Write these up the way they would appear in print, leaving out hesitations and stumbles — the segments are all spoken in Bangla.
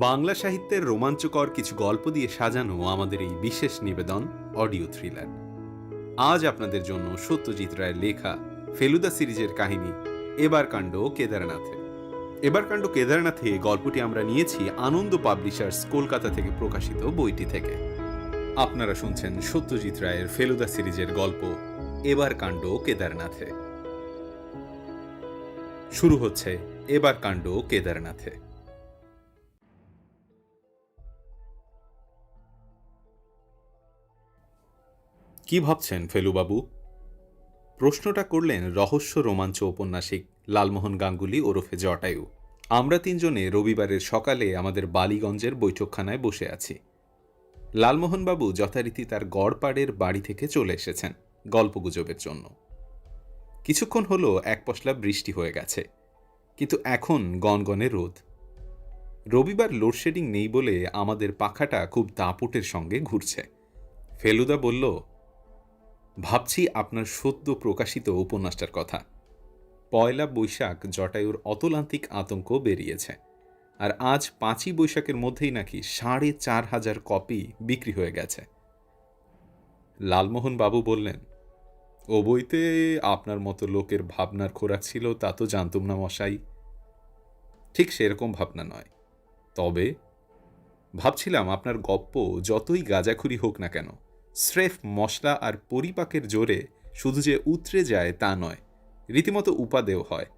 বাংলা সাহিত্যের রোমাঞ্চকর কিছু গল্প দিয়ে সাজানো আমাদের এই বিশেষ নিবেদন অডিও থ্রিলার। আজ আপনাদের জন্য সত্যজিৎ রায়ের লেখা ফেলুদা সিরিজের কাহিনী এবার কাণ্ড কেদারনাথে। এবার কাণ্ড কেদারনাথে গল্পটি আমরা নিয়েছি আনন্দ পাবলিশার্স কলকাতা থেকে প্রকাশিত বইটি থেকে। আপনারা শুনছেন সত্যজিৎ রায়ের ফেলুদা সিরিজের গল্প এবার কাণ্ড কেদারনাথে। শুরু হচ্ছে এবার কাণ্ড কেদারনাথে। কি ভাবছেন ফেলুবাবু? প্রশ্নটা করলেন রহস্য রোমাঞ্চ ঔপন্যাসিক লালমোহন গাঙ্গুলি ওরফে জটায়ু। আমরা তিনজনে রবিবারের সকালে আমাদের বালিগঞ্জের বৈঠকখানায় বসে আছি। লালমোহনবাবু যথারীতি তার গড়পাড়ের বাড়ি থেকে চলে এসেছেন গল্পগুজবের জন্য। কিছুক্ষণ হলো এক পশলা বৃষ্টি হয়ে গেছে, কিন্তু এখন গনগনে রোদ। রবিবার লোডশেডিং নেই বলে আমাদের পাখাটা খুব দাপুটের সঙ্গে ঘুরছে। ফেলুদা বলল, ভাবছি আপনার সদ্য প্রকাশিত উপন্যাসটার কথা। পয়লা বৈশাখ জটায়ুর অতলান্তিক আতঙ্ক বেরিয়েছে, আর আজ 5ই বৈশাখের মধ্যেই নাকি 4,500 কপি বিক্রি হয়ে গেছে। লালমোহন বাবু বললেন, ও বইতে আপনার মতো লোকের ভাবনার খোরাক ছিল তা তো জানতুম না মশাই। ঠিক সেরকম ভাবনা নয়, তবে ভাবছিলাম আপনার গপ্প যতই গাঁজাখুরি হোক না কেন, স্রেফ মশলা আর পরিপাকের জোরে শুধু যে উতরে যায় তা নয়, রীতিমতো উপাদেয় হয়।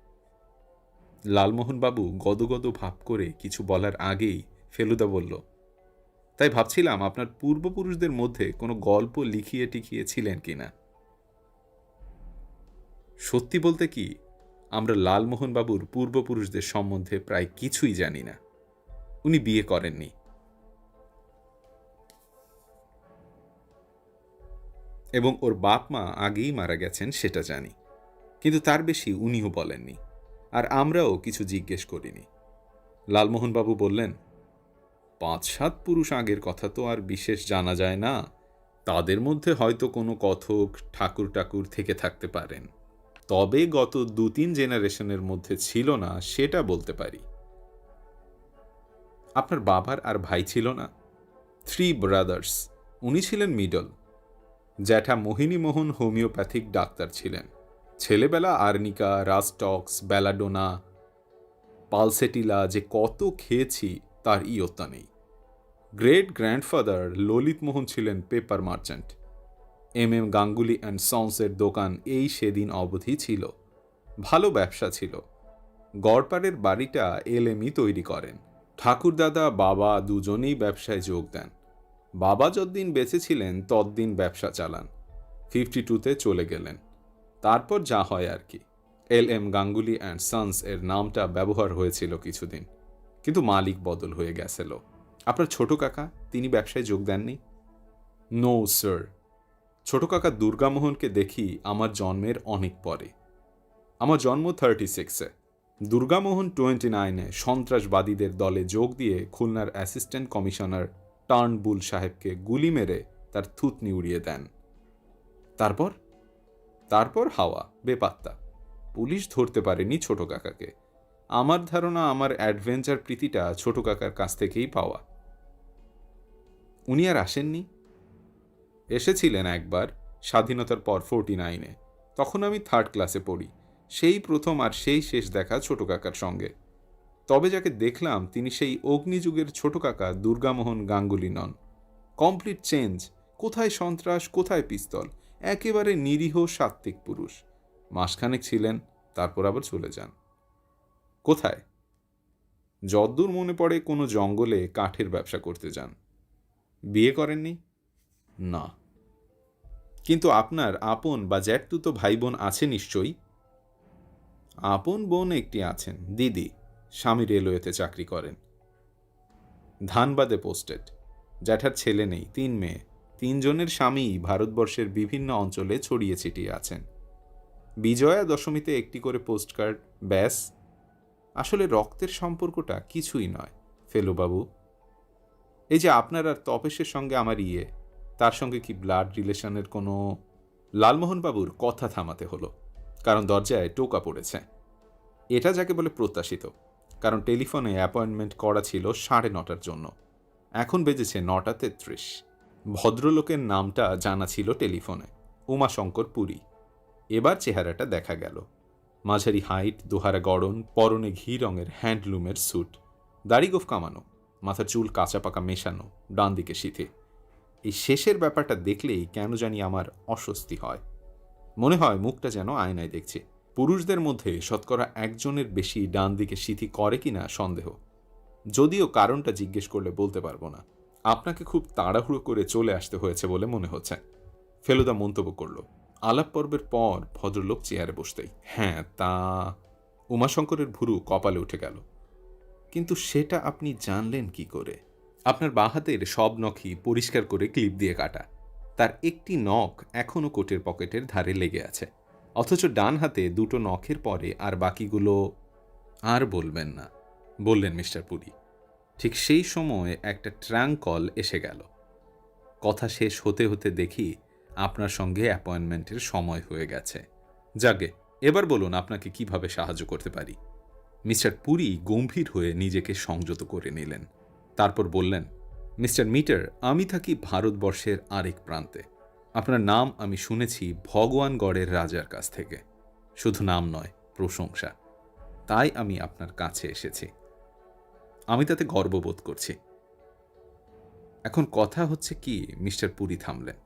লালমোহনবাবু গদগদ ভাব করে কিছু বলার আগেই ফেলুদা বলল, তাই ভাবছিলাম আপনার পূর্বপুরুষদের মধ্যে কোনো গল্প লিখিয়ে টিকিয়েছিলেন কিনা। সত্যি বলতে কি, আমরা লালমোহনবাবুর পূর্বপুরুষদের সম্বন্ধে প্রায় কিছুই জানি না। উনি বিয়ে করেননি, এবং ওর বাপ মা আগেই মারা গেছেন সেটা জানি, কিন্তু তার বেশি উনিও বলেননি, আর আমরাও কিছু জিজ্ঞেস করিনি। লালমোহনবাবু বললেন, 5-7 পুরুষ আগের কথা তো আর বিশেষ জানা যায় না, তাদের মধ্যে হয়তো কোনো কথক ঠাকুর টাকুর থেকে থাকতে পারেন, তবে গত 2-3 জেনারেশনের মধ্যে ছিল না সেটা বলতে পারি। আপনার বাবার আর ভাই ছিল না? 3 ব্রাদার্স, উনি ছিলেন মিডল। জ্যাঠা মোহিনীমোহন হোমিওপ্যাথিক ডাক্তার ছিলেন। ছেলেবেলা আর্নিকা, রাস্টক্স, বেলাডোনা, পালসেটিলা যে কত খেয়েছি তার ইয়ত্তা নেই। গ্রেট গ্র্যান্ডফাদার ললিতমোহন ছিলেন paper merchant. M Ganguly and সন্সের দোকান এই সেদিন অবধি ছিল। ভালো ব্যবসা ছিল। গড়পাড়ের বাড়িটা এলএমই তৈরি করেন। ঠাকুরদাদা বাবা দুজনেই ব্যবসায় যোগ দেন। বাবা যতদিন বেঁচে ছিলেন ততদিন ব্যবসা চালান, 52তে চলে গেলেন। তারপর যা হয় আর কি। LM গাঙ্গুলি অ্যান্ড সন্স এর নামটা ব্যবহার হয়েছিল কিছুদিন, কিন্তু মালিক বদল হয়ে গেছিল। আপনার ছোট কাকা, তিনি ব্যবসায় যোগ দেননি? নো স্যার, ছোট কাকা দুর্গামোহনকে দেখি আমার জন্মের অনেক পরে। আমার জন্ম 36-এ। দুর্গামোহন 29-এ সন্ত্রাসবাদীদের দলে যোগ দিয়ে খুলনার অ্যাসিস্ট্যান্ট কমিশনার টার্নবুল সাহেবকে গুলি মেরে তার থুতনি উড়িয়ে দেন। তারপর হাওয়া, বেপাত্তা। পুলিশ ধরতে পারেনি ছোট কাকাকে। আমার ধারণা আমার অ্যাডভেঞ্চার প্রীতিটা ছোট কাকার কাছ থেকেই পাওয়া। উনি আর আসেননি? এসেছিলেন একবার, স্বাধীনতার পর 49-এ। তখন আমি 3rd ক্লাসে পড়ি। সেই প্রথম আর সেই শেষ দেখা ছোট কাকার সঙ্গে। তবে যাকে দেখলাম তিনি সেই অগ্নিযুগের ছোট কাকা দুর্গামোহন গাঙ্গুলি নন। Complete change. কোথায় সন্ত্রাস, কোথায় পিস্তল। একেবারে নিরীহ সাত্ত্বিক পুরুষ। মাসখানেক ছিলেন, তারপর আবার চলে যান। কোথায়? যদ্দূর মনে পড়ে কোনো জঙ্গলে কাঠের ব্যবসা করতে যান। বিয়ে করেননি? না। কিন্তু আপনার আপন বা জ্যাঠতুতো ভাই বোন আছে নিশ্চয়ই? আপন বোন একটি আছেন, দিদি। স্বামী রেলওয়েতে চাকরি করেন, ধানবাদে পোস্টেড। জ্যাঠার ছেলে নেই, 3 মেয়ে। 3 জনের স্বামী ভারতবর্ষের বিভিন্ন অঞ্চলে ছড়িয়ে ছিটিয়ে আছেন। বিজয়া দশমীতে একটি করে পোস্টকার্ড, ব্যাস। আসলে রক্তের সম্পর্কটা কিছুই নয় ফেলুবাবু। এই যে আপনার আর তপেশের সঙ্গে আমার তার সঙ্গে কি ব্লাড রিলেশনের কোনো? লালমোহনবাবুর কথা থামাতে হলো, কারণ দরজায় টোকা পড়েছে। এটা যাকে বলে প্রত্যাশিত। কারণ টেলিফোনে অ্যাপয়েন্টমেন্ট করা ছিল 9:30টার জন্য। এখন বেজেছে 9:33। ভদ্রলোকের নামটা জানা ছিল টেলিফোনে, উমাশঙ্কর পুরী। এবার চেহারাটা দেখা গেল। মাঝারি হাইট, দোহারা গড়ন, পরনে ঘি রঙের হ্যান্ডলুমের স্যুট, দাড়ি গোঁফ কামানো, মাথার চুল কাঁচা পাকা মেশানো, ডান দিকে সিথে। এই শেষের ব্যাপারটা দেখলেই কেন জানি আমার অস্বস্তি হয়। মনে হয় মুখটা যেন আয়নায় দেখছে। পুরুষদের মধ্যে শতকরা 1জনের বেশি ডান দিকে সিথি করে কিনা সন্দেহ, যদিও কারণটা জিজ্ঞেস করলে বলতে পারবো না। আপনাকে খুব তাড়াহুড়ো করে চলে আসতে হয়েছে বলে মনে হচ্ছে, ফেলুদা মন্তব্য করল আলাপ পর্বের পর ভদ্রলোক চেয়ারে বসতেই। হ্যাঁ, তা। উমাশঙ্করের ভুরু কপালে উঠে গেল। কিন্তু সেটা আপনি জানলেন কি করে? আপনার বাঁ হাতের সব নখই পরিষ্কার করে ক্লিপ দিয়ে কাটা, তার একটি নখ এখনো কোটের পকেটের ধারে লেগে আছে, অথচ ডান হাতে 2টো নখের পরে আর বাকিগুলো। আর বলবেন না, বললেন মিস্টার পুরী। ঠিক সেই সময় একটা ট্রাঙ্ক কল এসে গেল। কথা শেষ হতে হতে দেখি আপনার সঙ্গে অ্যাপয়েন্টমেন্টের সময় হয়ে গেছে। যাগে, এবার বলুন আপনাকে কিভাবে সাহায্য করতে পারি। মিস্টার পুরী গম্ভীর হয়ে নিজেকে সংযত করে নিলেন। তারপর বললেন, মিস্টার মিটার, আমি থাকি ভারতবর্ষের আরেক প্রান্তে। আপনার নাম আমি শুনেছি ভগবানগড়ের রাজার কাছ থেকে। শুধু নাম নয়, প্রশংসা। তাই আমি আপনার কাছে এসেছি। আমি তাতে গর্ববোধ করছি। এখন কথা হচ্ছে কি, মিস্টার পুরী থামলেন।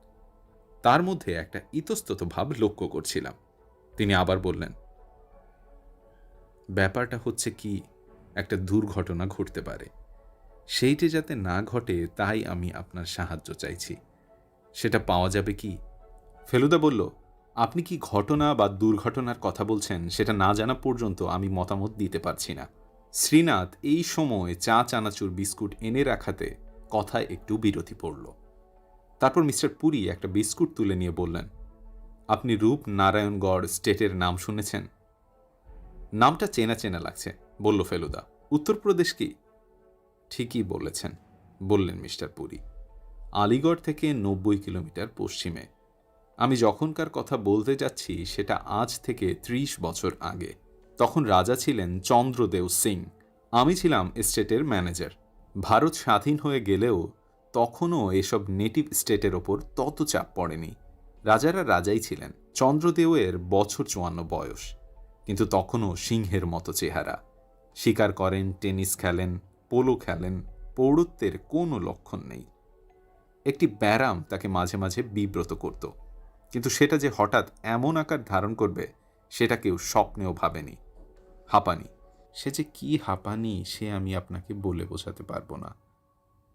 তার মধ্যে একটা ইতস্তত ভাব লক্ষ্য করছিলাম। তিনি আবার বললেন, ব্যাপারটা হচ্ছে কি, একটা দুর্ঘটনা ঘটতে পারে, সেইটে যাতে না ঘটে তাই আমি আপনার সাহায্য চাইছি। সেটা পাওয়া যাবে কি? ফেলুদা বলল, আপনি কি ঘটনা বা দুর্ঘটনার কথা বলছেন সেটা না জানা পর্যন্ত আমি মতামত দিতে পারছি না। শ্রীনাথ এই সময় চা চানাচুর বিস্কুট এনে রাখাতে কথায় একটু বিরতি পড়ল। তারপর মিস্টার পুরী একটা বিস্কুট তুলে নিয়ে বললেন, আপনি রূপনারায়ণগড় স্টেটের নাম শুনেছেন? নামটা চেনা চেনা লাগছে, বলল ফেলুদা। উত্তরপ্রদেশ কি? ঠিকই বলেছেন, বললেন মিস্টার পুরী। আলিগড় থেকে 90 কিলোমিটার পশ্চিমে। আমি যখনকার কথা বলতে যাচ্ছি সেটা আজ থেকে 30 বছর আগে। তখন রাজা ছিলেন চন্দ্রদেও সিং। আমি ছিলাম স্টেটের ম্যানেজার। ভারত স্বাধীন হয়ে গেলেও তখনও এসব নেটিভ স্টেটের ওপর তত চাপ পড়েনি। রাজারা রাজাই ছিলেন। চন্দ্রদেওয়ের বছর 54 বয়স, কিন্তু তখনও সিংহের মতো চেহারা। শিকার করেন, টেনিস খেলেন, পোলো খেলেন, পৌরত্বের কোনো লক্ষণ নেই। একটি ব্যারাম তাকে মাঝে মাঝে বিব্রত করত, কিন্তু সেটা যে হঠাৎ এমন আকার ধারণ করবে সেটা কেউ স্বপ্নেও ভাবেনি। হাঁপানি। সে যে কি হাঁপানি সে আমি আপনাকে বলে বোঝাতে পারবো না।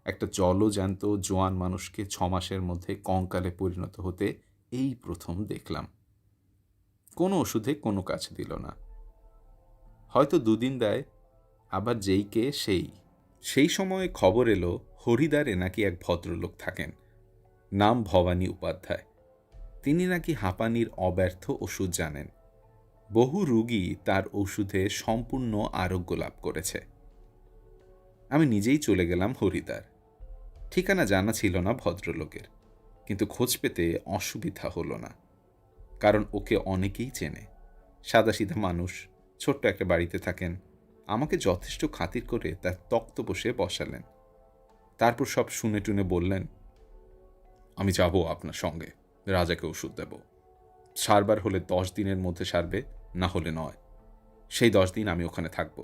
একটা জলজ্যান্ত জোয়ান মানুষকে 6 মাসের মধ্যে কঙ্কালে পরিণত হতে এই প্রথম দেখলাম। কোনো ওষুধে কোনো কাজ দিল না। হয়তো 2 দিন দেয়, আবার যেই কে সেই। সেই সময়ে খবর এলো হরিদ্বারে নাকি এক ভদ্রলোক থাকেন, নাম ভবানী উপাধ্যায়। তিনি নাকি হাঁপানির অব্যর্থ ওষুধ জানেন। বহু রোগী তার ওষুধে সম্পূর্ণ আরোগ্য লাভ করেছে। আমি নিজেই চলে গেলাম হরিদ্বার। ঠিকানা জানা ছিল না ভদ্রলোকের, কিন্তু খোঁজ পেতে অসুবিধা হলো না, কারণ ওকে অনেকেই চেনে। সাদাসিধা মানুষ, ছোট্ট একটা বাড়িতে থাকেন। আমাকে যথেষ্ট খাতির করে তার তক্ত বসে বসালেন। তারপর সব শুনে টুনে বললেন, আমি যাব আপনার সঙ্গে, রাজাকে ওষুধ দেব। সারবার হলে 10 দিনের মধ্যে সারবে, না হলে নয়। সেই 10 দিন আমি ওখানে থাকব।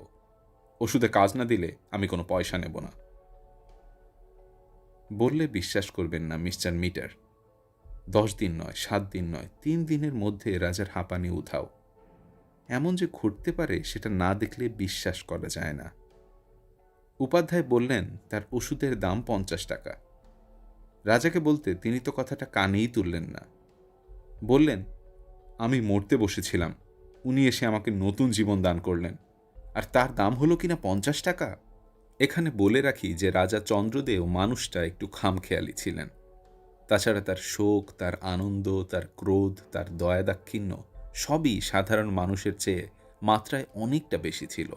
ওষুধে কাজ না দিলে আমি কোনো পয়সা নেব না। বললে বিশ্বাস করবেন না মিস্টার মিটার, 10 দিন নয়, 7 দিন নয়, 3 দিনের মধ্যে রাজার হাঁপানি উধাও। এমন যে ঘটতে পারে সেটা না দেখলে বিশ্বাস করা যায় না। উপাধ্যায় বললেন তার ওষুধের দাম 50 টাকা। রাজাকে বলতে তিনি তো কথাটা কানেই তুললেন না। বললেন, আমি মরতে বসেছিলাম, উনি এসে আমাকে নতুন জীবন দান করলেন, আর তার দাম হলো কিনা 50 টাকা। এখানে বলে রাখি যে রাজা চন্দ্রদেও মানুষটা একটু খামখেয়ালি ছিলেন। তাছাড়া তার শোক, তার আনন্দ, তার ক্রোধ, তার দয়াদাক্ষিণ্য সবই সাধারণ মানুষের চেয়ে মাত্রায় অনেকটা বেশি ছিল।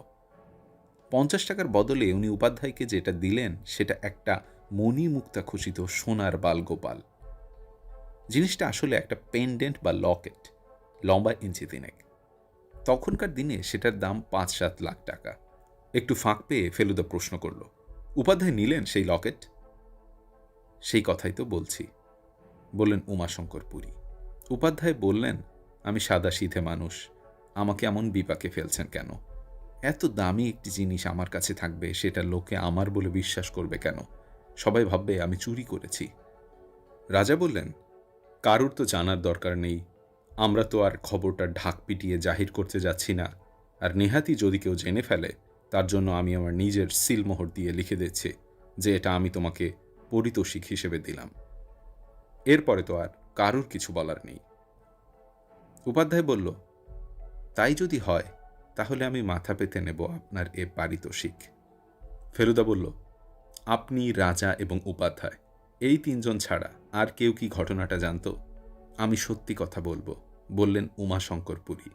50 টাকার বদলে উনি উপাধ্যায়কে যেটা দিলেন সেটা একটা মণিমুক্তা খচিত সোনার বালগোপাল। জিনিসটা আসলে একটা পেন্ডেন্ট বা লকেট, লম্বা ইঞ্চি 3। তখনকার দিনে সেটার দাম 5-7 লাখ টাকা। একটু ফাঁক পেয়ে ফেলুদা প্রশ্ন করল, উপাধ্যায় নিলেন সেই লকেট? সেই কথাই তো বলছি, বললেন উমাশঙ্কর পুরী। উপাধ্যায় বললেন, আমি সাদাসিধে মানুষ, আমাকে এমন বিপাকে ফেলছেন কেন? এত দামি একটি জিনিস আমার কাছে থাকবে, সেটা লোকে আমার বলে বিশ্বাস করবে কেন? সবাই ভাববে আমি চুরি করেছি। রাজা বললেন, কারুর তো জানার দরকার নেই, আমরা তো আর খবরটা ঢাক পিটিয়ে জাহির করতে যাচ্ছি না, আর নেহাতি যদি কেউ জেনে ফেলে তার জন্য আমি আমার নিজের সিলমোহর দিয়ে লিখে দিচ্ছি যে এটা আমি তোমাকে পারিতোষিক হিসেবে দিলাম। এরপরে তো আর কারুর কিছু বলার নেই। উপাধ্যায় বলল, তাই যদি হয় তাহলে আমি মাথা পেতে নেব আপনার এ পারিতোষিক। ফেলুদা বলল, আপনি, রাজা এবং উপাধ্যায়, এই তিনজন ছাড়া আর কেউ কি ঘটনাটা জানত? আমি সত্যি কথা বলবো, বললেন উমাশঙ্কর পুরী।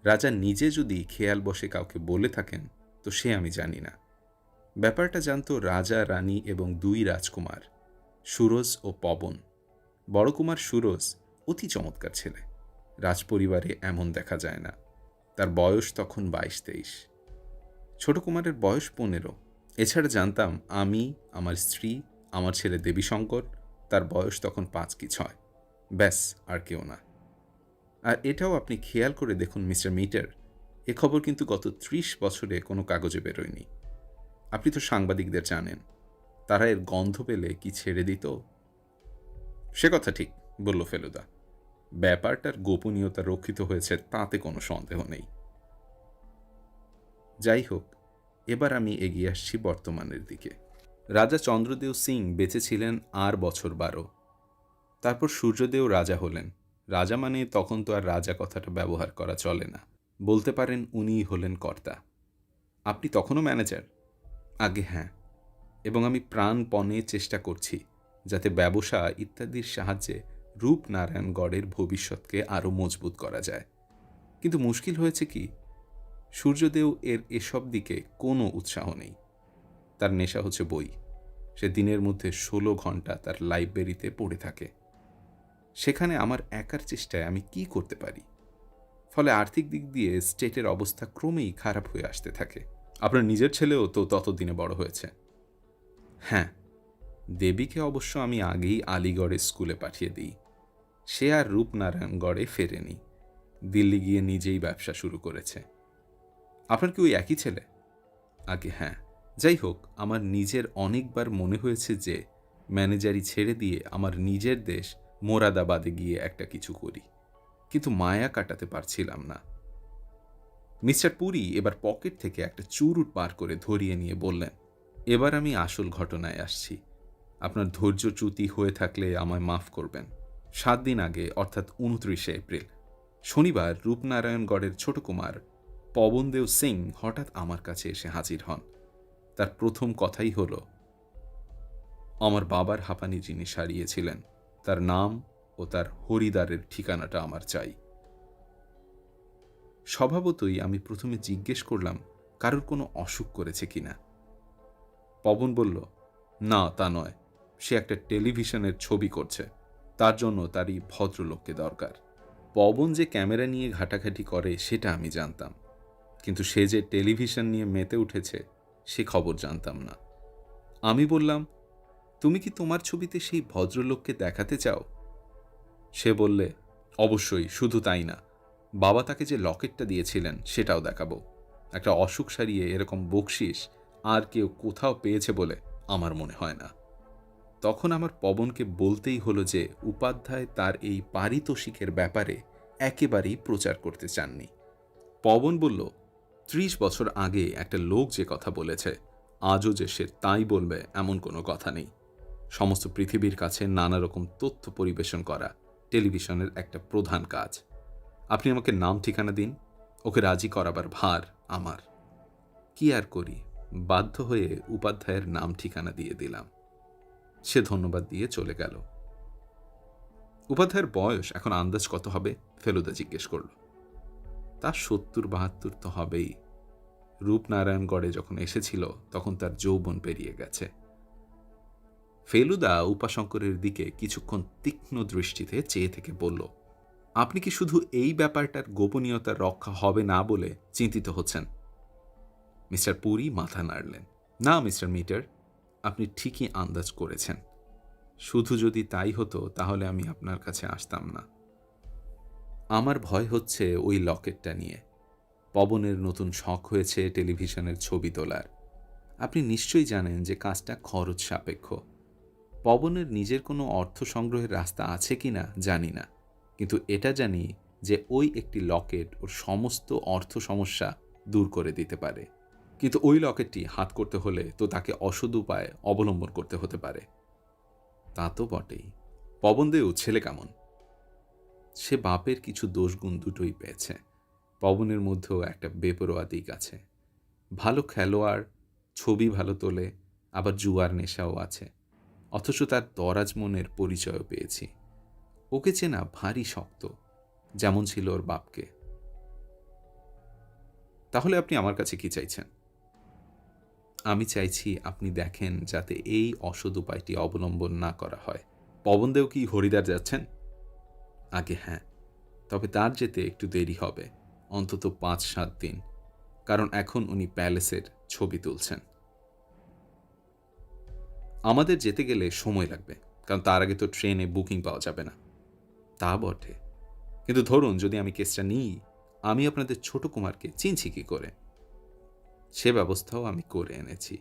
রাজা নিজে যদি খেয়াল বসে কাউকে বলে থাকেন তো সে আমি জানি না। ব্যাপারটা জানত রাজা, রানী এবং দুই রাজকুমার, সুরজ ও পবন। বড় কুমার সুরজ অতি চমৎকার ছেলে, রাজপরিবারে এমন দেখা যায় না। তার বয়স তখন 22-23। ছোট কুমারের বয়স 15। এছাড়া জানতাম আমি, আমার স্ত্রী, আমার ছেলে দেবীশঙ্কর, তার বয়স তখন 5 কি 6। ব্যাস, আর কেউ না। আর এটাও আপনি খেয়াল করে দেখুন মিস্টার মিটার, এ খবর কিন্তু গত 30 বছরে কোনো কাগজে বেরোয়নি। আপনি তো সাংবাদিকদের জানেন, তারা এর গন্ধ পেলে কি ছেড়ে দিত? সে কথা ঠিক, বলল ফেলুদা। ব্যাপারটার গোপনীয়তা রক্ষিত হয়েছে তাতে কোনো সন্দেহ নেই। যাই হোক, এবার আমি এগিয়ে আসছি বর্তমানের দিকে। রাজা চন্দ্রদেও সিং বেঁচে ছিলেন আর বছর 12। তারপর সূর্যদেও রাজা হলেন। রাজা মানে তখন তো আর রাজা কথাটা ব্যবহার করা চলে না, বলতে পারেন উনিই হলেন কর্তা। আপনি তখনও ম্যানেজার? আগে হ্যাঁ, এবং আমি প্রাণপণে চেষ্টা করছি যাতে ব্যবসা ইত্যাদির সাহায্যে রূপনারায়ণগড়ের ভবিষ্যৎকে আরও মজবুত করা যায়। কিন্তু মুশকিল হয়েছে কি, সূর্যদেও এর এসব দিকে কোনো উৎসাহ নেই। তার নেশা হচ্ছে বই। সে দিনের মধ্যে 16 ঘন্টা তার লাইব্রেরিতে পড়ে থাকে। সেখানে আমার একার চেষ্টায় আমি কি করতে পারি? ফলে আর্থিক দিক দিয়ে স্টেটের অবস্থা ক্রমেই খারাপ হয়ে আসতে থাকে। আপনার নিজের ছেলেও তো ততদিনে বড় হয়েছে। হ্যাঁ, দেবীকে অবশ্য আমি আগেই আলিগড়ের স্কুলে পাঠিয়ে দিই। সে আর রূপনারায়ণগড়ে ফেরেনি, দিল্লি গিয়ে নিজেই ব্যবসা শুরু করেছে। আপনার কি ওই একই ছেলে? আগে হ্যাঁ। যাই হোক, আমার নিজের অনেকবার মনে হয়েছে যে ম্যানেজারি ছেড়ে দিয়ে আমার নিজের দেশ মোরাদাবাদে গিয়ে একটা কিছু করি, কিন্তু মায়া কাটাতে পারছিলাম না। মিস্টার পুরী এবার পকেট থেকে একটা চুরুট বার করে ধরিয়ে নিয়ে বললেন, এবার আমি আসল ঘটনায় আসছি। আপনার ধৈর্যচ্যুতি হয়ে থাকলে আমায় মাফ করবেন। 7 দিন আগে, অর্থাৎ 29শে এপ্রিল, শনিবার, রূপনারায়ণগড়ের ছোট কুমার পবনদেও সিং হঠাৎ আমার কাছে এসে হাজির হন। তার প্রথম কথাই হল, আমার বাবার হাঁপানি যিনি সারিয়েছিলেন তার নাম ও তার হরিদ্বারের ঠিকানাটা আমার চাই। স্বভাবতই আমি প্রথমে জিজ্ঞেস করলাম কারোর কোনো অসুখ করেছে কিনা। পবন বলল, না তা নয়, সে একটা টেলিভিশনের ছবি করছে, তার জন্য তারই ভদ্রলোককে দরকার। পবন যে ক্যামেরা নিয়ে ঘাটাঘাটি করে সেটা আমি জানতাম, কিন্তু সে যে টেলিভিশন নিয়ে মেতে উঠেছে সে খবর জানতাম না। আমি বললাম, তুমি কি তোমার ছবিতে সেই ভদ্রলোককে দেখাতে চাও? সে বললে, অবশ্যই, শুধু তাই না, বাবা তাকে যে লকেটটা দিয়েছিলেন সেটাও দেখাবো। একটা অসুখ সারিয়ে এরকম বকশিস আর কেউ কোথাও পেয়েছে বলে আমার মনে হয় না। তখন আমার পবনকে বলতেই হলো যে উপাধ্যায় তার এই পারিতোষিকের ব্যাপারে একেবারেই প্রচার করতে চাননি। পবন বলল, 30 বছর আগে একটা লোক যে কথা বলেছে, আজও যে সে তাই বলবে এমন কোনো কথা নেই। সমস্ত পৃথিবীর কাছে নানা রকম তথ্য পরিবেশন করা টেলিভিশনের একটা প্রধান কাজ। আপনি আমাকে নাম ঠিকানা দিন, ওকে রাজি করাবার ভার আমার। কি আর করি, বাধ্য হয়ে উপাধ্যায়ের নাম ঠিকানা দিয়ে দিলাম। সে ধন্যবাদ দিয়ে চলে গেল। উপাধ্যায়ের বয়স এখন আন্দাজ কত হবে? ফেলুদা জিজ্ঞেস করল। তার 70-72 তো হবেই। রূপনারায়ণগড়ে যখন এসেছিল তখন তার যৌবন পেরিয়ে গেছে। ফেলুদা উপাশঙ্করের দিকে কিছুক্ষণ তীক্ষ্ণ দৃষ্টিতে চেয়ে থেকে বলল, আপনি কি শুধু এই ব্যাপারটার গোপনীয়তা রক্ষা হবে না বলে চিন্তিত হচ্ছেন? মিস্টার পুরী মাথা নাড়লেন। না মিস্টার মিটার, আপনি ঠিকই আন্দাজ করেছেন। শুধু যদি তাই হতো তাহলে আমি আপনার কাছে আসতাম না। আমার ভয় হচ্ছে ওই লকেটটা নিয়ে। পবনের নতুন শখ হয়েছে টেলিভিশনের ছবি তোলার। আপনি নিশ্চয়ই জানেন যে কাজটা খরচ সাপেক্ষ। পবনের নিজের কোনো অর্থ সংগ্রহের রাস্তা আছে কি না জানি না, কিন্তু এটা জানি যে ওই একটি লকেট ওর সমস্ত অর্থ সমস্যা দূর করে দিতে পারে। কিন্তু ওই লকেটটি হাত করতে হলে তো তাকে অসৎ উপায় অবলম্বন করতে হতে পারে। তা তো বটেই। পবনদেও ছেলে কেমন? সে বাপের কিছু দোষগুণ দুটোই পেয়েছে। পবনের মধ্যেও একটা বেপরোয়া দিক আছে। ভালো খেলোয়াড়, ছবি ভালো তোলে, আবার জুয়ার নেশাও আছে। অথচ তার দরাজ মনের পরিচয়ও পেয়েছি। ওকে চেনা ভারী শক্ত, যেমন ছিল ওর বাপকে। তাহলে আপনি আমার কাছে কি চাইছেন? আমি চাইছি আপনি দেখেন যাতে এই অসৎ উপায়টি অবলম্বন না করা হয়। পবনদেও কি হরিদ্বার যাচ্ছেন? আগে হ্যাঁ, তবে তার যেতে একটু দেরি হবে, অন্তত ৫-৭ দিন, কারণ এখন উনি প্যালেসের ছবি তুলছেন। আমাদের যেতে গেলে সময় লাগবে, কারণ তার আগে তো ট্রেনে বুকিং পাওয়া যাবে না। তা বটে, কিন্তু ধরুন যদি আমি কেসটা নিই, আমি আপনাদের ছোট কুমারকে চিনছি কি করে? সে ব্যবস্থাও আমি করে এনেছি।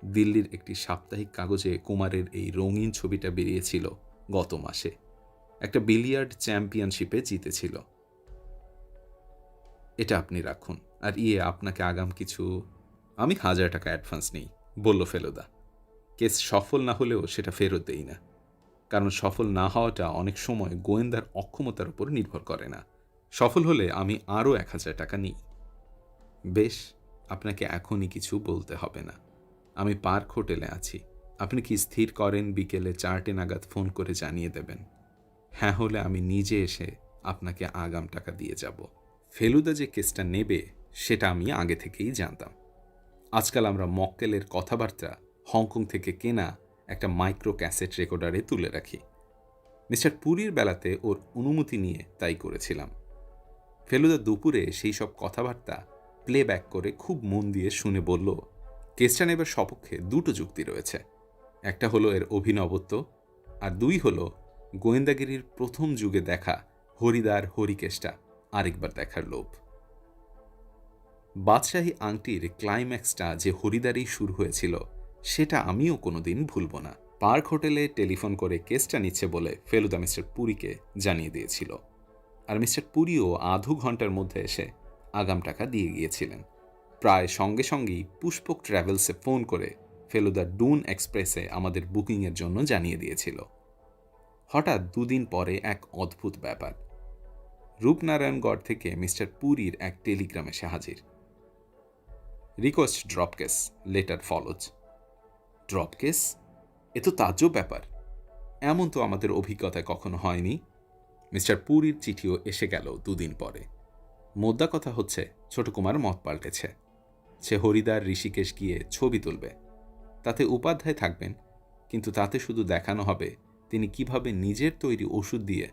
দিল্লির একটি সাপ্তাহিক কাগজে কুমারের এই রঙিন ছবিটা বেরিয়েছিল গত মাসে। একটা বিলিয়ার্ড চ্যাম্পিয়নশিপে জিতেছিল। এটা আপনি রাখুন, আর আপনাকে আগাম কিছু। আমি ১,০০০ টাকা অ্যাডভান্স নেই, বলল ফেলুদা। কেস সফল না হলেও সেটা ফেরত দেই না, কারণ সফল না হওয়াটা অনেক সময় গোয়েন্দার অক্ষমতার উপর নির্ভর করে না। সফল হলে আমি আরও ১,০০০ টাকা নিই। বেশ, আপনাকে এখনই কিছু বলতে হবে না। আমি পার্ক হোটেলে আছি। আপনি কি স্থির করেন বিকেলে ৪টে নাগাদ ফোন করে জানিয়ে দেবেন? হ্যাঁ হলে আমি নিজে এসে আপনাকে আগাম টাকা দিয়ে যাব। ফেলুদা যে কেসটা নেবে সেটা আমি আগে থেকেই জানতাম। আজকাল আমরা মক্কেলের কথাবার্তা হংকং থেকে কেনা একটা মাইক্রো ক্যাসেট রেকর্ডারে তুলে রাখি। মিস্টার পুরীর বেলাতে ওর অনুমতি নিয়ে তাই করেছিলাম। ফেলুদা দুপুরে সেই সব কথাবার্তা প্লেব্যাক করে খুব মন দিয়ে শুনে বলল, কেসটা নেবার সপক্ষে দুটো যুক্তি রয়েছে। একটা হলো এর অভিনবত্ব, আর ২ হলো গোয়েন্দাগিরির প্রথম যুগে দেখা হরিদ্বার হরিকেশটা আরেকবার দেখার লোভ। বাদশাহী আংটির ক্লাইম্যাক্সটা যে হরিদ্বারেই শুরু হয়েছিল সেটা আমিও কোনোদিন ভুলব না। পার্ক হোটেলে টেলিফোন করে কেসটা নিচ্ছে বলে ফেলুদা মিস্টার পুরীকে জানিয়ে দিয়েছিল, আর মিস্টার পুরীও আধো ঘন্টার মধ্যে এসে আগাম টাকা দিয়ে গিয়েছিলেন। প্রায় সঙ্গে সঙ্গেই পুষ্পক ট্রাভেলসে ফোন করে ফেলুদা ডুন এক্সপ্রেসে আমাদের বুকিংয়ের জন্য জানিয়ে দিয়েছিল। হঠাৎ ২ দিন পরে এক অদ্ভুত ব্যাপার। রূপনারায়ণগড় থেকে মিস্টার পুরীর এক টেলিগ্রাম এসে হাজির। Request drop case, letter follows. Drop case? এ তো তাজ্জব ব্যাপার। এমন তো আমাদের অভিজ্ঞতায় কখনো হয়নি। মিস্টার পুরীর চিঠিও এসে গেল ২ দিন পরে। মোদ্দা কথা হচ্ছে ছোট কুমার মত পাল্টেছে। সে হরিদ্বার ঋষিকেশ গিয়ে ছবি তুলবে। তাতে উপাধ্যায় থাকবেন, কিন্তু তাতে শুধু দেখানো হবে তিনি কিভাবে নিজের তৈরি ওষুধ দিয়ে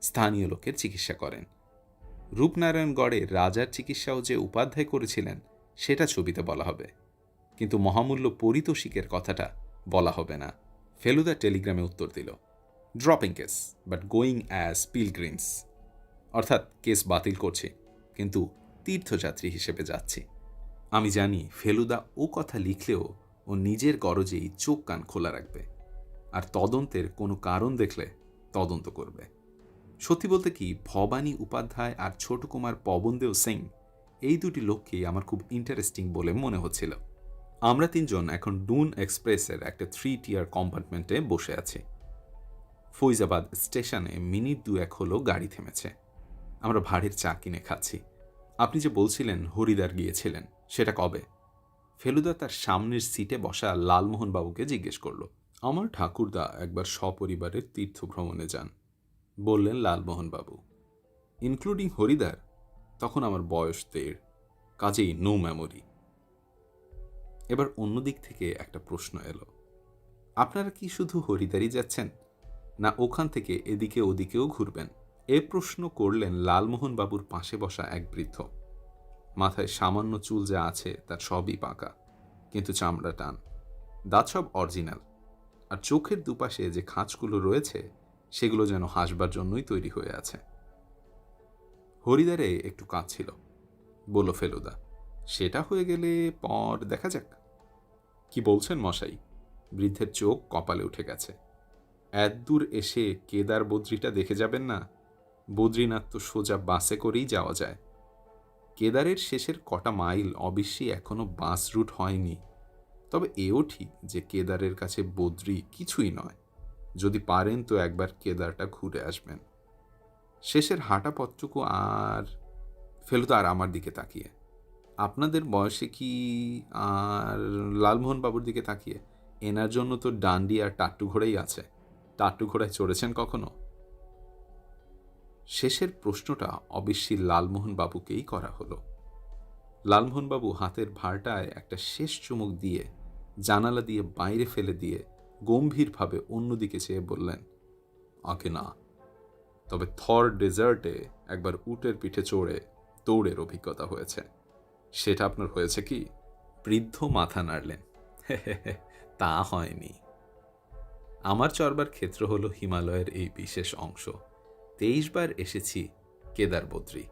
স্থানীয় লোকের চিকিৎসা করেন। রূপনারায়ণগড়ে রাজার চিকিৎসাও যে উপাধ্যায় করেছিলেন সেটা ছবিতে বলা হবে, কিন্তু মহামূল্য পারিতোষিকের কথাটা বলা হবে না। ফেলুদা টেলিগ্রামে উত্তর দিল, dropping case but going as pilgrims, অর্থাৎ কেস বাতিল করছি, কিন্তু তীর্থযাত্রী হিসেবে যাচ্ছি। আমি জানি ফেলুদা ও কথা লিখলেও ও নিজের গরজেই চোখ কান খোলা রাখবে, আর তদন্তের কোনো কারণ দেখলে তদন্ত করবে। সত্যি বলতে কি, ভবানী উপাধ্যায় আর ছোট কুমার পবনদেও সিং, এই দুটি লোককেই আমার খুব ইন্টারেস্টিং বলে মনে হচ্ছিল। আমরা ৩ জন এখন ডুন এক্সপ্রেসের একটা 3 টিয়ার কম্পার্টমেন্টে বসে আছি। ফৈজাবাদ স্টেশনে মিনিট ২-১ হলো গাড়ি থেমেছে। আমরা ভাঁড়ের চা কিনে খাচ্ছি। আপনি যে বলছিলেন হরিদ্বার গিয়েছিলেন, সেটা কবে? ফেলুদা তার সামনের সিটে বসা লালমোহন বাবুকে জিজ্ঞেস করল। আমার ঠাকুরদা একবার সপরিবারের তীর্থ ভ্রমণে যান, বললেন লালমোহন বাবু। ইনক্লুডিং হরিদ্বার? তখন আমার বয়স ১.৫, কাজেই নো মেমোরি। এবার অন্য দিক থেকে একটা প্রশ্ন এলো, আপনারা কি শুধু হরিদ্বারই যাচ্ছেন, না ওখান থেকে এদিকে ওদিকেও ঘুরবেন? এ প্রশ্ন করলেন লালমোহন বাবুর পাশে বসা এক বৃদ্ধ। মাথায় সামান্য চুল যা আছে তার সবই পাকা, কিন্তু চামড়া টান। দাঁত সব অরিজিনাল, আর চোখের দুপাশে যে খাঁজগুলো রয়েছে সেগুলো যেন হাসবার জন্যই তৈরি হয়ে আছে। হরিদারে একটু কাঁদছিল, বলল ফেলুদা। সেটা হয়ে গেলে পর দেখা যাক। কি বলছেন মশাই? বৃদ্ধের চোখ কপালে উঠে গেছে। এত দূর এসে কেদার বদ্রিটা দেখে যাবেন না? বদ্রীনাথ তো সোজা বাসে করেই যাওয়া যায়। কেদারের শেষের কটা মাইল অবশ্যই এখনো বাস রুট হয়নি, তবে এও ঠিক যে কেদারের কাছে বদ্রী কিছুই নয়। যদি পারেন তো একবার কেদারটা ঘুরে আসবেন। শেষের হাঁটা পথটুকু আর ফেলুদা আর আমার দিকে তাকিয়ে, আপনাদের বয়সে কি, আর লালমোহন বাবুর দিকে তাকিয়ে, এনার জন্য তো ডান্ডি আর টাট্টু ঘোড়াই আছে। টাট্টু ঘোড়ায় চড়েছেন কখনো? শেষের প্রশ্নটা অবশ্যই লালমোহন বাবুকেই করা হলো। লালমোহন বাবু হাতের ভাঁড়টায় একটা শেষ চুমুক দিয়ে জানালা দিয়ে বাইরে ফেলে দিয়ে গম্ভীরভাবে অন্যদিকে চেয়ে বললেন, আগে না, তবে থর ডেজার্টে একবার উটের পিঠে চড়ে দৌড়ের অভিজ্ঞতা হয়েছে। সেটা আপনার হয়েছে কি? বৃদ্ধ মাথা নাড়লেন। তা হয়নি। আমার চড়বার ক্ষেত্র হলো হিমালয়ের এই বিশেষ অংশ। 23 বার এসেছি কেদার বদ্রী।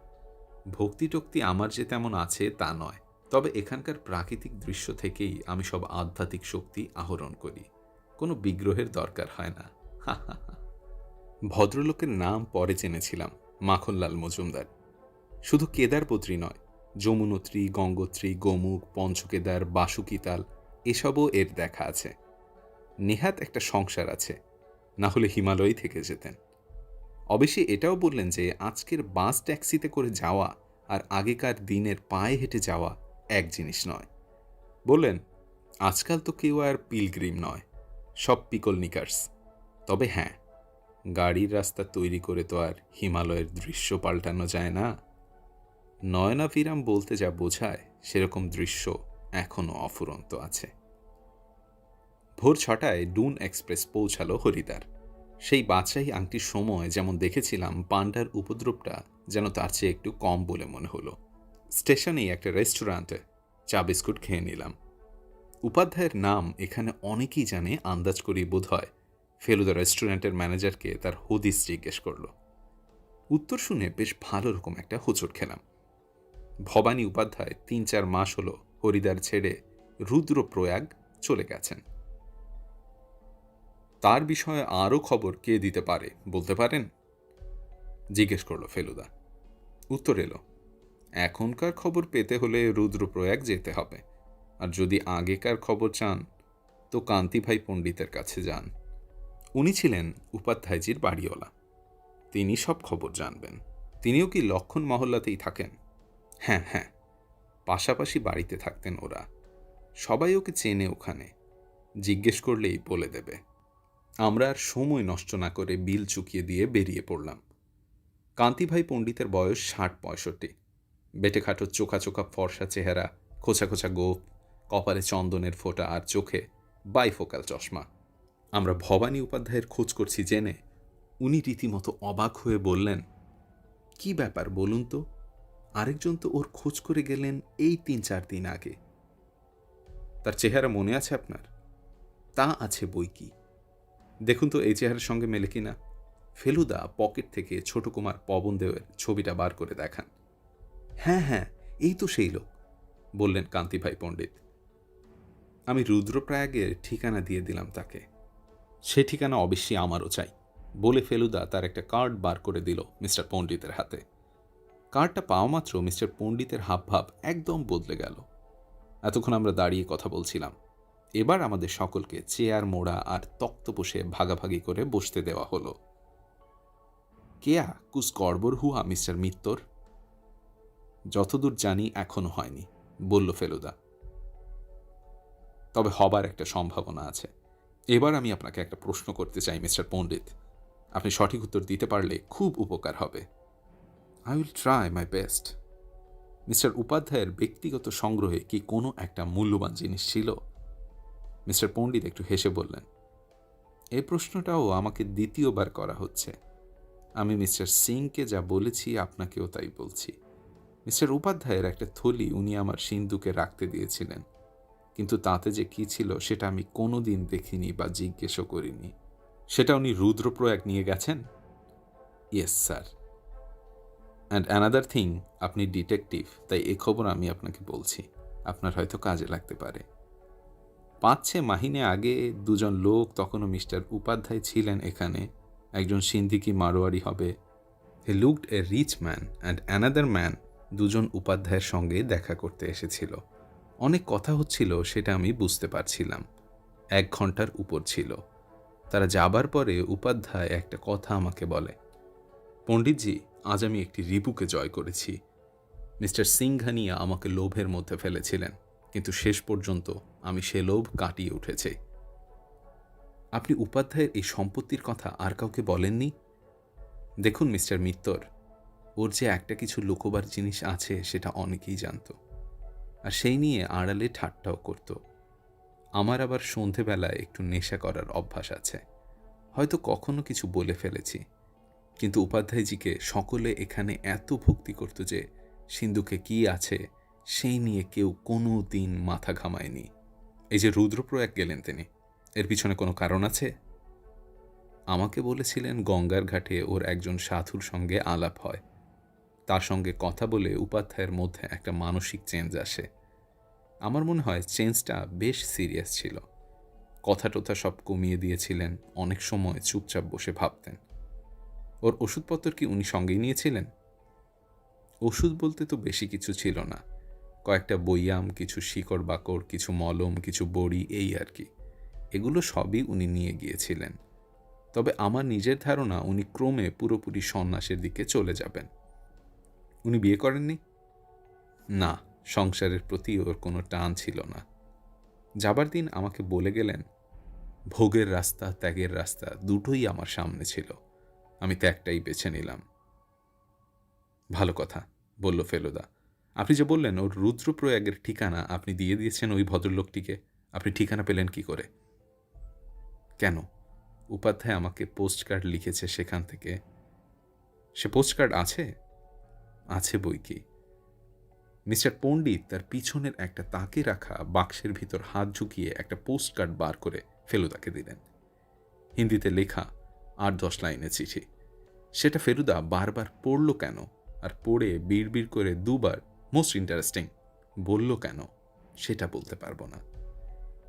ভক্তি টক্তি আমার যে তেমন আছে তা নয়, তবে এখানকার প্রাকৃতিক দৃশ্য থেকেই আমি সব আধ্যাত্মিক শক্তি আহরণ করি। কোনো বিগ্রহের দরকার হয় না। ভদ্রলোকের নাম পরে জেনেছিলাম, মাখনলাল মজুমদার। শুধু কেদার বদ্রী নয়, যমুনোত্রী, গঙ্গোত্রী, গোমুখ, পঞ্চকেদার, বাসুকিতাল এসবও এর দেখা আছে। নেহাত একটা সংসার আছে, না হলে হিমালয়ই থেকে যেতেন। অবশ্যই এটাও বললেন যে আজকের বাস ট্যাক্সিতে করে যাওয়া আর আগেকার দিনের পায়ে হেঁটে যাওয়া এক জিনিস নয়। বললেন, আজকাল তো কেউ আর পিলগ্রিম নয়, সব পিকলনিকার্স। তবে হ্যাঁ, গাড়ির রাস্তা তৈরি করে তো আর হিমালয়ের দৃশ্য পাল্টানো যায় না। নয়নাভিরাম বলতে যা বোঝায় সেরকম দৃশ্য এখনও অফুরন্ত আছে। ভোর 6টায় ডুন এক্সপ্রেস পৌঁছালো হরিদ্বার। সেই বাদশাহী আংটির সময় যেমন দেখেছিলাম, পান্ডার উপদ্রবটা যেন তার চেয়ে একটু কম বলে মনে হলো। স্টেশনেই একটা রেস্টুরেন্টে চা বিস্কুট খেয়ে নিলাম। উপাধ্যায়ের নাম এখানে অনেকেই জানে, আন্দাজ করি বোধ হয় ফেলুদা রেস্টুরেন্টের ম্যানেজারকে তার হদিস জিজ্ঞেস করল। উত্তর শুনে বেশ ভালো রকম একটা হোঁচট খেলাম। ভবানী উপাধ্যায় 3-4 মাস হলো হরিদ্বার ছেড়ে রুদ্রপ্রয়াগ চলে গেছেন। তার বিষয়ে আরও খবর কে দিতে পারে বলতে পারেন? জিজ্ঞেস করল ফেলুদা। উত্তর এলো, এখনকার খবর পেতে হলে রুদ্রপ্রয়াগ যেতে হবে, আর যদি আগেকার খবর চান তো কান্তিভাই পণ্ডিতের কাছে যান। উনি ছিলেন উপাধ্যায়জির বাড়িওয়ালা, তিনি সব খবর জানবেন। তিনিও কি লক্ষণ মহল্লাতেই থাকেন? হ্যাঁ হ্যাঁ, পাশাপাশি বাড়িতে থাকতেন ওরা। সবাই ওকে চেনে ওখানে, জিজ্ঞেস করলেই বলে দেবে। আমরা আর সময় নষ্ট না করে বিল চুকিয়ে দিয়ে বেরিয়ে পড়লাম। কান্তিভাই পণ্ডিতের বয়স 60-65, বেটেখাটো চোখা চোখা ফর্সা চেহারা, খোঁচা খোঁচা গোঁফ, কপালে চন্দনের ফোঁটা আর চোখে বাইফোকাল চশমা। আমরা ভবানী উপাধ্যায়ের খোঁজ করছি জেনে উনি রীতিমতো অবাক হয়ে বললেন, কি ব্যাপার বলুন তো, আরেকজন তো ওর খোঁজ করে গেলেন এই 3-4 দিন আগে। তার চেহারা মনে আছে আপনার? তা আছে বই কি, দেখুন তো এই চেহারার সঙ্গে মেলে কিনা। ফেলুদা পকেট থেকে ছোট কুমার পবন দেবের ছবিটা বার করে দেখান। হ্যাঁ হ্যাঁ, এই তো সেই লোক, বললেন কান্তিভাই পণ্ডিত। আমি রুদ্রপ্রয়াগের ঠিকানা দিয়ে দিলাম তাকে। সে ঠিকানা অবশ্যই আমারও চাই, বলে ফেলুদা তার একটা কার্ড বার করে দিল মিস্টার পণ্ডিতের হাতে। কার্ডটা পাওয়া মাত্র মিস্টার পণ্ডিতের হাবভাব একদম বদলে গেল। এতক্ষণ আমরা দাঁড়িয়ে কথা বলছিলাম, এবার আমাদের সকলকে চেয়ার মোড়া আর তক্তপোষে ভাগাভাগি করে বসতে দেওয়া হলো। কেয়া কুছ গড়বড় হুয়া মিস্টার মিত্তর? যতদূর জানি এখনো হয়নি, বলল ফেলুদা। তবে হবার একটা সম্ভাবনা আছে। এবার আমি আপনাকে একটা প্রশ্ন করতে চাই মিস্টার পণ্ডিত, আপনি সঠিক উত্তর দিতে পারলে খুব উপকার হবে। I will try my best. Mister উপাধ্যায়ের ব্যক্তিগত সংগ্রহে কি কোনো একটা মূল্যবান জিনিস ছিল? মিস্টার পণ্ডিত একটু হেসে বললেন, এই প্রশ্নটাও আমাকে দ্বিতীয়বার করা হচ্ছে। আমি মিস্টার সিংকে যা বলেছি আপনাকেও তাই বলছি। মিস্টার উপাধ্যায়ের একটা থলি উনি আমার সিন্ধুকে রাখতে দিয়েছিলেন, কিন্তু তাতে যে কী ছিল সেটা আমি কোনো দিন দেখিনি বা জিজ্ঞেসও করিনি। সেটা উনি রুদ্রপ্রয়াগ নিয়ে গেছেন? Yes sir. And another thing, আপনি ডিটেকটিভ, তাই এ খবর আমি আপনাকে বলছি, আপনার হয়তো কাজে লাগতে পারে। 5-6 মাহিনে আগে দুজন লোক, তখনও মিস্টার উপাধ্যায় ছিলেন এখানে, একজন সিন্ধিকি মারোয়ারি হবে, he looked a rich man and another man, দুজন উপাধ্যায়ের সঙ্গে দেখা করতে এসেছিল। অনেক কথা হচ্ছিল, সেটা আমি বুঝতে পারছিলাম। 1 ঘন্টার উপর ছিল। তারা যাবার পরে উপাধ্যায় একটা কথা আমাকে বলে, পণ্ডিতজি, আজ আমি একটি রিপুকে জয় করেছি। মিস্টার সিংঘানিয়া আমাকে লোভের মধ্যে ফেলেছিলেন, কিন্তু শেষ পর্যন্ত আমি সে লোভ কাটিয়ে উঠেছি। আপনি উপাধ্যায়ের এই সম্পত্তির কথা আর কাউকে বলেননি? দেখুন মিস্টার মিত্তর, ওর যে একটা কিছু লুকোবার জিনিস আছে সেটা অনেকেই জানত, আর সেই নিয়ে আড়ালে ঠাট্টাও করত। আমার আবার সন্ধেবেলায় একটু নেশা করার অভ্যাস আছে, হয়তো কখনো কিছু বলে ফেলেছি, কিন্তু উপাধ্যায়জিকে সকলে এখানে এত ভক্তি করত যে সিন্ধুকে কি আছে সেই নিয়ে কেউ কোনো দিন মাথা ঘামায়নি। এই যে রুদ্রপ্রয়াগ গেলেন তিনি, এর পিছনে কোনো কারণ আছে? আমাকে বলেছিলেন গঙ্গার ঘাটে ওর একজন সাধুর সঙ্গে আলাপ হয়, তার সঙ্গে কথা বলে উপাধ্যায়ের মধ্যে একটা মানসিক চেঞ্জ আসে। আমার মনে হয় চেঞ্জটা বেশ সিরিয়াস ছিল। কথা টথা সব কমিয়ে দিয়েছিলেন, অনেক সময় চুপচাপ বসে ভাবতেন। ওর ওষুধপত্র কি উনি সঙ্গেই নিয়েছিলেন? ওষুধ বলতে তো বেশি কিছু ছিল না, কয়েকটা বৈয়াম, কিছু শিকড় বাকড়, কিছু মলম, কিছু বড়ি, এই আর কি। এগুলো সবই উনি নিয়ে গিয়েছিলেন। তবে আমার নিজের ধারণা উনি ক্রমে পুরোপুরি সন্ন্যাসের দিকে চলে যাবেন। উনি বিয়ে করেননি? না, সংসারের প্রতি ওর কোনো টান ছিল না। যাবার দিন আমাকে বলে গেলেন, ভোগের রাস্তা, ত্যাগের রাস্তা দুটোই আমার সামনে ছিল, আমি ত্যাগটাই বেছে নিলাম। ভালো কথা, বলল ফেলুদা। আপনি যে বললেন ওর রুদ্রপ্রয়াগের ঠিকানা আপনি দিয়ে দিয়েছেন ওই ভদ্রলোকটিকে, আপনি ঠিকানা পেলেন কি করে? কেন? উপাধ্যায় আমাকে পোস্টকার্ড লিখেছে সেখান থেকে। সে পোস্টকার্ড আছে? আছে বই কি। মিস্টার পণ্ডিত তার পিছনের একটা তাকে রাখা বাক্সের ভিতর হাত ঝুঁকিয়ে একটা পোস্টকার্ড বার করে ফেলুদাকে দিলেন। হিন্দিতে লেখা 8-10 লাইনের চিঠি। সেটা ফেলুদা বারবার পড়ল কেন, আর পড়ে বিড়বিড় করে 2বার মোস্ট ইন্টারেস্টিং বলল কেন, সেটা বলতে পারবো না।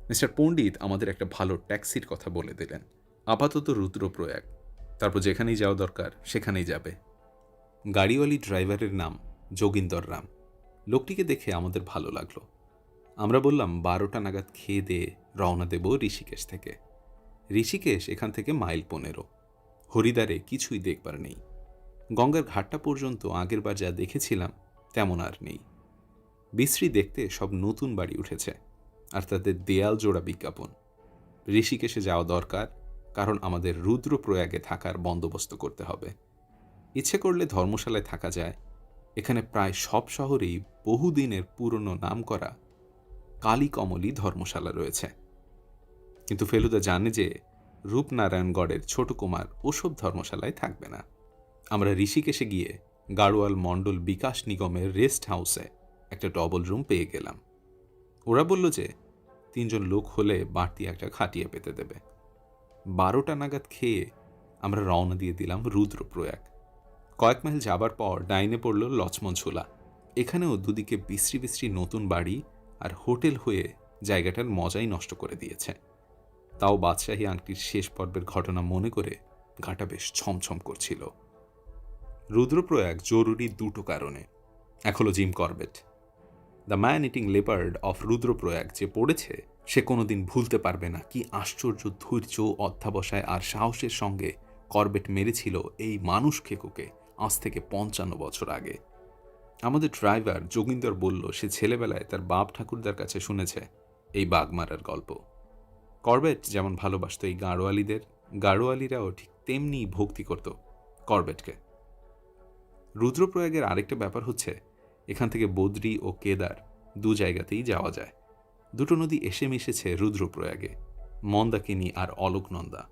মিস্টার পণ্ডিত আমাদের একটা ভালো ট্যাক্সির কথা বলে দিলেন, আপাতত রুদ্রপ্রয়াগ, তারপর যেখানেই যাওয়া দরকার সেখানেই যাবে। গাড়িওয়ালি ড্রাইভারের নাম যোগিন্দর রাম। লোকটিকে দেখে আমাদের ভালো লাগলো। আমরা বললাম 12টা নাগাদ খেয়ে দিয়ে রওনা দেব ঋষিকেশ থেকে। ঋষিকেশ এখান থেকে মাইল 15। হরিদ্বারে কিছুই দেখবার নেই। গঙ্গার ঘাটটা পর্যন্ত আগের বার যা দেখেছিলাম তেমন আর নেই। বিশ্রী দেখতে সব নতুন বাড়ি উঠেছে, আর তাদের দেয়াল জোড়া বিজ্ঞাপন। ঋষিকেশে যাওয়া দরকার, কারণ আমাদের রুদ্রপ্রয়াগে থাকার বন্দোবস্ত করতে হবে। ইচ্ছে করলে ধর্মশালায় থাকা যায়। এখানে প্রায় সব শহরেই বহুদিনের পুরনো নাম করা কালীকমলী ধর্মশালা রয়েছে, কিন্তু ফেলুদা জানে যে রূপনারায়ণগড়ের ছোট কুমার ওসব ধর্মশালায় থাকবে না। আমরা ঋষিকেশে গিয়ে গাড়োয়াল মণ্ডল বিকাশ নিগমের রেস্ট হাউসে একটা ডবল রুম পেয়ে গেলাম। ওরা বলল যে 3 জন লোক হলে বাড়তি একটা খাটিয়ে পেতে দেবে। 12টা নাগাদ খেয়ে আমরা রওনা দিয়ে দিলাম রুদ্রপ্রয়াগ। কয়েক মাইল যাবার পর ডাইনে পড়ল লক্ষ্মণ ঝোলা। এখানেও দুদিকে বিশ্রী বিশ্রী নতুন বাড়ি আর হোটেল হয়ে জায়গাটার মজাই নষ্ট করে দিয়েছে। তাও বাদশাহী আংটির শেষ পর্বের ঘটনা মনে করে গাটা বেশ ছমছম করছিল। রুদ্রপ্রয়াগ জরুরি 2টো কারণে। এক হলো Jim Corbett. The man eating leopard of Rudraprayag যে পড়েছে সে কোনোদিন ভুলতে পারবে না কি আশ্চর্য ধৈর্য, অধ্যাবসায় আর সাহসের সঙ্গে করবেট মেরেছিল এই মানুষ খেকুকে আজ থেকে 55 বছর আগে। আমাদের ড্রাইভার যোগিন্দর বলল সে ছেলেবেলায় তার বাপ ঠাকুরদার কাছে শুনেছে এই বাঘ মারার গল্প। করবেট যেমন ভালোবাসত এই গাড়োয়ালিদের, গাড়োয়ালিরাও ঠিক তেমনি ভক্তি করত করবেটকে। রুদ্রপ্রয়াগের আরেকটা ব্যাপার হচ্ছে এখান থেকে বদ্রী ও কেদার 2 জায়গাতেই যাওয়া যায়। 2টো নদী এসে মিশেছে রুদ্রপ্রয়াগে, মন্দাকিনী আর অলোকনন্দা।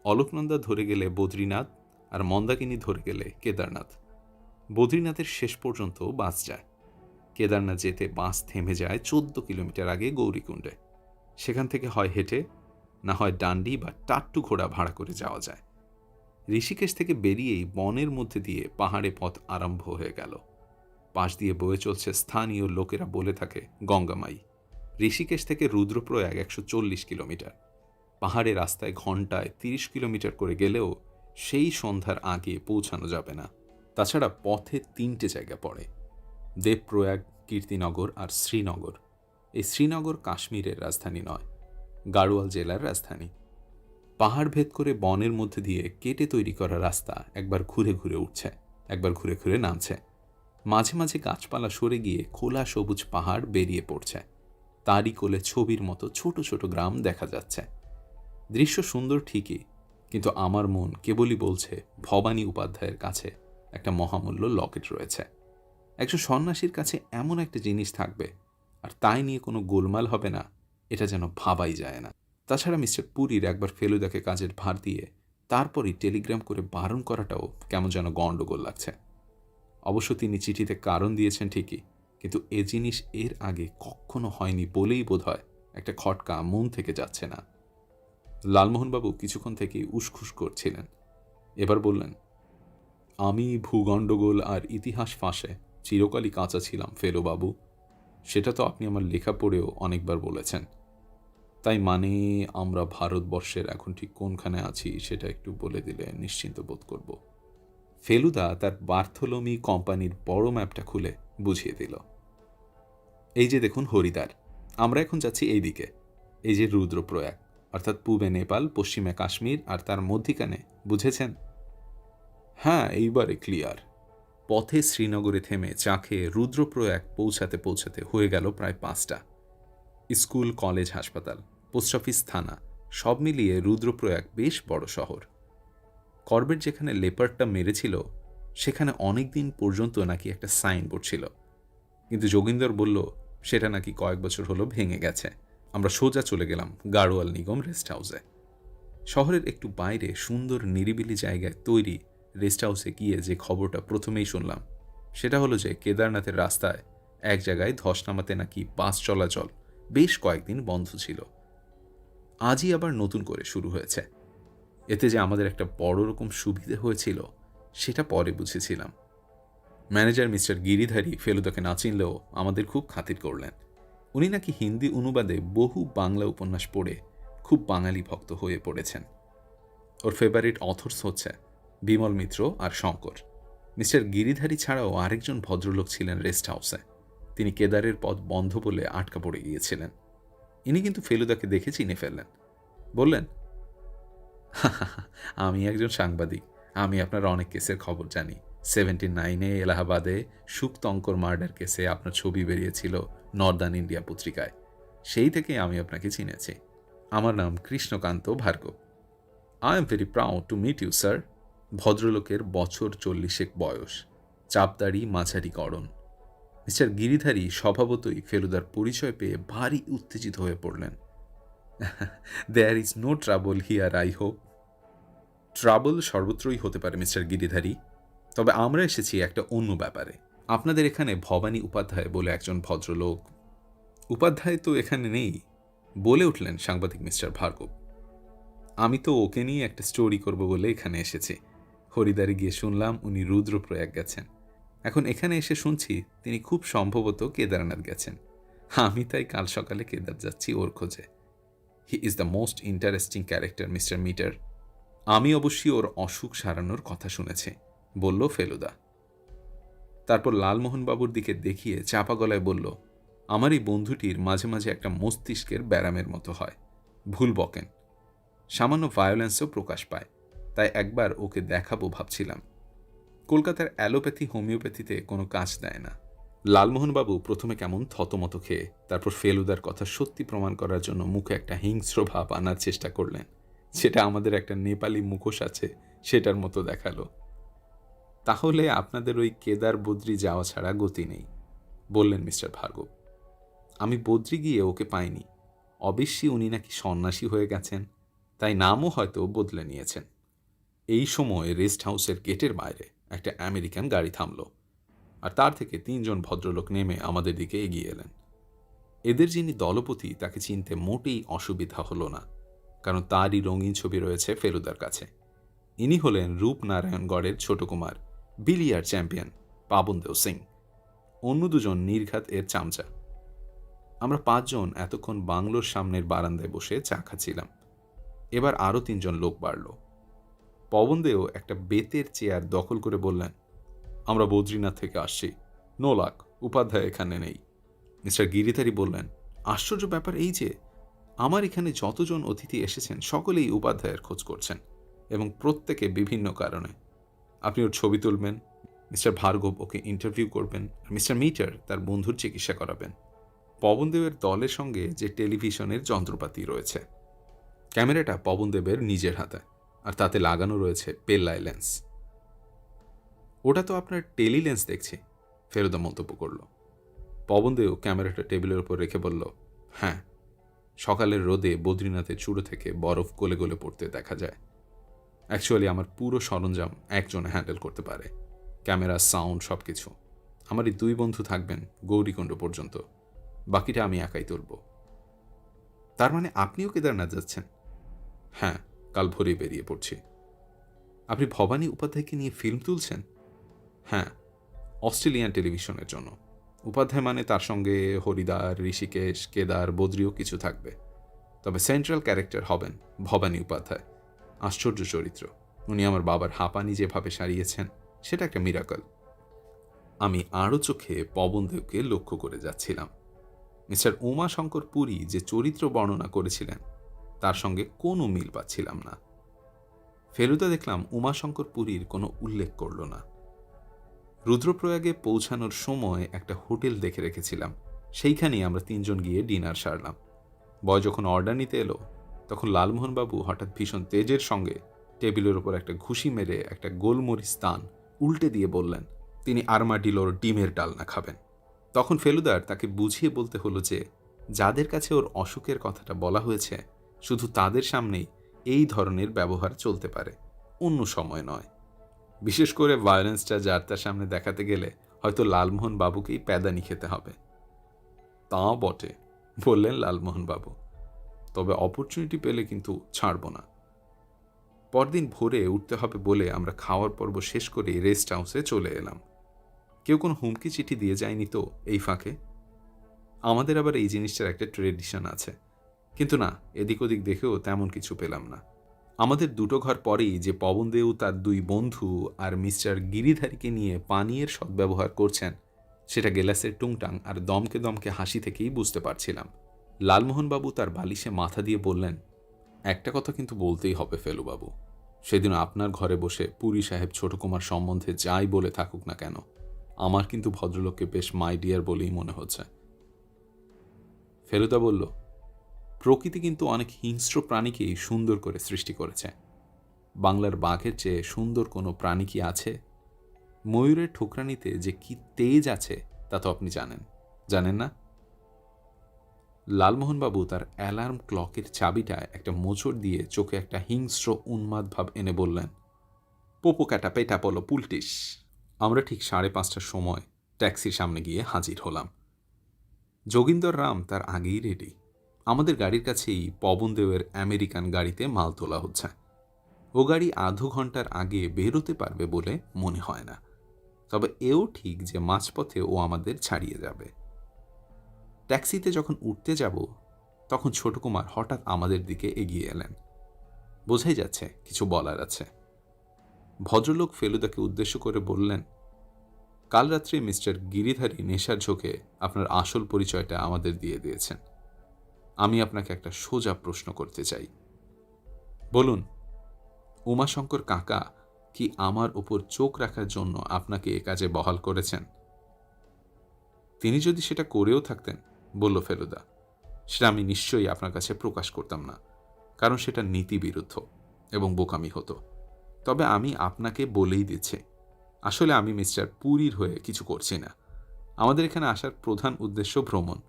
অলোকনন্দা ধরে গেলে বদ্রীনাথ, আর মন্দাকিনী ধরে গেলে কেদারনাথ। বদ্রীনাথের শেষ পর্যন্ত বাস যায়। কেদারনাথ যেতে বাস থেমে যায় 14 কিলোমিটার আগে গৌরীকুণ্ডে। সেখান থেকে হয় হেঁটে, না হয় ডান্ডি বা টাট্টু ঘোড়া ভাড়া করে যাওয়া যায়। ঋষিকেশ থেকে বেরিয়েই বনের মধ্যে দিয়ে পাহাড়ে পথ আরম্ভ হয়ে গেল। পাশ দিয়ে বয়ে চলছে স্থানীয় লোকেরা বলে থাকে গঙ্গামাই। ঋষিকেশ থেকে রুদ্রপ্রয়াগ 140 কিলোমিটার। পাহাড়ে রাস্তায় ঘন্টায় 30 কিলোমিটার করে গেলেও সেই সন্ধ্যার আগে পৌঁছানো যাবে না। তাছাড়া পথে 3টে জায়গা পড়ে, দেবপ্রয়াগ, কীর্তিনগর আর শ্রীনগর। এই শ্রীনগর কাশ্মীরের রাজধানী নয়, গাড়োয়াল জেলার রাজধানী। পাহাড় ভেদ করে বনের মধ্যে দিয়ে কেটে তৈরি করা রাস্তা একবার ঘুরে ঘুরে উঠছে, একবার ঘুরে ঘুরে নামছে। মাঝে মাঝে গাছপালা সরে গিয়ে খোলা সবুজ পাহাড় বেরিয়ে পড়ছে। তারই কোলে ছবির মতো ছোট ছোট গ্রাম দেখা যাচ্ছে। দৃশ্য সুন্দর ঠিকই, কিন্তু আমার মন কেবলই বলছে ভবানী উপাধ্যায়ের কাছে একটা মহামূল্য লকেট রয়েছে। একজন সন্ন্যাসীর কাছে এমন একটা জিনিস থাকবে আর তাই নিয়ে কোনো গোলমাল হবে না, এটা যেন ভাবাই যায় না। তাছাড়া মিস্টার পুরীর একবার ফেলুদাকে কাজের ভার দিয়ে তারপরই টেলিগ্রাম করে বারণ করাটাও কেমন যেন গণ্ডগোল লাগছে। অবশ্য তিনি চিঠিতে কারণ দিয়েছেন ঠিকই, কিন্তু এ জিনিস এর আগে কখনো হয়নি বলেই বোধহয় একটা খটকা মন থেকে যাচ্ছে না। লালমোহনবাবু কিছুক্ষণ থেকেই উসখুস করছিলেন। এবার বললেন, আমি ভূগণ্ডগোল আর ইতিহাস ফাঁসে চিরকালই কাঁচা ছিলাম ফেলুবাবু। সেটা তো আপনি আমার লেখা পড়েও অনেকবার বলেছেন। তাই মানে আমরা ভারতবর্ষের এখন ঠিক কোনখানে আছি সেটা একটু বলে দিলে নিশ্চিন্ত বোধ করব। ফেলুদা তার বার্থোলোমি কোম্পানির বড় ম্যাপটা খুলে বুঝিয়ে দিল। এই যে দেখুন হরিদ্বার, আমরা এখন যাচ্ছি এই দিকে। এই যে রুদ্রপ্রয়াগ, অর্থাৎ পূবে নেপাল, পশ্চিমে কাশ্মীর আর তার মধ্যিখানে, বুঝেছেন? হ্যাঁ, এইবারে ক্লিয়ার। পথে শ্রীনগরে থেমে চা খেয়ে রুদ্রপ্রয়াগ পৌঁছাতে পৌঁছাতে হয়ে গেল প্রায় 5টা। স্কুল, কলেজ, হাসপাতাল, পোস্ট অফিস, থানা সব মিলিয়ে রুদ্রপ্রয়াগ বেশ বড় শহর। করবেট যেখানে লেপার্ডটা মেরেছিল সেখানে অনেক দিন পর্যন্ত নাকি একটা সাইনবোর্ড ছিল, কিন্তু যোগিন্দর বলল সেটা নাকি কয়েক বছর হলো ভেঙে গেছে। আমরা সোজা চলে গেলাম গাড়োয়াল নিগম রেস্ট হাউসে। শহরের একটু বাইরে সুন্দর নিরিবিলি জায়গায় তৈরি রেস্ট হাউসে গিয়ে যে খবরটা প্রথমেই শুনলাম সেটা হলো যে কেদারনাথের রাস্তায় এক জায়গায় ধস নামাতে নাকি বাস চলাচল বেশ কয়েকদিন বন্ধ ছিল। আজই আবার নতুন করে শুরু হয়েছে। এতে যে আমাদের একটা বড় রকম সুবিধে হয়েছিল সেটা পরে বুঝেছিলাম। ম্যানেজার মিস্টার গিরিধারী ফেলুদাকে না চিনলেও আমাদের খুব খাতির করলেন। উনি নাকি হিন্দি অনুবাদে বহু বাংলা উপন্যাস পড়ে খুব বাঙালি ভক্ত হয়ে পড়েছেন। ওর ফেভারিট অথর্স হচ্ছে বিমল মিত্র আর শঙ্কর। মিস্টার গিরিধারী ছাড়াও আরেকজন ভদ্রলোক ছিলেন রেস্ট হাউসে। তিনি কেদারের পথ বন্ধ বলে আটকা পড়ে গিয়েছিলেন। ইনি কিন্তু ফেলুদাকে দেখে চিনে ফেললেন। বললেন, আমি একজন সাংবাদিক, আমি আপনার অনেক কেসের খবর জানি। 79-এ এলাহাবাদে সুক্তঙ্কর মার্ডার কেসে আপনার ছবি বেরিয়েছিল নর্দার্ন ইন্ডিয়া পত্রিকায়, সেই থেকে আমি আপনাকে চিনেছি। আমার নাম Krishnakanta Bhargava. I am very proud to meet you sir. ভদ্রলোকের বছর 40 বয়স, চাপদাড়ি, মাঝারি গড়ন। মিস্টার গিরিধারী স্বভাবতই ফেলুদার পরিচয় পেয়ে ভারী উত্তেজিত হয়ে পড়লেন। There is no trouble here, I hope. Trouble সর্বত্রই হতে পারে মিস্টার গিরিধারী, তবে আমরা এসেছি একটা অন্য ব্যাপারে। আপনাদের এখানে ভবানী উপাধ্যায় বলে একজন ভদ্রলোক। উপাধ্যায় তো এখানে নেই, বলে উঠলেন সাংবাদিক মিস্টার ভার্গব। আমি তো ওকে নিয়ে একটা স্টোরি করব বলে এখানে এসেছি। হরিদ্বারে গিয়ে শুনলাম উনি রুদ্রপ্রয়াগ গেছেন। এখন এখানে এসে শুনছি তিনি খুব সম্ভবত কেদারনাথ গেছেন। আমি তাই কাল সকালে কেদার যাচ্ছি ওর খোঁজে। He is the most interesting character mister Mitter. আমি অবশ্যই ওর অসুখ সারানোর কথা শুনেছি, বলল ফেলুদা। তারপর লালমোহনবাবুর দিকে দেখিয়ে চাপা গলায় বলল, আমার এই বন্ধুটির মাঝে মাঝে একটা মস্তিষ্কের ব্যারামের মতো হয়, ভুল বকেন, সামান্য ভায়োলেন্সও প্রকাশ পায়, তাই একবার ওকে দেখাবো ভাবছিলাম। কলকাতার অ্যালোপ্যাথি হোমিওপ্যাথিতে কোনো কাজ দেয় না। লালমোহনবাবু প্রথমে কেমন থতমত খেয়ে তারপর ফেলুদার কথা সত্যি প্রমাণ করার জন্য মুখে একটা হিংস্র ভাব আনার চেষ্টা করলেন, সেটা আমাদের একটা নেপালি মুখোশ আছে সেটার মতো দেখালো। তাহলে আপনাদের ওই কেদার বদ্রি যাওয়া ছাড়া গতি নেই, বললেন মিস্টার ভার্গব। আমি বদ্রি গিয়ে ওকে পাইনি। অবশ্যই উনি নাকি সন্ন্যাসী হয়ে গেছেন, তাই নামও হয়তো বদলে নিয়েছেন। এই সময় রেস্ট হাউসের গেটের বাইরে একটা আমেরিকান গাড়ি থামল, আর তার থেকে 3 জন ভদ্রলোক নেমে আমাদের দিকে এগিয়ে এলেন। এদের যিনি দলপতি তাকে চিনতে মোটেই অসুবিধা হলো না, কারণ তারই রঙিন ছবি রয়েছে ফেলুদার কাছে। ইনি হলেন রূপনারায়ণগড়ের ছোট কুমার, বিলিয়ার্ড চ্যাম্পিয়ন পাবনদেও সিং। অন্য 2 জন নির্ঘাত এর চামচা। আমরা 5 জন এতক্ষণ বাংলোর সামনের বারান্দায় বসে চা খাচ্ছিলাম। এবার আরও 3 জন লোক বাড়ল। পবনদেও একটা বেতের চেয়ার দখল করে বললেন, আমরা বদ্রীনাথ থেকে আসছি, নোলাক, উপাধ্যায় এখানে নেই। মিস্টার গিরিধারী বললেন, আশ্চর্য ব্যাপার এই যে আমার এখানে যতজন অতিথি এসেছেন সকলেই উপাধ্যায়ের খোঁজ করছেন, এবং প্রত্যেকে বিভিন্ন কারণে। আপনি ওর ছবি তুলবেন, মিস্টার ভার্গব ওকে ইন্টারভিউ করবেন, আর মিস্টার মিটার তার বন্ধুর চিকিৎসা করাবেন। পবনদেবের দলের সঙ্গে যে টেলিভিশনের যন্ত্রপাতি রয়েছে, ক্যামেরাটা পবনদেবের নিজের হাতে, আর তাতে লাগানো রয়েছে পেল্লাই লেন্স। ওটা তো আপনার টেলি লেন্স দেখছি, ফেলুদা মন্তব্য করল। পবনদেব ক্যামেরাটা টেবিলের উপর রেখে বলল, হ্যাঁ, সকালের রোদে বদ্রীনাথের চূড়ো থেকে বরফ গলে গলে পড়তে দেখা যায়। অ্যাকচুয়ালি আমার পুরো সরঞ্জাম একজনে হ্যান্ডেল করতে পারে, ক্যামেরা, সাউন্ড, সব কিছু। আমারই 2 বন্ধু থাকবেন গৌরীকুণ্ড পর্যন্ত, বাকিটা আমি একাই তুলব। তার মানে আপনিও কেদারনাথ যাচ্ছেন? হ্যাঁ, কাল ভোরে বেরিয়ে পড়ছি। আপনি ভবানী উপাধ্যায়কে নিয়ে ফিল্ম তুলছেন? হ্যাঁ, অস্ট্রেলিয়ান টেলিভিশনের জন্য। উপাধ্যায় মানে তার সঙ্গে হরিদ্বার, ঋষিকেশ, কেদার, বদ্রীও কিছু থাকবে। তবে সেন্ট্রাল ক্যারেক্টার হবেন ভবানী উপাধ্যায়। আশ্চর্য চরিত্র। উনি আমার বাবার হাঁপানি যেভাবে সারিয়েছেন, সেটা একটা মিরাকল। আমি আরও চোখে পবনদেবকে লক্ষ্য করে যাচ্ছিলাম। মিস্টার উমাশঙ্কর পুরী যে চরিত্র বর্ণনা করেছিলেন তার সঙ্গে কোনো মিল পাচ্ছিলাম না। ফেলুদা দেখলাম উমাশঙ্কর পুরীর কোনো উল্লেখ করল না। রুদ্রপ্রয়াগে পৌঁছানোর সময় একটা হোটেল দেখে রেখেছিলাম, সেইখানেই আমরা 3 জন গিয়ে ডিনার সারলাম। বয় যখন অর্ডার নিতে এলো, তখন লালমোহনবাবু হঠাৎ ভীষণ তেজের সঙ্গে টেবিলের ওপর একটা ঘুষি মেরে একটা গোলমরিচ স্থান উল্টে দিয়ে বললেন তিনি আর্মাডিলোর ডিমের ডালনা খাবেন। তখন ফেলুদার তাকে বুঝিয়ে বলতে হলো যে যাদের কাছে ওর অসুখের কথাটা বলা হয়েছে শুধু তাদের সামনেই এই ধরনের ব্যবহার চলতে পারে, অন্য সময় নয়। বিশেষ করে ভায়োলেন্সটা যার তার সামনে দেখাতে গেলে হয়তো লালমোহন বাবুকেই প্যাদানি খেতে হবে। তা বটে, বললেন লালমোহন বাবু, তবে অপরচুনিটি পেলে কিন্তু ছাড়ব না। পরদিন ভোরে উঠতে হবে বলে আমরা খাওয়ার পর্ব শেষ করে রেস্ট হাউসে চলে এলাম। কেউ কোনো হুমকি চিঠি দিয়ে যায়নি তো এই ফাঁকে? আমাদের আবার এই জিনিসটার একটা ট্রেডিশন আছে, কিন্তু না, এদিক ওদিক দেখেও তেমন কিছু পেলাম না। আমাদের 2 ঘর পরেই যে পবনদেও তার 2 বন্ধু আর মিস্টার গিরিধারীকে নিয়ে পানীয়ের সদ্ব্যবহার করছেন, সেটা গেলাসের টুংটাং আর দমকে দমকে হাসি থেকেই বুঝতে পারছিলাম। লালমোহনবাবু তার বালিশে মাথা দিয়ে বললেন, একটা কথা কিন্তু বলতেই হবে ফেলুবাবু, সেদিন আপনার ঘরে বসে পুরী সাহেব ছোট কুমার সম্বন্ধে যাই বলে থাকুক না কেন, আমার কিন্তু ভদ্রলোককে বেশ মাই ডিয়ার বলেই মনে হচ্ছে। ফেলুদা বলল, প্রকৃতি কিন্তু অনেক হিংস্র প্রাণীকেই সুন্দর করে সৃষ্টি করেছে। বাংলার বাঘের চেয়ে সুন্দর কোনো প্রাণী কি আছে? ময়ূরের ঠোকরানিতে যে কি তেজ আছে তা তো আপনি জানেন, জানেন না? লালমোহনবাবু তার অ্যালার্ম ক্লকের চাবিটা একটা মোচড় দিয়ে চোখে একটা হিংস্র উন্মাদ ভাব এনে বললেন, পোপো ক্যাটা পেটা পলো পুলটিস। আমরা ঠিক 5:30টার সময় ট্যাক্সির সামনে গিয়ে হাজির হলাম। যোগিন্দর রাম তার আগেই রেডি। আমাদের গাড়ির কাছেই পবনদেবের আমেরিকান গাড়িতে মাল তোলা হচ্ছে। ও গাড়ি আধো ঘন্টার আগে বেরোতে পারবে বলে মনে হয় না, তবে এও ঠিক যে মাঝপথে ও আমাদের ছাড়িয়ে যাবে। ট্যাক্সিতে যখন উঠতে যাব তখন ছোট কুমার হঠাৎ আমাদের দিকে এগিয়ে এলেন। বোঝাই যাচ্ছে কিছু বলার আছে। ভদ্রলোক ফেলুদাকে উদ্দেশ্য করে বললেন, কাল রাত্রে মিস্টার গিরিধারী নেশার ঝোঁকে আপনার আসল পরিচয়টা আমাদের দিয়ে দিয়েছেন। আমি আপনাকে একটা সোজা প্রশ্ন করতে চাই। বলুন, উমাশঙ্কর কাকা কি আমার উপর চোখ রাখার জন্য আপনাকে এ কাজে বহাল করেছেন? তিনি যদি সেটা করেও থাকতেন, বলল ফেলুদা, সেটা আমি নিশ্চয়ই আপনার কাছে প্রকাশ করতাম না, কারণ সেটা নীতিবিরুদ্ধ এবং বোকামি হতো। তবে আমি আপনাকে বলেই দিচ্ছি, আসলে আমি মিস্টার পুরীর হয়ে কিছু করছি না। আমাদের এখানে আসার প্রধান উদ্দেশ্য ভ্রমণ।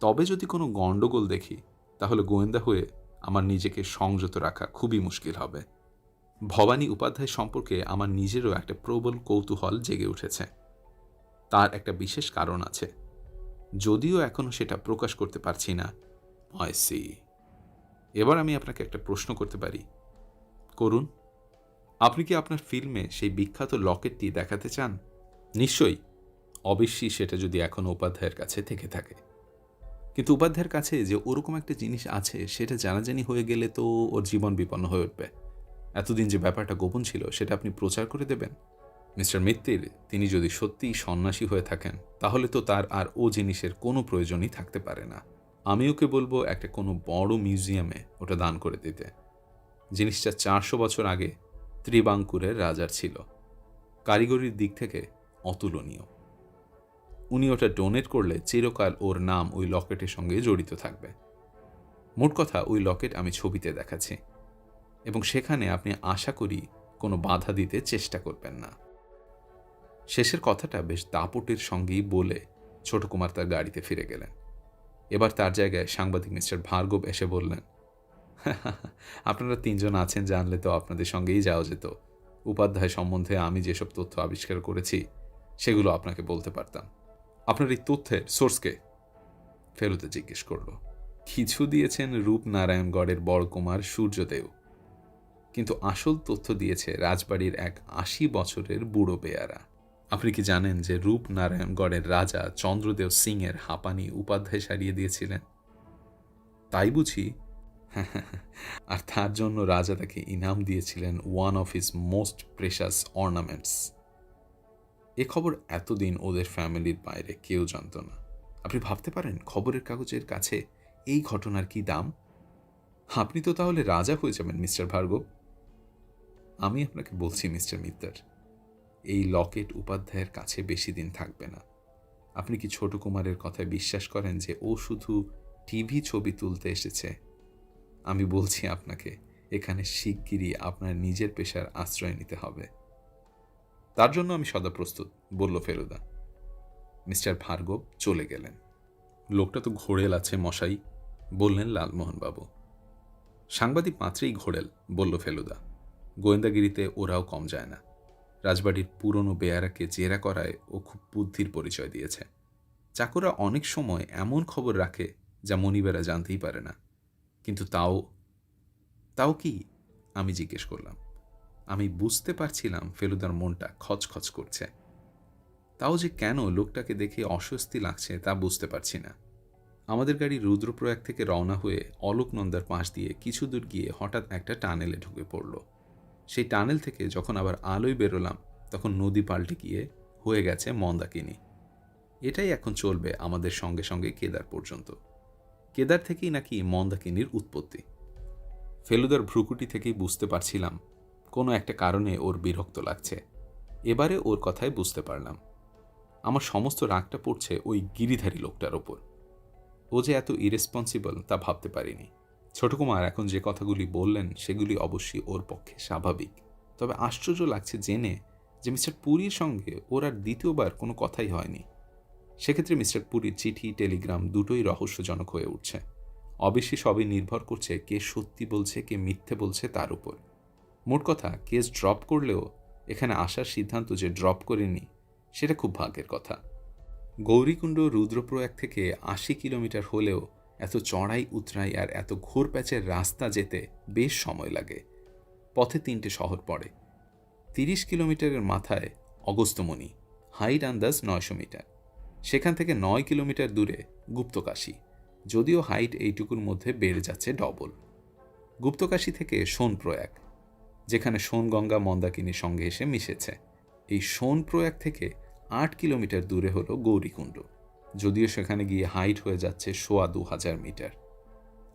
তবে যদি কোনো গণ্ডগোল দেখি, তাহলে গোয়েন্দা হয়ে আমার নিজেকে সংযত রাখা খুবই মুশকিল হবে। ভবানী উপাধ্যায় সম্পর্কে আমার নিজেরও একটা প্রবল কৌতূহল জেগে উঠেছে। তার একটা বিশেষ কারণ আছে, যদিও এখনও সেটা প্রকাশ করতে পারছি না। সি, এবার আমি আপনাকে একটা প্রশ্ন করতে পারি? করুন। আপনি কি আপনার ফিল্মে সেই বিখ্যাত লকেটটি দেখাতে চান? নিশ্চয়ই, অবশ্যই, সেটা যদি এখনও উপাধ্যায়ের কাছে থেকে থাকে। কিন্তু উপাধ্যায়ের কাছে যে ওরকম একটা জিনিস আছে সেটা জানাজানি হয়ে গেলে তো ওর জীবন বিপন্ন হয়ে উঠবে। এতদিন যে ব্যাপারটা গোপন ছিল সেটা আপনি প্রচার করে দেবেন। মিস্টার মিত্তির, তিনি যদি সত্যিই সন্ন্যাসী হয়ে থাকেন তাহলে তো তার আর ও জিনিসের কোনো প্রয়োজনই থাকতে পারে না। আমি ওকে বলবো একটা কোনো বড় মিউজিয়ামে ওটা দান করে দিতে। জিনিসটা 400 বছর আগে ত্রিবাঙ্কুরের রাজার ছিল, কারিগরির দিক থেকে অতুলনীয়। উনি ওটা ডোনেট করলে চিরকাল ওর নাম ওই লকেটের সঙ্গে জড়িত থাকবে। মোট কথা, ওই লকেট আমি ছবিতে দেখাচ্ছি, এবং সেখানে আপনি আশা করি কোনো বাধা দিতে চেষ্টা করবেন না। শেষের কথাটা বেশ দাপটের সঙ্গেই বলে ছোট কুমার তার গাড়িতে ফিরে গেলেন। এবার তার জায়গায় সাংবাদিক মিস্টার ভার্গব এসে বললেন, আপনারা 3 জন আছেন জানলে তো আপনাদের সঙ্গেই যাওয়া যেত। উপাধ্যায় সম্বন্ধে আমি যেসব তথ্য আবিষ্কার করেছি সেগুলো আপনাকে বলতে পারতাম। আপনার এই তথ্যের সোর্সকে? ফেলুদা জিজ্ঞেস করল। কিছু দিয়েছেন রূপনারায়ণগড়ের বড় কুমার সূর্যদেব, কিন্তু আসল তথ্য দিয়েছে রাজবাড়ির এক 80 বছরের বুড়ো বেয়ারা। আপনি কি জানেন যে রূপনারায়ণগড়ের রাজা চন্দ্রদেব সিং এর হাঁপানি উপাধ্যায় সারিয়ে দিয়েছিলেন? তাই বুঝি? আর তার জন্য রাজা তাকে ইনাম দিয়েছিলেন one of his most precious ornaments. এ খবর এতদিন ওদের ফ্যামিলির বাইরে কেউ জানত না। আপনি ভাবতে পারেন খবরের কাগজের কাছে এই ঘটনার কি দাম? আপনি তো তাহলে রাজা হয়ে যাবেন মিস্টার ভার্গব। আমি আপনাকে বলছি মিস্টার মিত্তর, এই লকেট উপাধ্যায়ের কাছে বেশি দিন থাকবে না। আপনি কি ছোট কুমারের কথায় বিশ্বাস করেন যে ও শুধু টিভি ছবি তুলতে এসেছে? আমি বলছি আপনাকে, এখানে শিগগিরই আপনার নিজের পেশার আশ্রয় নিতে হবে। তার জন্য আমি সদা প্রস্তুত, বলল ফেলুদা। মিস্টার ভার্গব চলে গেলেন। লোকটা তো ঘোড়েল আছে মশাই, বললেন লালমোহনবাবু। সাংবাদিক মাত্রেই ঘোড়েল, বলল ফেলুদা। গোয়েন্দাগিরিতে ওরাও কম যায় না। রাজবাড়ির পুরনো বেয়ারাকে জেরা করায় ও খুব বুদ্ধির পরিচয় দিয়েছে। চাকররা অনেক সময় এমন খবর রাখে যা মনিবেরা জানতেই পারে না। কিন্তু তাও কি? আমি জিজ্ঞেস করলাম। আমি বুঝতে পারছিলাম ফেলুদার মনটা খচখচ করছে। তাও যে কেন লোকটাকে দেখে অস্বস্তি লাগছে তা বুঝতে পারছি না। আমাদের গাড়ি রুদ্রপ্রয়াগ থেকে রওনা হয়ে অলোকনন্দার পাশ দিয়ে কিছু দূর গিয়ে হঠাৎ একটা টানেলে ঢুকে পড়ল। সেই টানেল থেকে যখন আবার আলোয় বেরোলাম তখন নদী পাল্টে গিয়ে হয়ে গেছে মন্দাকিনী। এটাই এখন চলবে আমাদের সঙ্গে সঙ্গে কেদার পর্যন্ত। কেদার থেকেই নাকি মন্দাকিনীর উৎপত্তি। ফেলুদার ভ্রুকুটি থেকেই বুঝতে পারছিলাম কোনো একটা কারণে ওর বিরক্ত লাগছে। এবারে ওর কথাই বুঝতে পারলাম। আমার সমস্ত রাগটা পড়ছে ওই গিরিধারী লোকটার ওপর। ও যে এত ইরেসপন্সিবল তা ভাবতে পারিনি। ছোটকুমার এখন যে কথাগুলি বললেন সেগুলি অবশ্যই ওর পক্ষে স্বাভাবিক, তবে আশ্চর্য লাগছে জেনে যে মিস্টার পুরীর সঙ্গে ওর আর দ্বিতীয়বার কোনো কথাই হয়নি। সেক্ষেত্রে মিস্টার পুরীর চিঠি টেলিগ্রাম দুটোই রহস্যজনক হয়ে উঠছে। অবশ্যই সবই নির্ভর করছে কে সত্যি বলছে কে মিথ্যে বলছে তার উপর। মোট কথা, কেস ড্রপ করলেও এখানে আসার সিদ্ধান্ত যে ড্রপ করেনি সেটা খুব ভাগ্যের কথা। গৌরীকুণ্ড রুদ্রপ্রয়াগ থেকে 80 কিলোমিটার হলেও এত চড়াই উতরাই আর এত ঘোর প্যাচের রাস্তা যেতে বেশ সময় লাগে। পথে 3টে শহর পড়ে। 30 কিলোমিটারের মাথায় অগস্ত্যমণি, হাইট আন্দাজ 900 মিটার। সেখান থেকে 9 কিলোমিটার দূরে গুপ্তকাশী, যদিও হাইট এইটুকুর মধ্যে বেড়ে যাচ্ছে ডবল। গুপ্তকাশী থেকে সোনপ্রয়াগ, যেখানে সোনগঙ্গা মন্দাকিনীর সঙ্গে এসে মিশেছে। এই সোনপ্রয়াগ থেকে 8 কিলোমিটার দূরে হলো গৌরীকুণ্ড, যদিও সেখানে গিয়ে হাইট হয়ে যাচ্ছে 2000 মিটার।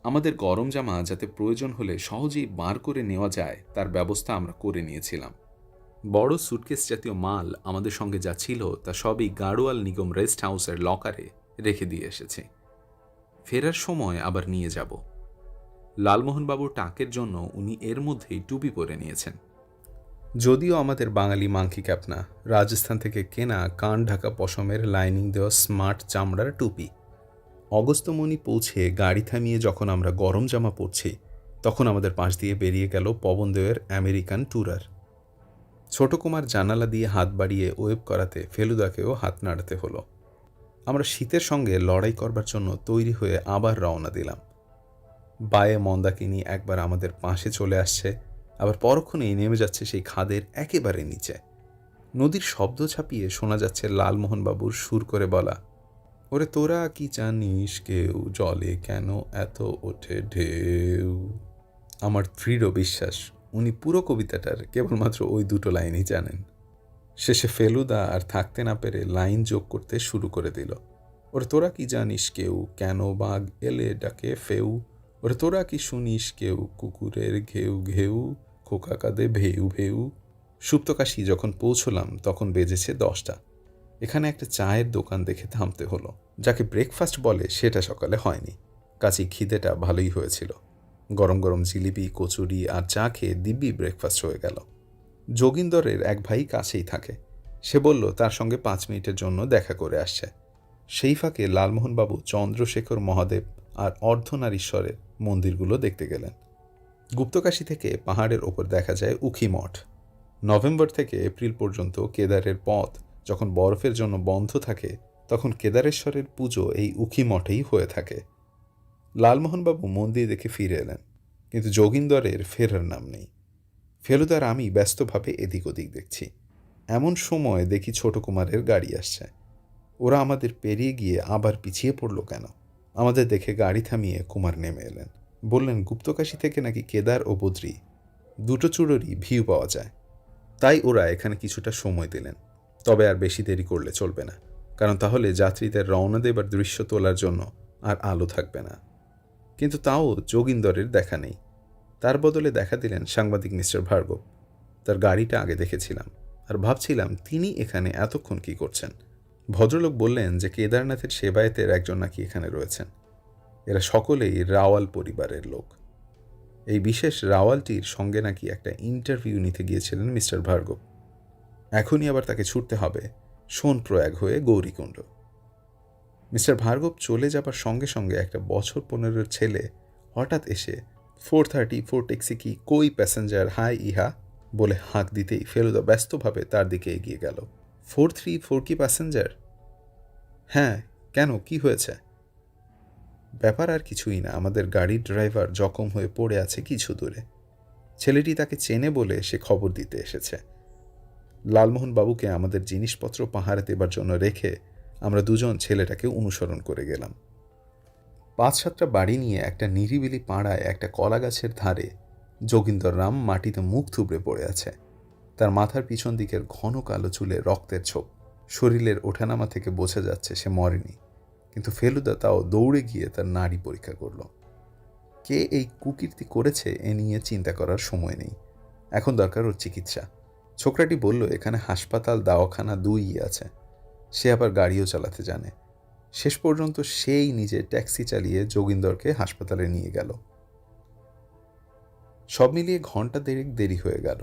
আমাদের গরম জামা যাতে প্রয়োজন হলে সহজেই বার করে নেওয়া যায় তার ব্যবস্থা আমরা করে নিয়েছিলাম। বড় সুটকেস জাতীয় মাল আমাদের সঙ্গে যা ছিল তা সবই গাড়োয়াল নিগম রেস্ট হাউসের লকারে রেখে দিয়ে এসেছি। ফেরার সময় আবার নিয়ে যাব। লালমোহনবাবুর টাকের জন্য উনি এর মধ্যেই টুপি পরে নিয়েছেন, যদিও আমাদের বাঙালি মাংকি ক্যাপ না, রাজস্থান থেকে কেনা কান ঢাকা পশমের লাইনিং দেওয়া স্মার্ট চামড়ার টুপি। অগস্ত্যমণি পৌঁছে গাড়ি থামিয়ে যখন আমরা গরম জামা পরছি তখন আমাদের পাশ দিয়ে বেরিয়ে গেল পবনদেবের আমেরিকান ট্যুরার। ছোট কুমার জানালা দিয়ে হাত বাড়িয়ে ওয়েব করাতে ফেলুদাকেও হাত নাড়াতে হলো। আমরা শীতের সঙ্গে লড়াই করবার জন্য তৈরি হয়ে আবার রওনা দিলাম। বায়ে মন্দাকিনী একবার আমাদের পাশে চলে আসছে, আবার পরক্ষণেই নেমে যাচ্ছে সেই খাদের একেবারে নিচে। নদীর শব্দ ছাপিয়ে শোনা যাচ্ছে লালমোহনবাবুর সুর করে বলা, ওরে তোরা কি জানিস কেউ, জলে কেন এত ওঠে ঢেউ। আমার দৃঢ় বিশ্বাস উনি পুরো কবিতাটার কেবলমাত্র ওই দুটো লাইনই জানেন। শেষে ফেলুদা আর থাকতে না পেরে লাইন যোগ করতে শুরু করে দিল। ওরে তোরা কি জানিস কেউ, কেন বাঘ এলে ডাকে ফেউ। ওরে তোরা কি শুনিস কেউ, কুকুরের ঘেউ ঘেউ, খোকা কাঁদে ভেউ ভেউ। সুপ্তকাশী যখন পৌঁছলাম তখন বেজেছে 10টা। এখানে একটা চায়ের দোকান দেখে থামতে হলো। যাকে ব্রেকফাস্ট বলে সেটা সকালে হয়নি, কাজেই খিদেটা ভালোই হয়েছিল। গরম গরম জিলিপি, কচুরি আর চা খেয়ে দিব্যি ব্রেকফাস্ট হয়ে গেল। যোগিন্দরের এক ভাই কাছেই থাকে, সে বলল তার সঙ্গে 5 মিনিটের জন্য দেখা করে আসছে। সেই ফাঁকে লালমোহনবাবু চন্দ্রশেখর মহাদেব আর অর্ধনারীশ্বরের মন্দিরগুলো দেখতে গেলেন। গুপ্তকাশী থেকে পাহাড়ের ওপর দেখা যায় উখি মঠ। নভেম্বর থেকে এপ্রিল পর্যন্ত কেদারের পথ যখন বরফের জন্য বন্ধ থাকে, তখন কেদারেশ্বরের পুজো এই উখি মঠেই হয়ে থাকে। লালমোহনবাবু মন্দির দেখে ফিরে এলেন, কিন্তু যোগিন্দরের ফেরার নাম নেই। ফেলুদার আমি ব্যস্তভাবে এদিক ওদিক দেখছি। এমন সময় দেখি ছোট কুমারের গাড়ি আসছে। ওরা আমাদের পেরিয়ে গিয়ে আবার পিছিয়ে পড়ল কেন? আমাদের দেখে গাড়ি থামিয়ে কুমার নেমে এলেন, বললেন গুপ্তকাশী থেকে নাকি কেদার ও বদ্রী দুটো চূড়োরই ভিউ পাওয়া যায়। তাই ওরা এখানে কিছুটা সময় দিলেন, তবে আর বেশি দেরি করলে চলবে না, কারণ তাহলে যাত্রীদের রওনা দেবার দৃশ্য তোলার জন্য আর আলো থাকবে না। কিন্তু তাও যোগিন্দরের দেখা নেই। তার বদলে দেখা দিলেন সাংবাদিক মিস্টার ভার্গব। তার গাড়িটা আগে দেখেছিলাম আর ভাবছিলাম তিনি এখানে এতক্ষণ কি করছেন। ভদ্রলোক বললেন যে কেদারনাথের সেবায়েতের একজন নাকি এখানে রয়েছেন। এরা সকলেই রাওয়াল পরিবারের লোক। এই বিশেষ রাওয়ালটির সঙ্গে নাকি একটা ইন্টারভিউ নিতে গিয়েছিলেন মিস্টার ভার্গব। এখনই আবার তাকে ছুটতে হবে সোনপ্রয়াগ হয়ে গৌরীকুণ্ড। মিস্টার ভার্গব চলে যাবার সঙ্গে সঙ্গে একটা বছর 15-এর ছেলে হঠাৎ এসে 434 ট্যাক্সি কি কই প্যাসেঞ্জার হাই ইহা বলে হাঁক দিতেই ফেলুদা ব্যস্তভাবে তার দিকে এগিয়ে গেল। 434 কি প্যাসেঞ্জার? হ্যাঁ, কেন, কি হয়েছে? ব্যাপার আর কিছুই না, আমাদের গাড়ির ড্রাইভার জখম হয়ে পড়ে আছে কিছু দূরে। ছেলেটি তাকে চেনে বলে সে খবর দিতে এসেছে। লালমোহনবাবুকে আমাদের জিনিসপত্র পাহারা দেবার জন্য রেখে আমরা দুজন ছেলেটাকে অনুসরণ করে গেলাম। 5-7টা বাড়ি নিয়ে একটা নিরিবিলি পাড়ায় একটা কলা গাছের ধারে যোগিন্দর রাম মাটিতে মুখ থুবড়ে পড়ে আছে। তার মাথার পিছন দিকের ঘন কালো চুলে রক্তের ছোপ। শরীরের ওঠানামা থেকে বোঝা যাচ্ছে সে মরেনি, কিন্তু ফেলুদা তাও দৌড়ে গিয়ে তার নাড়ি পরীক্ষা করল। কে এই কুকীর্তি করেছে এ নিয়ে চিন্তা করার সময় নেই, এখন দরকার ওর চিকিৎসা। ছোকরাটি বলল এখানে হাসপাতাল দাওয়াখানা দুইই আছে। সে আবার গাড়িও চালাতে জানে। শেষ পর্যন্ত সেই নিজে ট্যাক্সি চালিয়ে যোগিন্দরকে হাসপাতালে নিয়ে গেল। সব মিলিয়ে ঘন্টা দেড়েক দেরি হয়ে গেল।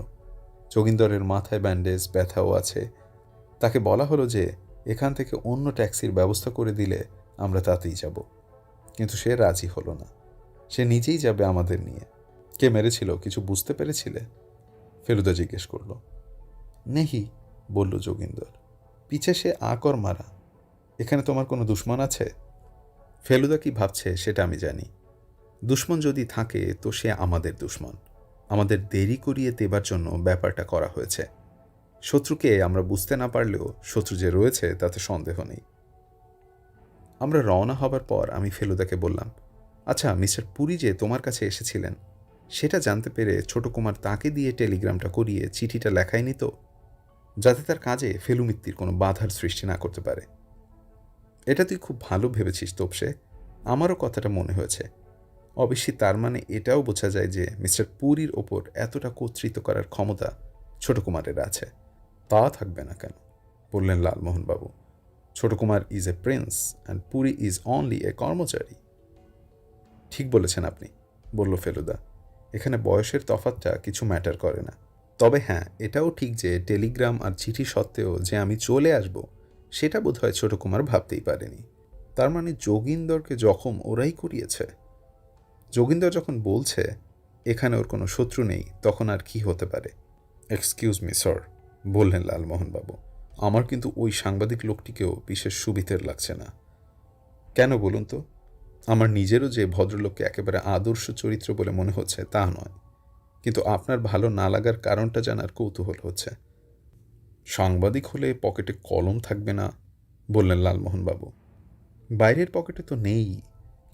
যোগিন্দরের মাথায় ব্যান্ডেজ, ব্যথাও আছে। তাকে বলা হলো যে এখান থেকে অন্য ট্যাক্সির ব্যবস্থা করে দিলে আমরা তাতেই যাব, কিন্তু সে রাজি হলো না। সে নিজেই যাবে আমাদের নিয়ে। কে মেরেছিল কিছু বুঝতে পেরেছিলে? ফেলুদা জিজ্ঞেস করল। নেহি, বলল যোগিন্দর। পিছে সে আকর মারা। এখানে তোমার কোনো দুশ্মন আছে? ফেলুদা কি ভাবছে সেটা আমি জানি। দুশ্মন যদি থাকে তো সে আমাদের দুশ্মন। আমাদের দেরি করিয়ে দেবার জন্য ব্যাপারটা করা হয়েছে। শত্রুকে আমরা বুঝতে না পারলেও শত্রু যে রয়েছে তাতে সন্দেহ নেই। আমরা রওনা হবার পর আমি ফেলুদাকে বললাম, আচ্ছা মিস্টার পুরী যে তোমার কাছে এসেছিলেন সেটা জানতে পেরে ছোট কুমার তাকে দিয়ে টেলিগ্রামটা করিয়ে চিঠিটা লেখায়নি তো, যাতে তার কাজে ফেলুমিত্তির কোনো বাধার সৃষ্টি না করতে পারে? এটা তুই খুব ভালো ভেবেছিস তোপসে, আমারও কথাটা মনে হয়েছে। অবশ্যই তার মানে এটাও বোঝা যায় যে মিস্টার পুরীর ওপর এতটা কর্তৃত্ব করার ক্ষমতা ছোট কুমারের আছে। তা থাকবে না কেন, বললেন লালমোহনবাবু। ছোট Kumar is a Prince and Puri is only a কর্মচারী। ঠিক বলেছেন আপনি, বলল ফেলুদা। এখানে বয়সের তফাৎটা কিছু ম্যাটার করে না। তবে হ্যাঁ, এটাও ঠিক যে টেলিগ্রাম আর চিঠি সত্ত্বেও যে আমি চলে আসব সেটা বোধহয় ছোট কুমার ভাবতেই পারেনি। তার মানে যোগিন্দরকে জখম ওরাই করিয়েছে। যোগিন্দর যখন বলছে এখানে ওর কোনো শত্রু নেই, তখন আর কি হতে পারে? এক্সকিউজ মি স্যার, বললেন লালমোহনবাবু, আমার কিন্তু ওই সাংবাদিক লোকটিকেও বিশেষ সুবিধের লাগছে না। কেন বলুন তো? আমার নিজেরও যে ভদ্রলোককে একেবারে আদর্শ চরিত্র বলে মনে হচ্ছে তা নয়, কিন্তু আপনার ভালো না লাগার কারণটা জানার কৌতূহল হচ্ছে। সাংবাদিক হলে পকেটে কলম থাকবে না, বললেন লালমোহনবাবু। বাইরের পকেটে তো নেই।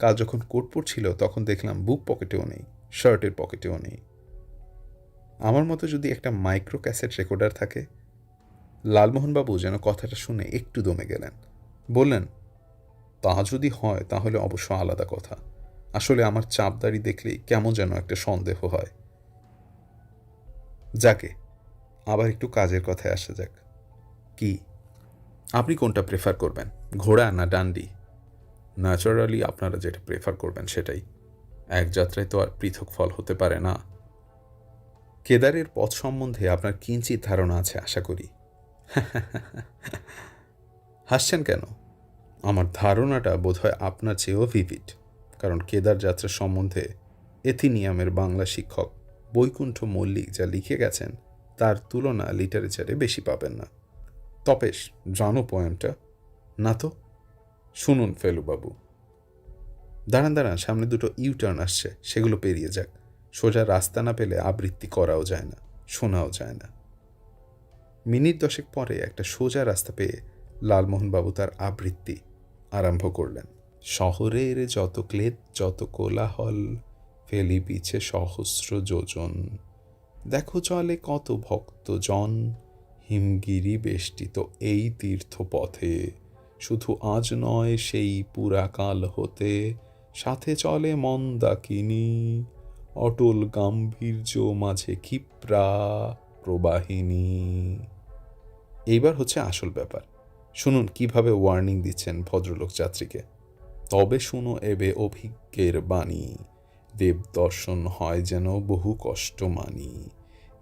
কাল যখন কোট পরছিল তখন দেখলাম বুক পকেটেও নেই, শার্টের পকেটেও নেই। আমার মতো যদি একটা মাইক্রো ক্যাসেট রেকর্ডার থাকে। লালমোহনবাবু যেন কথাটা শুনে একটু দমে গেলেন। বললেন, তা যদি হয় তাহলে অবশ্য আলাদা কথা। আসলে আমার চাপদারি দেখলেই কেমন যেন একটা সন্দেহ হয়। যাকে, আবার একটু কাজের কথায় আসা যাক। কি, আপনি কোনটা প্রেফার করবেন, ঘোড়া না ডান্ডি? ন্যাচারালি আপনারা যেটা প্রেফার করবেন সেটাই। এক যাত্রায় তো আর পৃথক ফল হতে পারে না। কেদারের পথ সম্বন্ধে আপনার কিঞ্চিত ধারণা আছে আশা করি। হাসছেন কেন? আমার ধারণাটা বোধহয় আপনার চেয়েও ভিভিড, কারণ কেদার যাত্রা সম্বন্ধে এথিনিয়ামের বাংলা শিক্ষক বৈকুণ্ঠ মল্লিক যা লিখে গেছেন তার তুলনা লিটারেচারে বেশি পাবেন না। তপেশ, জানো পোয়েমটা? না তো। শুনুন ফেলুবাবু। দাঁড়ান দাঁড়ান, সামনে দুটো ইউটার্ন আসছে, সেগুলো পেরিয়ে যাক। সোজা রাস্তা না পেলে আবৃত্তি করাও যায় না, শোনাও যায় না। মিনিট 10 পরে একটা সোজা রাস্তা পেয়ে লালমোহনবাবু তার আবৃত্তি আরম্ভ করলেন। শহরের যত ক্লেদ যত কোলাহল, ফেলি পিছে সহস্র যোজন, দেখো চলে কত ভক্তজন, হিমগিরি বেষ্টিত এই তীর্থপথে, শুধু আজ নয় সেই পুরাকাল হতে, সাথে চলে মন্দাকিনী, অটল গাম্ভীর্য মাঝে ক্ষিপ্রা প্রবাহিনী। এইবার হচ্ছে আসল ব্যাপার। শুনুন কিভাবে ওয়ার্নিং দিচ্ছেন ভদ্রলোক যাত্রীকে। তবে শুনো এবে অভিজ্ঞের বাণী, দেব দর্শন হয় যেন বহু কষ্ট মানি,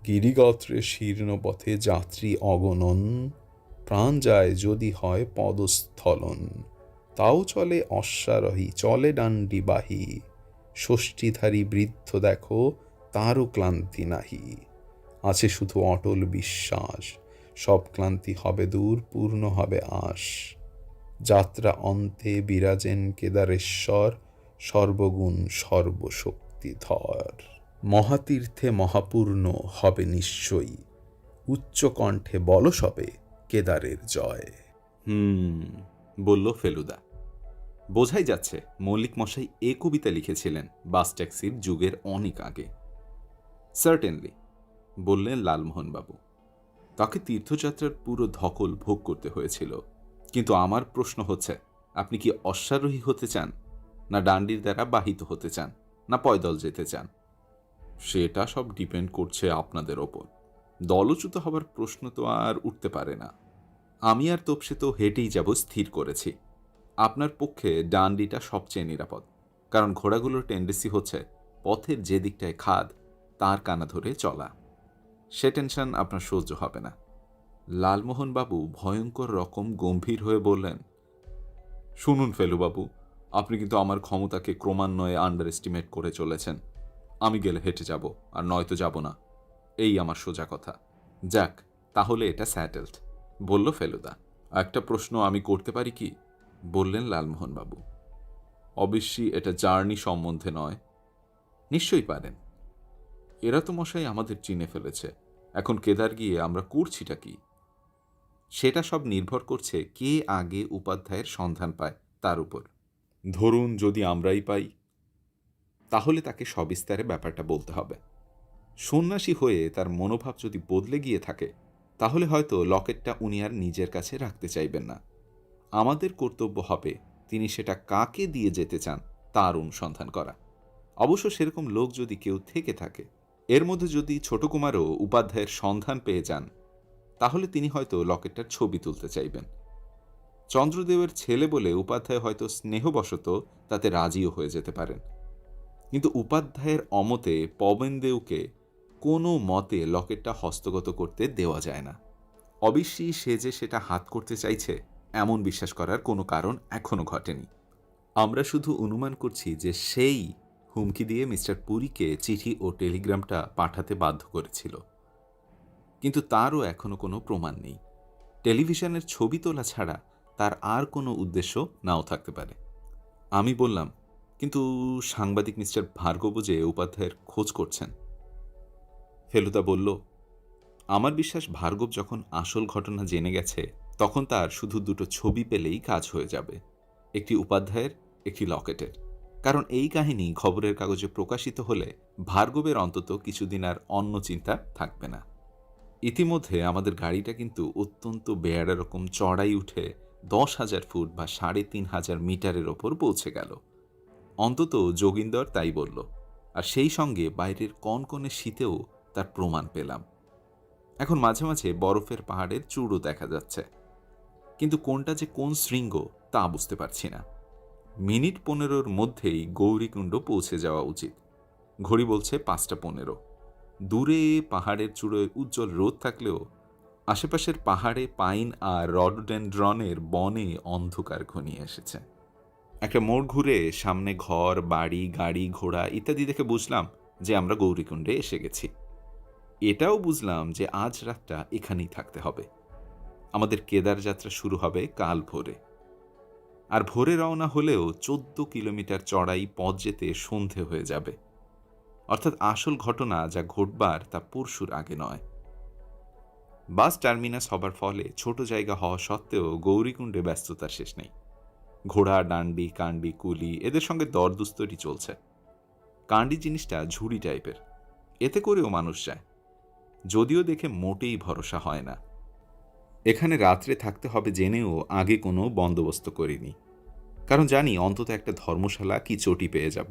গিরিগত্রে শীর্ণ পথে যাত্রী অগণন, প্রাণ যায় যদি হয় পদস্থলন, তাও চলে অশ্বারোহী চলে ডান্ডিবাহী, ষষ্ঠীধারী বৃদ্ধ দেখো তারও ক্লান্তি নাহি, আছে শুধু অটল বিশ্বাস, সব ক্লান্তি হবে দূর পূর্ণ হবে আশ, যাত্রা অন্তে বিরাজেন কেদারেশ্বর, সর্বগুণ সর্বশক্তিধর, মহাতীর্থে মহাপূর্ণ হবে নিশ্চয়ই, উচ্চ কণ্ঠে বল সবে কেদারের জয়। বলল ফেলুদা। বোঝাই যাচ্ছে মল্লিক মশাই এ কবিতা লিখেছিলেন বাস ট্যাক্সির যুগের অনেক আগে। সার্টেনলি, বললেন লালমোহনবাবু। তাকে তীর্থযাত্রার পুরো ধকল ভোগ করতে হয়েছিল। কিন্তু আমার প্রশ্ন হচ্ছে, আপনি কি অশ্বারোহী হতে চান, না ডান্ডির দ্বারা বাহিত হতে চান, না পয়দল যেতে চান? সেটা সব ডিপেন্ড করছে আপনাদের ওপর। দলচ্যুত হবার প্রশ্ন তো আর উঠতে পারে না। আমি আর তোপসে তো হেঁটেই যাব স্থির করেছি। আপনার পক্ষে ডান্ডিটা সবচেয়ে নিরাপদ, কারণ ঘোড়াগুলোর টেন্ডেন্সি হচ্ছে পথের যে দিকটায় খাদ তার কানা ধরে চলা। সে টেনশন আপনার সহ্য হবে না। লালমোহনবাবু ভয়ঙ্কর রকম গম্ভীর হয়ে বললেন, শুনুন ফেলুবাবু, আপনি কিন্তু আমার ক্ষমতাকে ক্রমান্বয়ে আন্ডার এস্টিমেট করে চলেছেন। আমি গেলে হেঁটে যাব, আর নয়তো যাব না, এই আমার সোজা কথা। যাক, তাহলে এটা স্যাটেলড, বলল ফেলুদা। একটা প্রশ্ন আমি করতে পারি কি? বললেন লালমোহনবাবু। অবশ্যই এটা জার্নি সম্বন্ধে নয়। নিশ্চয়ই পারেন। এরা তো মশাই আমাদের চিনে ফেলেছে, এখন কেদার গিয়ে আমরা করছিটা কি? সেটা সব নির্ভর করছে কে আগে উপাধ্যায়ের সন্ধান পায় তার উপর। ধরুন যদি আমরাই পাই, তাহলে তাকে সবিস্তারে ব্যাপারটা বলতে হবে। সন্ন্যাসী হয়ে তার মনোভাব যদি বদলে গিয়ে থাকে, তাহলে হয়তো লকেটটা উনি আর নিজের কাছে রাখতে চাইবেন না। আমাদের কর্তব্য হবে তিনি সেটা কাকে দিয়ে যেতে চান তার অনুসন্ধান করা। অবশ্য সেরকম লোক যদি কেউ থেকে থাকে, এর মধ্যে যদি ছোট কুমারও উপাধ্যায়ের সন্ধান পেয়ে যান, তাহলে তিনি হয়তো লকেটটার ছবি তুলতে চাইবেন। চন্দ্রদেবের ছেলে বলে উপাধ্যায় হয়তো স্নেহবশত তাতে রাজিও হয়ে যেতে পারেন। কিন্তু উপাধ্যায়ের অমতে পবনদেবকে কোনো মতে লকেটটা হস্তগত করতে দেওয়া যায় না। অবশ্যই সে যে সেটা হাত করতে চাইছে এমন বিশ্বাস করার কোনো কারণ এখনো ঘটেনি। আমরা শুধু অনুমান করছি যে সেই হুমকি দিয়ে মিস্টার পুরীকে চিঠি ও টেলিগ্রামটা পাঠাতে বাধ্য করেছিল, কিন্তু তারও এখনো কোনো প্রমাণ নেই। টেলিভিশনের ছবি তোলা ছাড়া তার আর কোনো উদ্দেশ্য নাও থাকতে পারে। আমি বললাম, কিন্তু সাংবাদিক মিস্টার ভার্গব যে উপাধ্যায়ের খোঁজ করছেন। ফেলুদা বলল, আমার বিশ্বাস ভার্গব যখন আসল ঘটনা জেনে গেছে তখন তার শুধু দুটো ছবি পেলেই কাজ হয়ে যাবে, একটি উপাধ্যায়ের, একটি লকেটের। কারণ এই কাহিনী খবরের কাগজে প্রকাশিত হলে ভার্গবের অন্তত কিছুদিন আর অন্য চিন্তা থাকবে না। ইতিমধ্যে আমাদের গাড়িটা কিন্তু অত্যন্ত বেয়ারা রকম চড়াই উঠে 10,000 ফুট বা 3,500 মিটারের ওপর পৌঁছে গেল। অন্তত যোগিন্দর তাই বলল, আর সেই সঙ্গে বাইরের কনকনে শীতেও তার প্রমাণ পেলাম। এখন মাঝে মাঝে বরফের পাহাড়ের চূড়ও দেখা যাচ্ছে, কিন্তু কোনটা যে কোন শৃঙ্গ তা বুঝতে পারছি না। মিনিট 15-র মধ্যেই গৌরীকুণ্ড পৌঁছে যাওয়া উচিত। ঘড়ি বলছে 5:15। দূরে পাহাড়ের চূড়োয় উজ্জ্বল রোদ থাকলেও আশেপাশের পাহাড়ে পাইন আর রডোডেনড্রনের বনে অন্ধকার ঘনিয়ে এসেছে। একটা মোড় ঘুরে সামনে ঘর, বাড়ি, গাড়ি, ঘোড়া ইত্যাদি দেখে বুঝলাম যে আমরা গৌরীকুণ্ডে এসে গেছি। এটাও বুঝলাম যে আজ রাতটা এখানেই থাকতে হবে। আমাদের কেদার যাত্রা শুরু হবে কাল ভোরে। আর ভোরে রওনা হলেও 14 কিলোমিটার চড়াই পথ যেতে সন্ধে হয়ে যাবে। অর্থাৎ আসল ঘটনা যা ঘটবার তা পরশুর আগে নয়। বাস টার্মিনাস হবার ফলে ছোট জায়গা হওয়া সত্ত্বেও গৌরীকুণ্ডে ব্যস্ততার শেষ নেই। ঘোড়া, ডান্ডি, কান্ডি, কুলি এদের সঙ্গে দরদুস্তরি চলছে। কান্ডি জিনিসটা ঝুড়ি টাইপের, এতে করেও মানুষ যায়, যদিও দেখে মোটেই ভরসা হয় না। এখানে রাত্রে থাকতে হবে জেনেও আগে কোনো বন্দোবস্ত করিনি, কারণ জানি অন্তত একটা ধর্মশালা কি চটি পেয়ে যাব।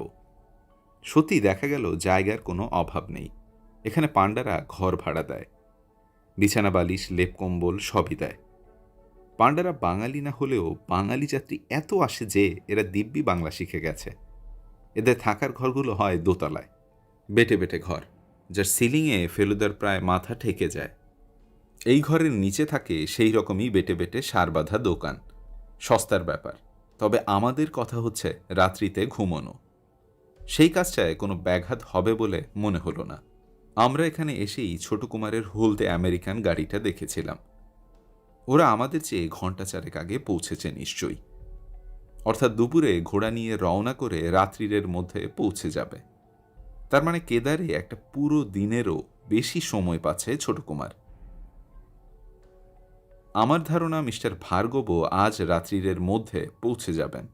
সত্যি দেখা গেল জায়গার কোনো অভাব নেই। এখানে পাণ্ডারা ঘর ভাড়া দেয়, বিছানা বালিশ, লেপ কম্বল সবই দেয়। পাণ্ডারা বাঙালি না হলেও বাঙালি যাত্রী এত আসে যে এরা দিব্যি বাংলা শিখে গেছে। এদের থাকার ঘরগুলো হয় দোতলায়, বেটে বেটে ঘর, যার সিলিংয়ে ফেলুদার প্রায় মাথা ঠেকে যায়। এই ঘরের নিচে থাকে সেই রকমই বেটে বেটে সার বাঁধা দোকান। সস্তার ব্যাপার, তবে আমাদের কথা হচ্ছে রাত্রিতে ঘুমোনো। সেই কাজটায় কোনো ব্যাঘাত হবে বলে মনে হলো না। আমরা এখানে এসেই ছোট কুমারের হলদে আমেরিকান গাড়িটা দেখেছিলাম। ওরা আমাদের চেয়ে ঘণ্টা 4 আগে পৌঁছেছে নিশ্চয়ই। অর্থাৎ দুপুরে ঘোড়া নিয়ে রওনা করে রাত্রিরের মধ্যে পৌঁছে যাবে। তার মানে কেদারে একটা পুরো দিনেরও বেশি সময় পাচ্ছে ছোট কুমার। আমার ধারণা মিস্টার ভার্গবও আজ রাত্রিরের মধ্যে পৌঁছে যাবেন।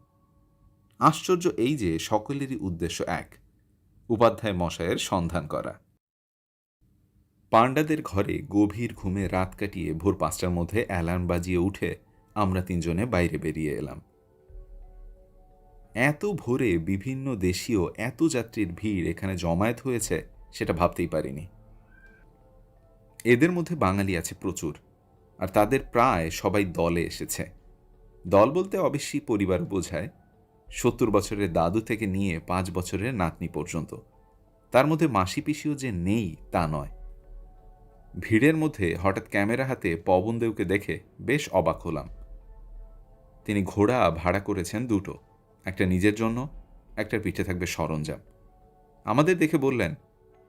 আশ্চর্য এই যে সকলেরই উদ্দেশ্য এক, উপাধ্যায় মশায়ের সন্ধান করা। পাণ্ডাদের ঘরে গভীর ঘুমে রাত কাটিয়ে ভোর 5টার মধ্যে অ্যালার্ম বাজিয়ে উঠে আমরা 3 জনে বাইরে বেরিয়ে এলাম। এত ভোরে বিভিন্ন দেশীয় এত যাত্রীর ভিড় এখানে জমায়েত হয়েছে সেটা ভাবতেই পারিনি। এদের মধ্যে বাঙালি আছে প্রচুর, আর তাদের প্রায় সবাই দলে এসেছে। দল বলতে অবশ্যই পরিবার বোঝায়, 70 বছরের দাদু থেকে নিয়ে 5 বছরের নাতনি পর্যন্ত। তার মধ্যে মাসি পিসিও যে নেই তা নয়। ভিড়ের মধ্যে হঠাৎ ক্যামেরা হাতে পবনদেবকে দেখে বেশ অবাক হলাম। তিনি ঘোড়া ভাড়া করেছেন 2টো, একটা নিজের জন্য, একটার পিঠে থাকবে সরঞ্জাম। আমাদের দেখে বললেন,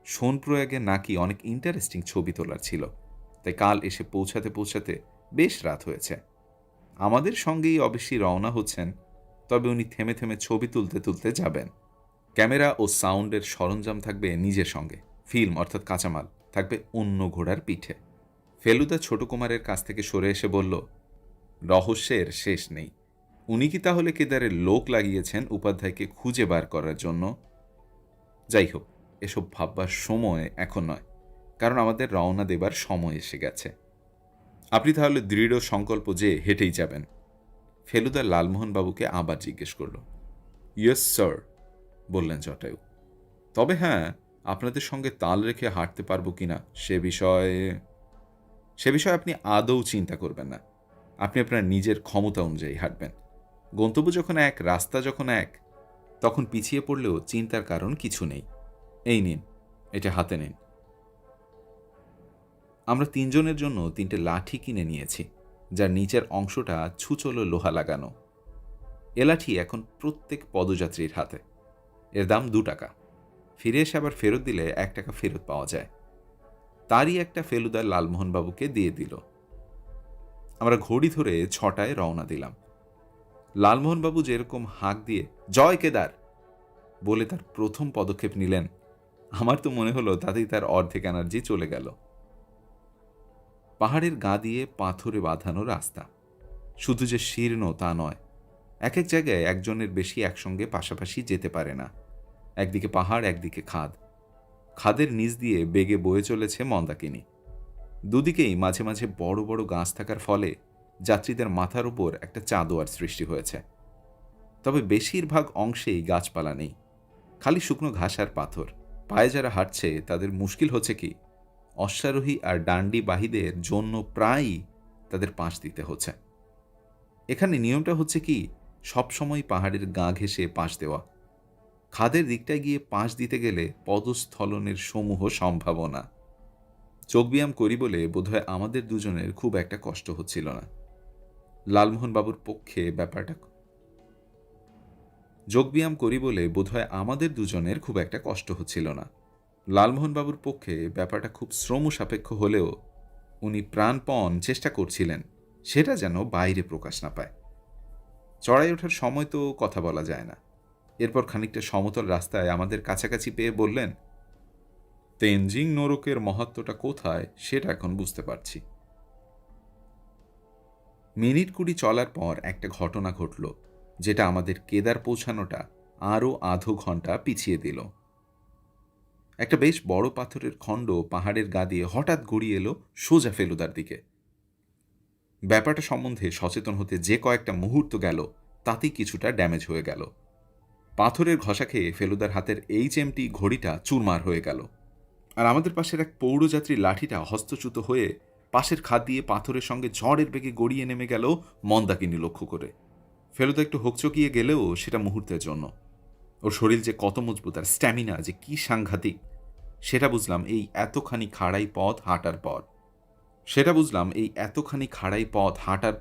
সোনপ্রয়াগে নাকি অনেক ইন্টারেস্টিং ছবি তোলার ছিল, তাই কাল এসে পৌঁছাতে পৌঁছাতে বেশ রাত হয়েছে। আমাদের সঙ্গেই অবশ্যই রওনা হচ্ছেন, তবে উনি থেমে থেমে ছবি তুলতে তুলতে যাবেন। ক্যামেরা ও সাউন্ডের সরঞ্জাম থাকবে নিজের সঙ্গে, ফিল্ম অর্থাৎ কাঁচামাল থাকবে অন্য ঘোড়ার পিঠে। ফেলুদা ছোট কুমারের কাছ থেকে সরে এসে বলল, রহস্যের শেষ নেই। উনি কি তাহলে কেদারের লোক লাগিয়েছেন উপাধ্যায়কে খুঁজে বার করার জন্য? যাই হোক, এসব ভাববার সময় এখন নয়, কারণ আমাদের রওনা দেবার সময় এসে গেছে। আপনি তাহলে দৃঢ় সংকল্প যে হেঁটেই যাবেন? ফেলুদা লালমোহনবাবুকে আবার জিজ্ঞেস করল। ইয়েস স্যার, বললেন জটায়ু। তবে হ্যাঁ, আপনাদের সঙ্গে তাল রেখে হাঁটতে পারবো কিনা সে বিষয়ে আপনি আদৌ চিন্তা করবেন না। আপনি আপনার নিজের ক্ষমতা অনুযায়ী হাঁটবেন। গন্তব্য যখন এক, রাস্তা যখন এক, তখন পিছিয়ে পড়লেও চিন্তার কারণ কিছু নেই। এই নিন, এটা হাতে নিন। আমরা 3 জনের জন্য 3টে লাঠি কিনে নিয়েছি, যার নিচের অংশটা ছুচলো লোহা লাগানো। এ লাঠি এখন প্রত্যেক পদযাত্রীর হাতে। এর দাম 2 টাকা। ফিরে এসে আবার ফেরত দিলে 1 টাকা ফেরত পাওয়া যায়। তারই একটা ফেলুদা লালমোহনবাবুকে দিয়ে দিল। আমরা ঘড়ি ধরে 6টায় রওনা দিলাম। লালমোহনবাবু যেরকম হাঁক দিয়ে জয় কেদার বলে তার প্রথম পদক্ষেপ নিলেন, আমার তো মনে হলো তাতেই তার অর্ধেক এনার্জি চলে গেল। পাহাড়ের গা দিয়ে পাথরে বাঁধানো রাস্তা, শুধু যে শীর্ণ তা নয়, এক এক জায়গায় একজনের বেশি একসঙ্গে পাশাপাশি যেতে পারে না। একদিকে পাহাড়, একদিকে খাদ। খাদের নিচ দিয়ে বেগে বয়ে চলেছে মন্দাকিনী। দুদিকেই মাঝে মাঝে বড় বড় গাছ থাকার ফলে যাত্রীদের মাথার উপর একটা চাঁদোয়ার সৃষ্টি হয়েছে। তবে বেশিরভাগ অংশেই গাছপালা নেই, খালি শুকনো ঘাস আর পাথর। পায়ে যারা হাঁটছে তাদের মুশকিল হচ্ছে কি, অশ্বারোহী আর ডান্ডিবাহীদের জন্য প্রায়ই তাদের পাশ দিতে হচ্ছে। এখানে নিয়মটা হচ্ছে কি, সবসময় পাহাড়ের গা ঘেঁষে পাশ দেওয়া। খাদের দিকটায় গিয়ে পাশ দিতে গেলে পদস্খলনের সমূহ সম্ভাবনা। যোগব্যায়াম করি বলে বোধহয় আমাদের দুজনের খুব একটা কষ্ট হচ্ছিল না। লালমোহনবাবুর পক্ষে ব্যাপারটা যোগব্যায়াম করি বলে বোধহয় আমাদের দুজনের খুব একটা কষ্ট হচ্ছিল না। লালমোহনবাবুর পক্ষে ব্যাপারটা খুব শ্রম সাপেক্ষ হলেও উনি প্রাণপণ চেষ্টা করছিলেন সেটা যেন বাইরে প্রকাশ না পায়। চড়াই ওঠার সময় তো কথা বলা যায় না। এরপর খানিকটা সমতল রাস্তায় আমাদের কাছাকাছি পেয়ে বললেন, তেনজিং নোরকের মহত্বটা কোথায় সেটা এখন বুঝতে পারছি। মিনিট 20 চলার পর একটা ঘটনা ঘটল, যেটা আমাদের কেদার পৌঁছানোটা আরও আধো ঘন্টা পিছিয়ে দিল। একটা বেশ বড় পাথরের খণ্ড পাহাড়ের গা দিয়ে হঠাৎ গড়িয়ে এলো সোজা ফেলুদার দিকে। ব্যাপারটা সম্বন্ধে সচেতন হতে যে কয়েকটা মুহূর্ত গেল তাতেই কিছুটা ড্যামেজ হয়ে গেল। পাথরের ঘষা খেয়ে ফেলুদার হাতের HMT ঘড়িটা চুরমার হয়ে গেল, আর আমাদের পাশের এক পৌরযাত্রীর লাঠিটা হস্তচ্যুত হয়ে পাশের খাদ দিয়ে পাথরের সঙ্গে ঝড়ের বেগে গড়িয়ে নেমে গেল মন্দাকিনী লক্ষ্য করে। ফেলুদা একটু হোকচকিয়ে গেলেও সেটা মুহূর্তের জন্য। ওর শরীর যে কত মজবুত আর স্ট্যামিনা যে কি সাংঘাতিক সেটা বুঝলাম এই এতখানি খাড়াই পথ হাঁটার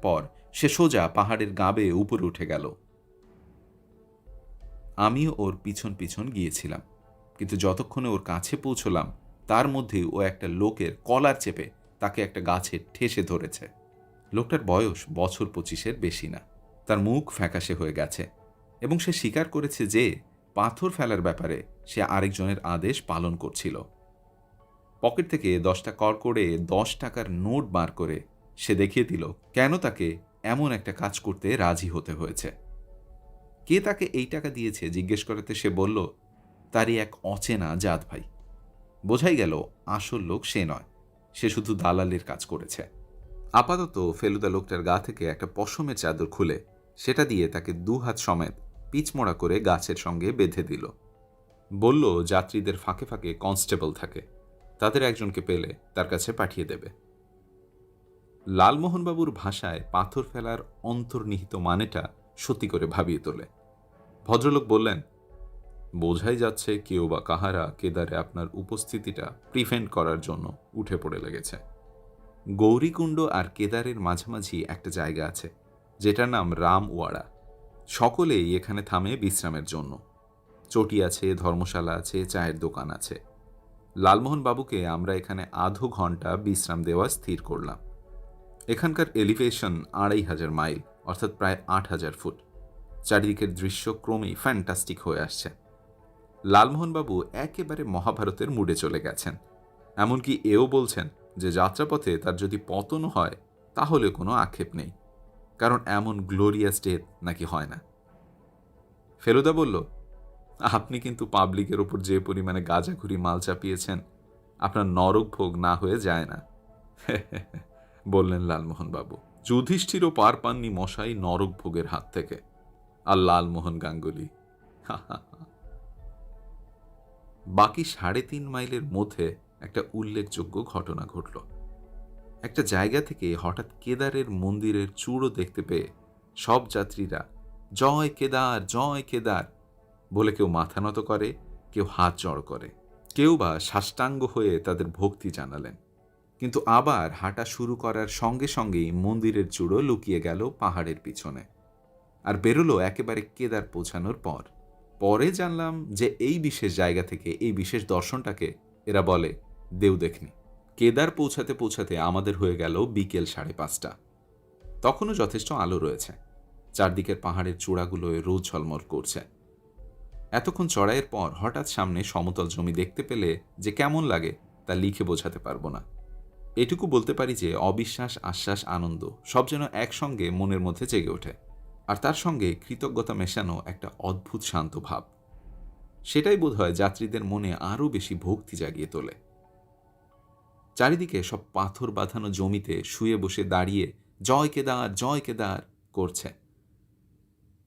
পর সে সোজা পাহাড়ের গা বেয়ে উপরে উঠে গেল। আমিও ওর পিছন পিছন গিয়েছিলাম, কিন্তু যতক্ষণে ওর কাছে পৌঁছলাম তার মধ্যেই ও একটা লোকের কলার চেপে তাকে একটা গাছে ঠেসে ধরেছে। লোকটার বয়স বছর 25-এর বেশি না। তার মুখ ফ্যাকাশে হয়ে গেছে এবং সে স্বীকার করেছে যে পাথর ফেলার ব্যাপারে সে আরেকজনের আদেশ পালন করছিল। পকেট থেকে 10টা কড়কড়ে 10 টাকার নোট বার করে সে দেখিয়ে দিল কেন তাকে এমন একটা কাজ করতে রাজি হতে হয়েছে। কে তাকে এই টাকা দিয়েছে জিজ্ঞেস করাতে সে বলল, তারই এক অচেনা জাত ভাই। বোঝাই গেল আসল লোক সে নয়, সে শুধু দালালের কাজ করেছে। আপাতত ফেলুদা লোকটার গা থেকে একটা পশমের চাদর খুলে সেটা দিয়ে তাকে 2 হাত সমেত পিচমোড়া করে গাছের সঙ্গে বেঁধে দিল। বলল যাত্রীদের ফাঁকে ফাঁকে কনস্টেবল থাকে, তাদের একজনকে পেলে তার কাছে পাঠিয়ে দেবে। লালমোহনবাবুর ভাষায় পাথর ফেলার অন্তর্নিহিত মানেটা সত্যি করে ভাবিয়ে তোলে। ভদ্রলোক বললেন, বোঝাই যাচ্ছে কেউ বা কাহারা কেদারে আপনার উপস্থিতিটা প্রিভেন্ট করার জন্য উঠে পড়ে লেগেছে। গৌরীকুণ্ড আর কেদারের মাঝামাঝি একটা জায়গা আছে যেটার নাম রামওয়াড়া। সকলেই এখানে থামে বিশ্রামের জন্য। চটি আছে, ধর্মশালা আছে, চায়ের দোকান আছে। লালমোহনবাবুকে আমরা এখানে আধো ঘন্টা বিশ্রাম দেওয়া স্থির করলাম। এখানকার এলিভেশন 2500 মাইল, অর্থাৎ প্রায় 8000 ফুট। চারিদিকের দৃশ্য ক্রমেই ফ্যান্টাস্টিক হয়ে আসছে। লালমোহনবাবু একেবারে মহাভারতের মুডে চলে গেছেন। এমনকি এও বলছেন যে যাত্রাপথে তার যদি পতনও হয় তাহলে কোনো আক্ষেপ নেই, কারণ এমন গ্লোরিয়াস ডেথ নাকি হয় না। ফেলুদা বলল, আপনি কিন্তু পাবলিকের ওপর যে পরিমাণে গাঁজাখুরি মাল চাপিয়েছেন, আপনার নরক ভোগ না হয়ে যায় না। বললেন লালমোহনবাবু। যুধিষ্ঠিরও পার পাননি মশাই নরক ভোগের হাত থেকে। আর লালমোহন গাঙ্গুলি। বাকি 3.5 মাইলের মধ্যে একটা উল্লেখযোগ্য ঘটনা ঘটল। একটা জায়গা থেকে হঠাৎ কেদারের মন্দিরের চূড়ো দেখতে পেয়ে সব যাত্রীরা জয় কেদার, জয় কেদার বলে কেউ মাথা নত করে, কেউ হাত জড় করে, কেউ বা সাষ্টাঙ্গ হয়ে তাদের ভক্তি জানালেন। কিন্তু আবার হাঁটা শুরু করার সঙ্গে সঙ্গেই মন্দিরের চূড়ো লুকিয়ে গেল পাহাড়ের পিছনে, আর বেরোলো একেবারে কেদার পৌঁছানোর পর। পরে জানলাম যে এই বিশেষ জায়গা থেকে এই বিশেষ দর্শনটাকে এরা বলে দেউ দেখনি। কেদার পৌঁছাতে পৌঁছাতে আমাদের হয়ে গেল বিকেল 5:30। তখনও যথেষ্ট আলো রয়েছে, চারদিকের পাহাড়ের চূড়াগুলোয় রোদ ঝলমল করছে। এতক্ষণ চড়াইয়ের পর হঠাৎ সামনে সমতল জমি দেখতে পেলে যে কেমন লাগে তা লিখে বোঝাতে পারবো না। এটুকু বলতে পারি যে অবিশ্বাস, আশ্বাস, আনন্দ সব যেন একসঙ্গে মনের মধ্যে জেগে ওঠে, আর তার সঙ্গে কৃতজ্ঞতা মেশানো একটা অদ্ভুত শান্ত ভাব। সেটাই বোধহয় যাত্রীদের মনে আরও বেশি ভক্তি জাগিয়ে তোলে। চারিদিকে সব পাথর বাঁধানো জমিতে শুয়ে বসে দাঁড়িয়ে জয় কেদার, জয় কেদার করছে।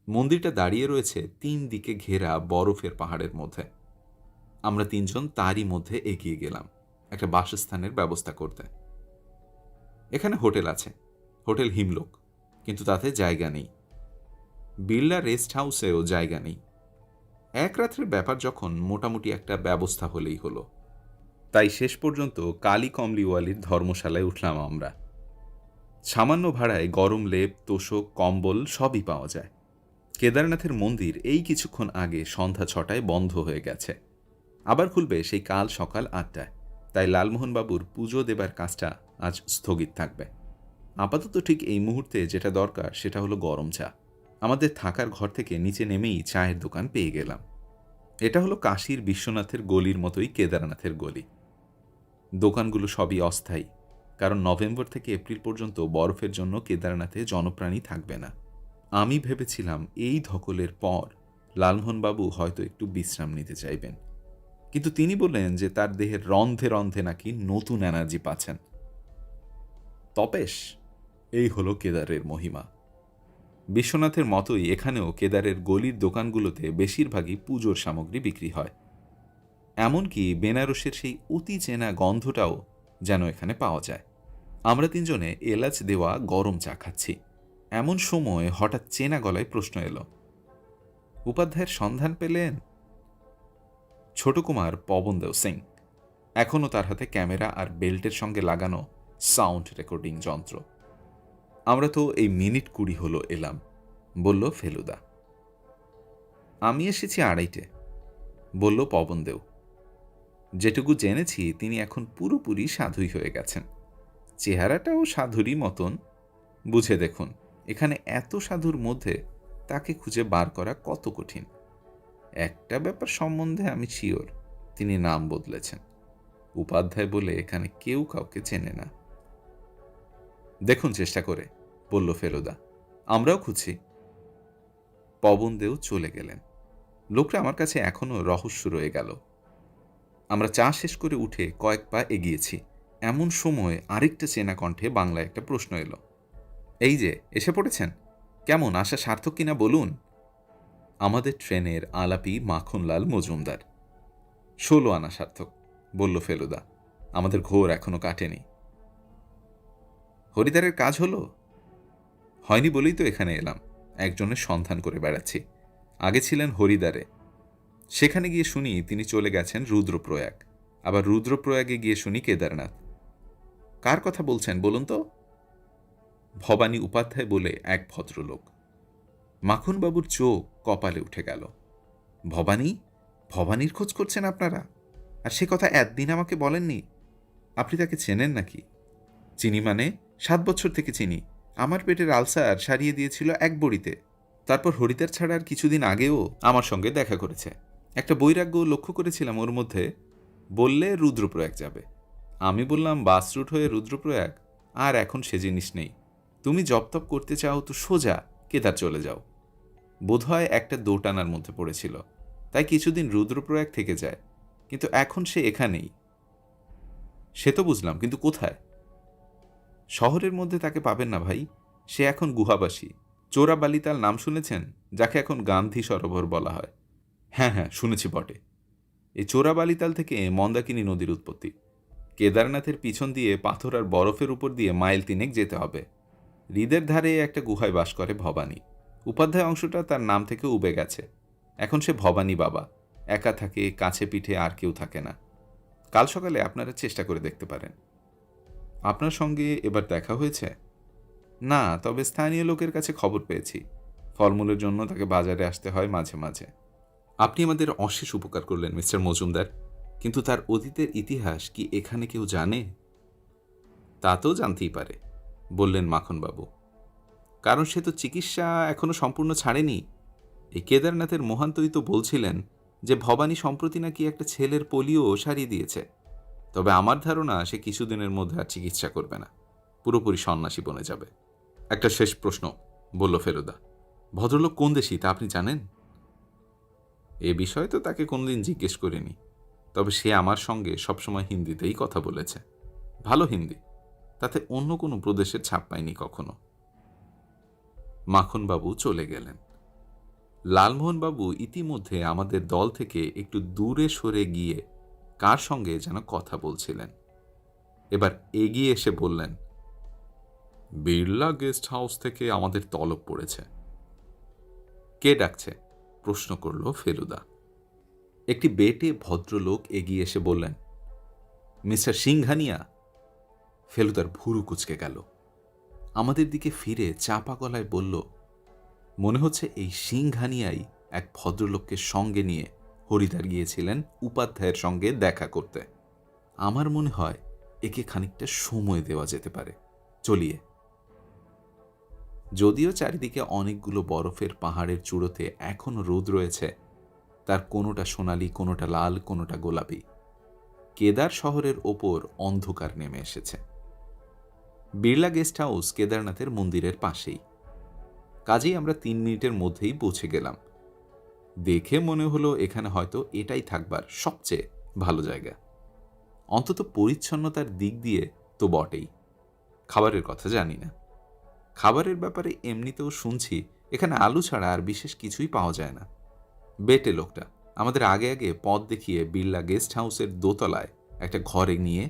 মন্দিরটা দাঁড়িয়ে রয়েছে 3 দিকে ঘেরা বরফের পাহাড়ের মধ্যে। আমরা 3 জন তারই মধ্যে এগিয়ে গেলাম একটা বাসস্থানের ব্যবস্থা করতে। এখানে হোটেল আছে, হোটেল হিমলোক, কিন্তু তাতে জায়গা নেই। বিড়লা রেস্ট হাউসেও জায়গা নেই। এক রাত্রের ব্যাপার যখন, মোটামুটি একটা ব্যবস্থা হলেই হলো। তাই শেষ পর্যন্ত কালী কমলিওয়ালির ধর্মশালায় উঠলাম আমরা। সামান্য ভাড়ায় গরম লেপ, তোশক, কম্বল সবই পাওয়া যায়। কেদারনাথের মন্দির এই কিছুক্ষণ আগে সন্ধ্যা 6টায় বন্ধ হয়ে গেছে, আবার খুলবে সেই কাল সকাল 8টায়। তাই লালমোহনবাবুর পুজো দেবার কাজটা আজ স্থগিত থাকবে। আপাতত ঠিক এই মুহূর্তে যেটা দরকার সেটা হলো গরম চা। আমাদের থাকার ঘর থেকে নিচে নেমেই চায়ের দোকান পেয়ে গেলাম। এটা হলো কাশীর বিশ্বনাথের গলির মতোই কেদারনাথের গলি। দোকানগুলো সবই অস্থায়ী, কারণ নভেম্বর থেকে এপ্রিল পর্যন্ত বরফের জন্য কেদারনাথে জনপ্রাণী থাকবে না। আমি ভেবেছিলাম এই ধকলের পর লালমোহনবাবু হয়তো একটু বিশ্রাম নিতে চাইবেন, কিন্তু তিনি বললেন যে তার দেহের রন্ধে রন্ধে নাকি নতুন এনার্জি পাচ্ছেন। তপেশ, এই হলো কেদারের মহিমা। বিশ্বনাথের মতোই এখানেও কেদারের গলির দোকানগুলোতে বেশিরভাগই পুজোর সামগ্রী বিক্রি হয়। এমনকি বেনারসের সেই অতি চেনা গন্ধটাও যেন এখানে পাওয়া যায়। আমরা 3 জনে এলাচ দেওয়া গরম চা খাচ্ছি। এমন সময় হঠাৎ চেনা গলায় প্রশ্ন এলো, উপাধ্যায়ের সন্ধান পেলেন? ছোট কুমার পবনদেও সিং, এখনও তার হাতে ক্যামেরা আর বেল্টের সঙ্গে লাগানো সাউন্ড রেকর্ডিং যন্ত্র। আমরা তো এই মিনিট 20 হলো এলাম, বলল ফেলুদা। আমি এসেছি 2:30, বলল পবনদেও। যেটুকু জেনেছি তিনি এখন পুরোপুরি সাধুই হয়ে গেছেন। চেহারাটাও সাধুরই মতন। বুঝে দেখুন, এখানে এত সাধুর মধ্যে তাকে খুঁজে বার করা কত কঠিন। একটা ব্যাপার সম্বন্ধে আমি শিওর, তিনি নাম বদলেছেন। উপাধ্যায় বলে এখানে কেউ কাউকে চেনে না। দেখুন চেষ্টা করে, বলল ফেলুদা। আমরাও খুঁজছি। পবনদেও চলে গেলেন। লোকটা আমার কাছে এখনো রহস্য রয়ে গেল। আমরা চা শেষ করে উঠে কয়েক পা এগিয়েছি, এমন সময় আরেকটা চেনা কণ্ঠে বাংলায় একটা প্রশ্ন এলো, এই যে এসে পড়েছেন, কেমন, আসা সার্থক কিনা বলুন। আমাদের ট্রেনের আলাপি মাখনলাল মজুমদার। 16 আনা সার্থক, বলল ফেলুদা। আমাদের ঘোর এখনো কাটেনি। হরিদারের কাজ হলো? হয়নি বলেই তো এখানে এলাম, একজনের সন্ধান করে বেড়াচ্ছি। আগে ছিলেন হরিদারে, সেখানে গিয়ে শুনি তিনি চলে গেছেন রুদ্রপ্রয়াগ, আবার রুদ্রপ্রয়াগে গিয়ে শুনি কেদারনাথ। কার কথা বলছেন বলুন তো? ভবানী উপাধ্যায় বলে এক ভদ্রলোক। মাখনবাবুর চোখ কপালে উঠে গেল। ভবানী? ভবানীর খোঁজ করছেন আপনারা? আর সে কথা একদিন আমাকে বলেননি। আপনি তাকে চেনেন নাকি? চিনি মানে 7 বছর থেকে চিনি। আমার পেটের আলসার সারিয়ে দিয়েছিল এক বড়িতে। তারপর হরিদার ছাড়ার কিছুদিন আগেও আমার সঙ্গে দেখা করেছে। একটা বৈরাগ্য লক্ষ্য করেছিলাম ওর মধ্যে। বললে রুদ্রপ্রয়াগ যাবে। আমি বললাম বাস রুট হয়ে রুদ্রপ্রয়াগ, আর এখন সে জিনিস নেই। তুমি জপতপ করতে চাও তো সোজা কেদার চলে যাও। বোধহয় একটা দোটানার মধ্যে পড়েছিল, তাই কিছুদিন রুদ্রপ্রয়াগ থেকে যায়, কিন্তু এখন সে এখানেই। সে তো বুঝলাম, কিন্তু কোথায়? শহরের মধ্যে তাকে পাবেন না ভাই, সে এখন গুহাবাসী। চোরাবালিতাল নাম শুনেছেন, যাকে এখন গান্ধী সরোবর বলা হয়? হ্যাঁ হ্যাঁ, শুনেছি বটে। এই চোরাবালিতাল থেকে মন্দাকিনী নদীর উৎপত্তি। কেদারনাথের পিছন দিয়ে পাথর আর বরফের উপর দিয়ে মাইল 3 যেতে হবে। হ্রদের ধারে একটা গুহায় বাস করে ভবানী। উপাধ্যায় অংশটা তার নাম থেকে উবে গেছে। এখন সে ভবানী বাবা, একা থাকে, কাছে পিঠে আর কেউ থাকে না। কাল সকালে আপনারা চেষ্টা করে দেখতে পারেন। আপনার সঙ্গে এবার দেখা হয়েছে? না, তবে স্থানীয় লোকের কাছে খবর পেয়েছি। ফলমূলের জন্য তাকে বাজারে আসতে হয় মাঝে মাঝে। আপনি আমাদের অশেষ উপকার করলেন মিস্টার মজুমদার, কিন্তু তার অতীতের ইতিহাস কি এখানে কেউ জানে? তা তো জানতেই পারে, বললেন মাখনবাবু, কারণ সে তো চিকিৎসা এখনো সম্পূর্ণ ছাড়েনি। এই কেদারনাথের মহান্তই তো বলছিলেন যে ভবানী সম্প্রতি নাকি একটা ছেলের পোলিও সারিয়ে দিয়েছে। তবে আমার ধারণা সে কিছুদিনের মধ্যে আর চিকিৎসা করবে না, পুরোপুরি সন্ন্যাসী বনে যাবে। একটা শেষ প্রশ্ন, বলল ফেলুদা, ভদ্রলোক কোন দেশী তা আপনি জানেন? এ বিষয়ে তো তাকে কোনোদিন জিজ্ঞেস করিনি, তবে সে আমার সঙ্গে সবসময় হিন্দিতেই কথা বলেছে, ভালো হিন্দি, তাতে অন্য কোনো প্রদেশের ছাপ পায়নি কখনো। মাখনবাবু চলে গেলেন। লালমোহনবাবু ইতিমধ্যে আমাদের দল থেকে একটু দূরে সরে গিয়ে কার সঙ্গে যেন কথা বলছিলেন। এবার এগিয়ে এসে বললেন, বিড়লা গেস্ট হাউস থেকে আমাদের তলব পড়েছে। কে ডাকছে? প্রশ্ন করল ফেলুদা। একটি বেটে ভদ্রলোক এগিয়ে এসে বললেন, মিস্টার সিংহানিয়া। ফেলুদার ভুরু কুঁচকে গেল। আমাদের দিকে ফিরে চাপা গলায় বলল, মনে হচ্ছে এই সিংহানিয়াই এক ভদ্রলোককে সঙ্গে নিয়ে হরিদ্বার গিয়েছিলেন উপাধ্যায়ের সঙ্গে দেখা করতে। আমার মনে হয় একে খানিকটা সময় দেওয়া যেতে পারে, চলিয়ে। যদিও চারিদিকে অনেকগুলো বরফের পাহাড়ের চূড়োতে এখনো রোদ রয়েছে, তার কোনোটা সোনালি, কোনোটা লাল, কোনোটা গোলাপি। কেদার শহরের ওপর অন্ধকার নেমে এসেছে। বিড়লা গেস্ট হাউস কেদারনাথের মন্দিরের পাশেই। কাজেই আমরা 3 মিনিটের মধ্যেই পৌঁছে গেলাম। দেখে মনে হলো এখানে হয়তো এটাই থাকবার সবচেয়ে ভালো জায়গা, অন্তত পরিচ্ছন্নতার দিক দিয়ে তো বটেই। খাবারের কথা জানি না। খাবারের ব্যাপারে এমনিতেও শুনছি এখানে আলু ছাড়া আর বিশেষ কিছুই পাওয়া যায় না। বেটে লোকটা আমাদের আগে আগে পথ দেখিয়ে বিড়লা গেস্ট হাউসের দোতলায় একটা ঘরে নিয়ে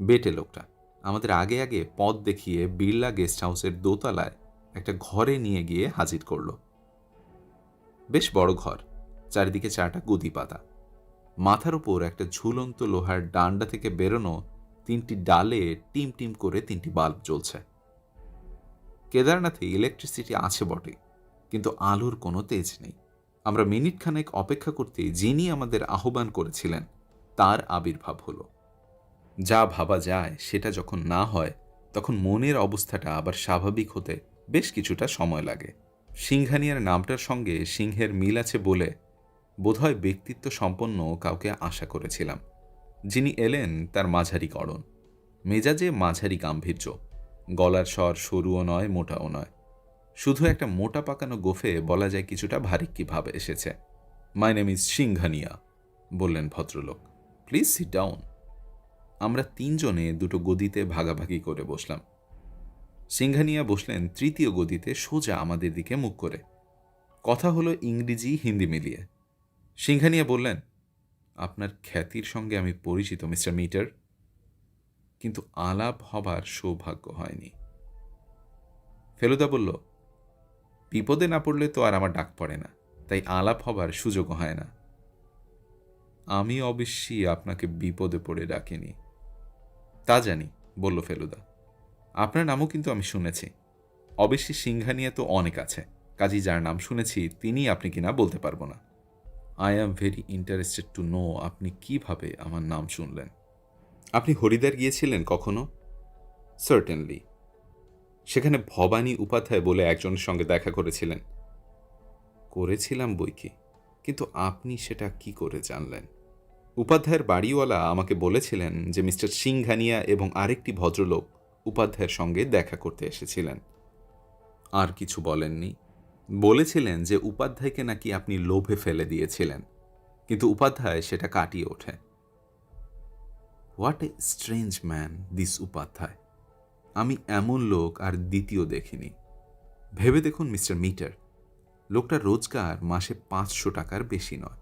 বেটে লোকটা আমাদের আগে আগে পথ দেখিয়ে বিড়লা গেস্ট হাউসের দোতলায় একটা ঘরে নিয়ে গিয়ে হাজির করল। বেশ বড় ঘর, চারিদিকে 4টা গদি পাতা, মাথার ওপর একটা ঝুলন্ত লোহার ডান্ডা থেকে বেরোনো 3টি ডালে টিম টিম করে 3টি বাল্ব জ্বলছে। কেদারনাথে ইলেকট্রিসিটি আছে বটে, কিন্তু আলোর কোনো তেজ নেই। আমরা মিনিট খানেক অপেক্ষা করতে যিনি আমাদের আহ্বান করেছিলেন তার আবির্ভাব হলো। যা ভাবা যায় সেটা যখন না হয়, তখন মনের অবস্থাটা আবার স্বাভাবিক হতে বেশ কিছুটা সময় লাগে। সিংহানিয়ার নামটার সঙ্গে সিংহের মিল আছে বলে বোধহয় ব্যক্তিত্ব সম্পন্ন কাউকে আশা করেছিলাম। যিনি এলেন তার মাঝারি গড়ন, মেজাজে মাঝারি গাম্ভীর্য, গলার স্বর সরুও নয় মোটাও নয়, শুধু একটা মোটা পাকানো গোফে বলা যায় কিছুটা ভারিক্কি ভাব এসেছে। মাই নেম ইজ সিংহানিয়া, বললেন ভদ্রলোক, প্লিজ সিট ডাউন। আমরা 3 জনে 2টো গদিতে ভাগাভাগি করে বসলাম। সিংহানিয়া বসলেন 3য় গদিতে সোজা আমাদের দিকে মুখ করে। কথা হলো ইংরেজি হিন্দি মিলিয়ে। সিংহানিয়া বললেন, আপনার খ্যাতির সঙ্গে আমি পরিচিত মিস্টার মিটার, কিন্তু আলাপ হবার সৌভাগ্য হয়নি। ফেলুদা বলল, বিপদে না পড়লে তো আর আমার ডাক পড়ে না, তাই আলাপ হবার সুযোগও হয় না। আমি অবশ্যই আপনাকে বিপদে পড়ে ডাকিনি। তা জানি, বলল ফেলুদা, আপনার নামও কিন্তু আমি শুনেছি। অবশ্যই সিংহানিয়া তো অনেক আছে, কাজী যার নাম শুনেছি তিনি আপনি কিনা বলতে পারবো না। I am very interested to know আপনি কিভাবে আমার নাম শুনলেন। আপনি হরিদ্বার গিয়েছিলেন কখনো? সার্টেনলি। সেখানে ভবানী উপাধ্যায় বলে একজনের সঙ্গে দেখা করেছিলেন? করেছিলাম বই কি, কিন্তু আপনি সেটা কি করে জানলেন? উপাধ্যায়ের বাড়িওয়ালা আমাকে বলেছিলেন যে মিস্টার সিংহানিয়া এবং আরেকটি ভদ্রলোক উপাধ্যায়ের সঙ্গে দেখা করতে এসেছিলেন। আর কিছু বলেননি? বলেছিলেন যে উপাধ্যায়কে নাকি আপনি লোভে ফেলে দিয়েছিলেন, কিন্তু উপাধ্যায় সেটা কাটিয়ে ওঠে। What a strange man this Upadhyay. আমি এমন লোক আর দ্বিতীয় দেখিনি। ভেবে দেখুন মিস্টার মিটার, লোকটার রোজগার মাসে 500 টাকার বেশি নয়,